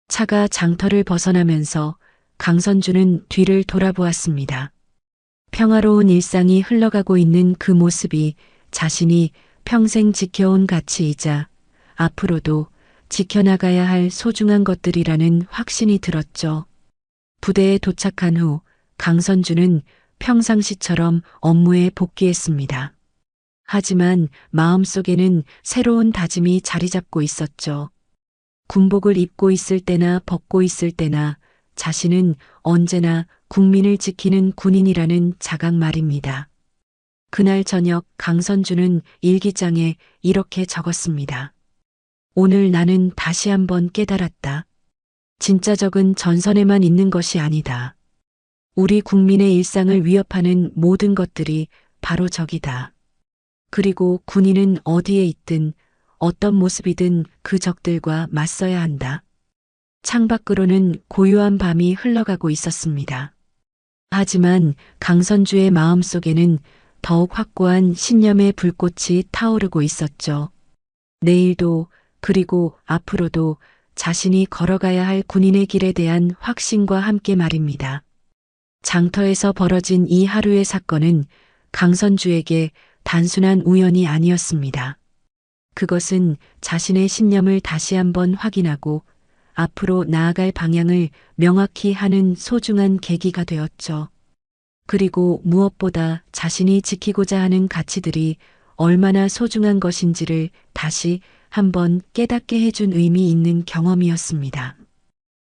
차가 장터를 벗어나면서 강선주는 뒤를 돌아보았습니다. 평화로운 일상이 흘러가고 있는 그 모습이 자신이 평생 지켜온 가치이자 앞으로도 지켜나가야 할 소중한 것들이라는 확신이 들었죠. 부대에 도착한 후 강선주는 평상시처럼 업무에 복귀했습니다. 하지만 마음속에는 새로운 다짐이 자리 잡고 있었죠. 군복을 입고 있을 때나 벗고 있을 때나 자신은 언제나 국민을 지키는 군인이라는 자각 말입니다. 그날 저녁 강선주는 일기장에 이렇게 적었습니다. 오늘 나는 다시 한번 깨달았다. 진짜 적은 전선에만 있는 것이 아니다. 우리 국민의 일상을 위협하는 모든 것들이 바로 적이다. 그리고 군인은 어디에 있든 어떤 모습이든 그 적들과 맞서야 한다. 창밖으로는 고요한 밤이 흘러가고 있었습니다. 하지만 강선주의 마음속에는 더욱 확고한 신념의 불꽃이 타오르고 있었죠. 내일도 그리고 앞으로도 자신이 걸어가야 할 군인의 길에 대한 확신과 함께 말입니다. 장터에서 벌어진 이 하루의 사건은 강선주에게 단순한 우연이 아니었습니다. 그것은 자신의 신념을 다시 한번 확인하고 앞으로 나아갈 방향을 명확히 하는 소중한 계기가 되었죠. 그리고 무엇보다 자신이 지키고자 하는 가치들이 얼마나 소중한 것인지를 다시 한번 깨닫게 해준 의미 있는 경험이었습니다.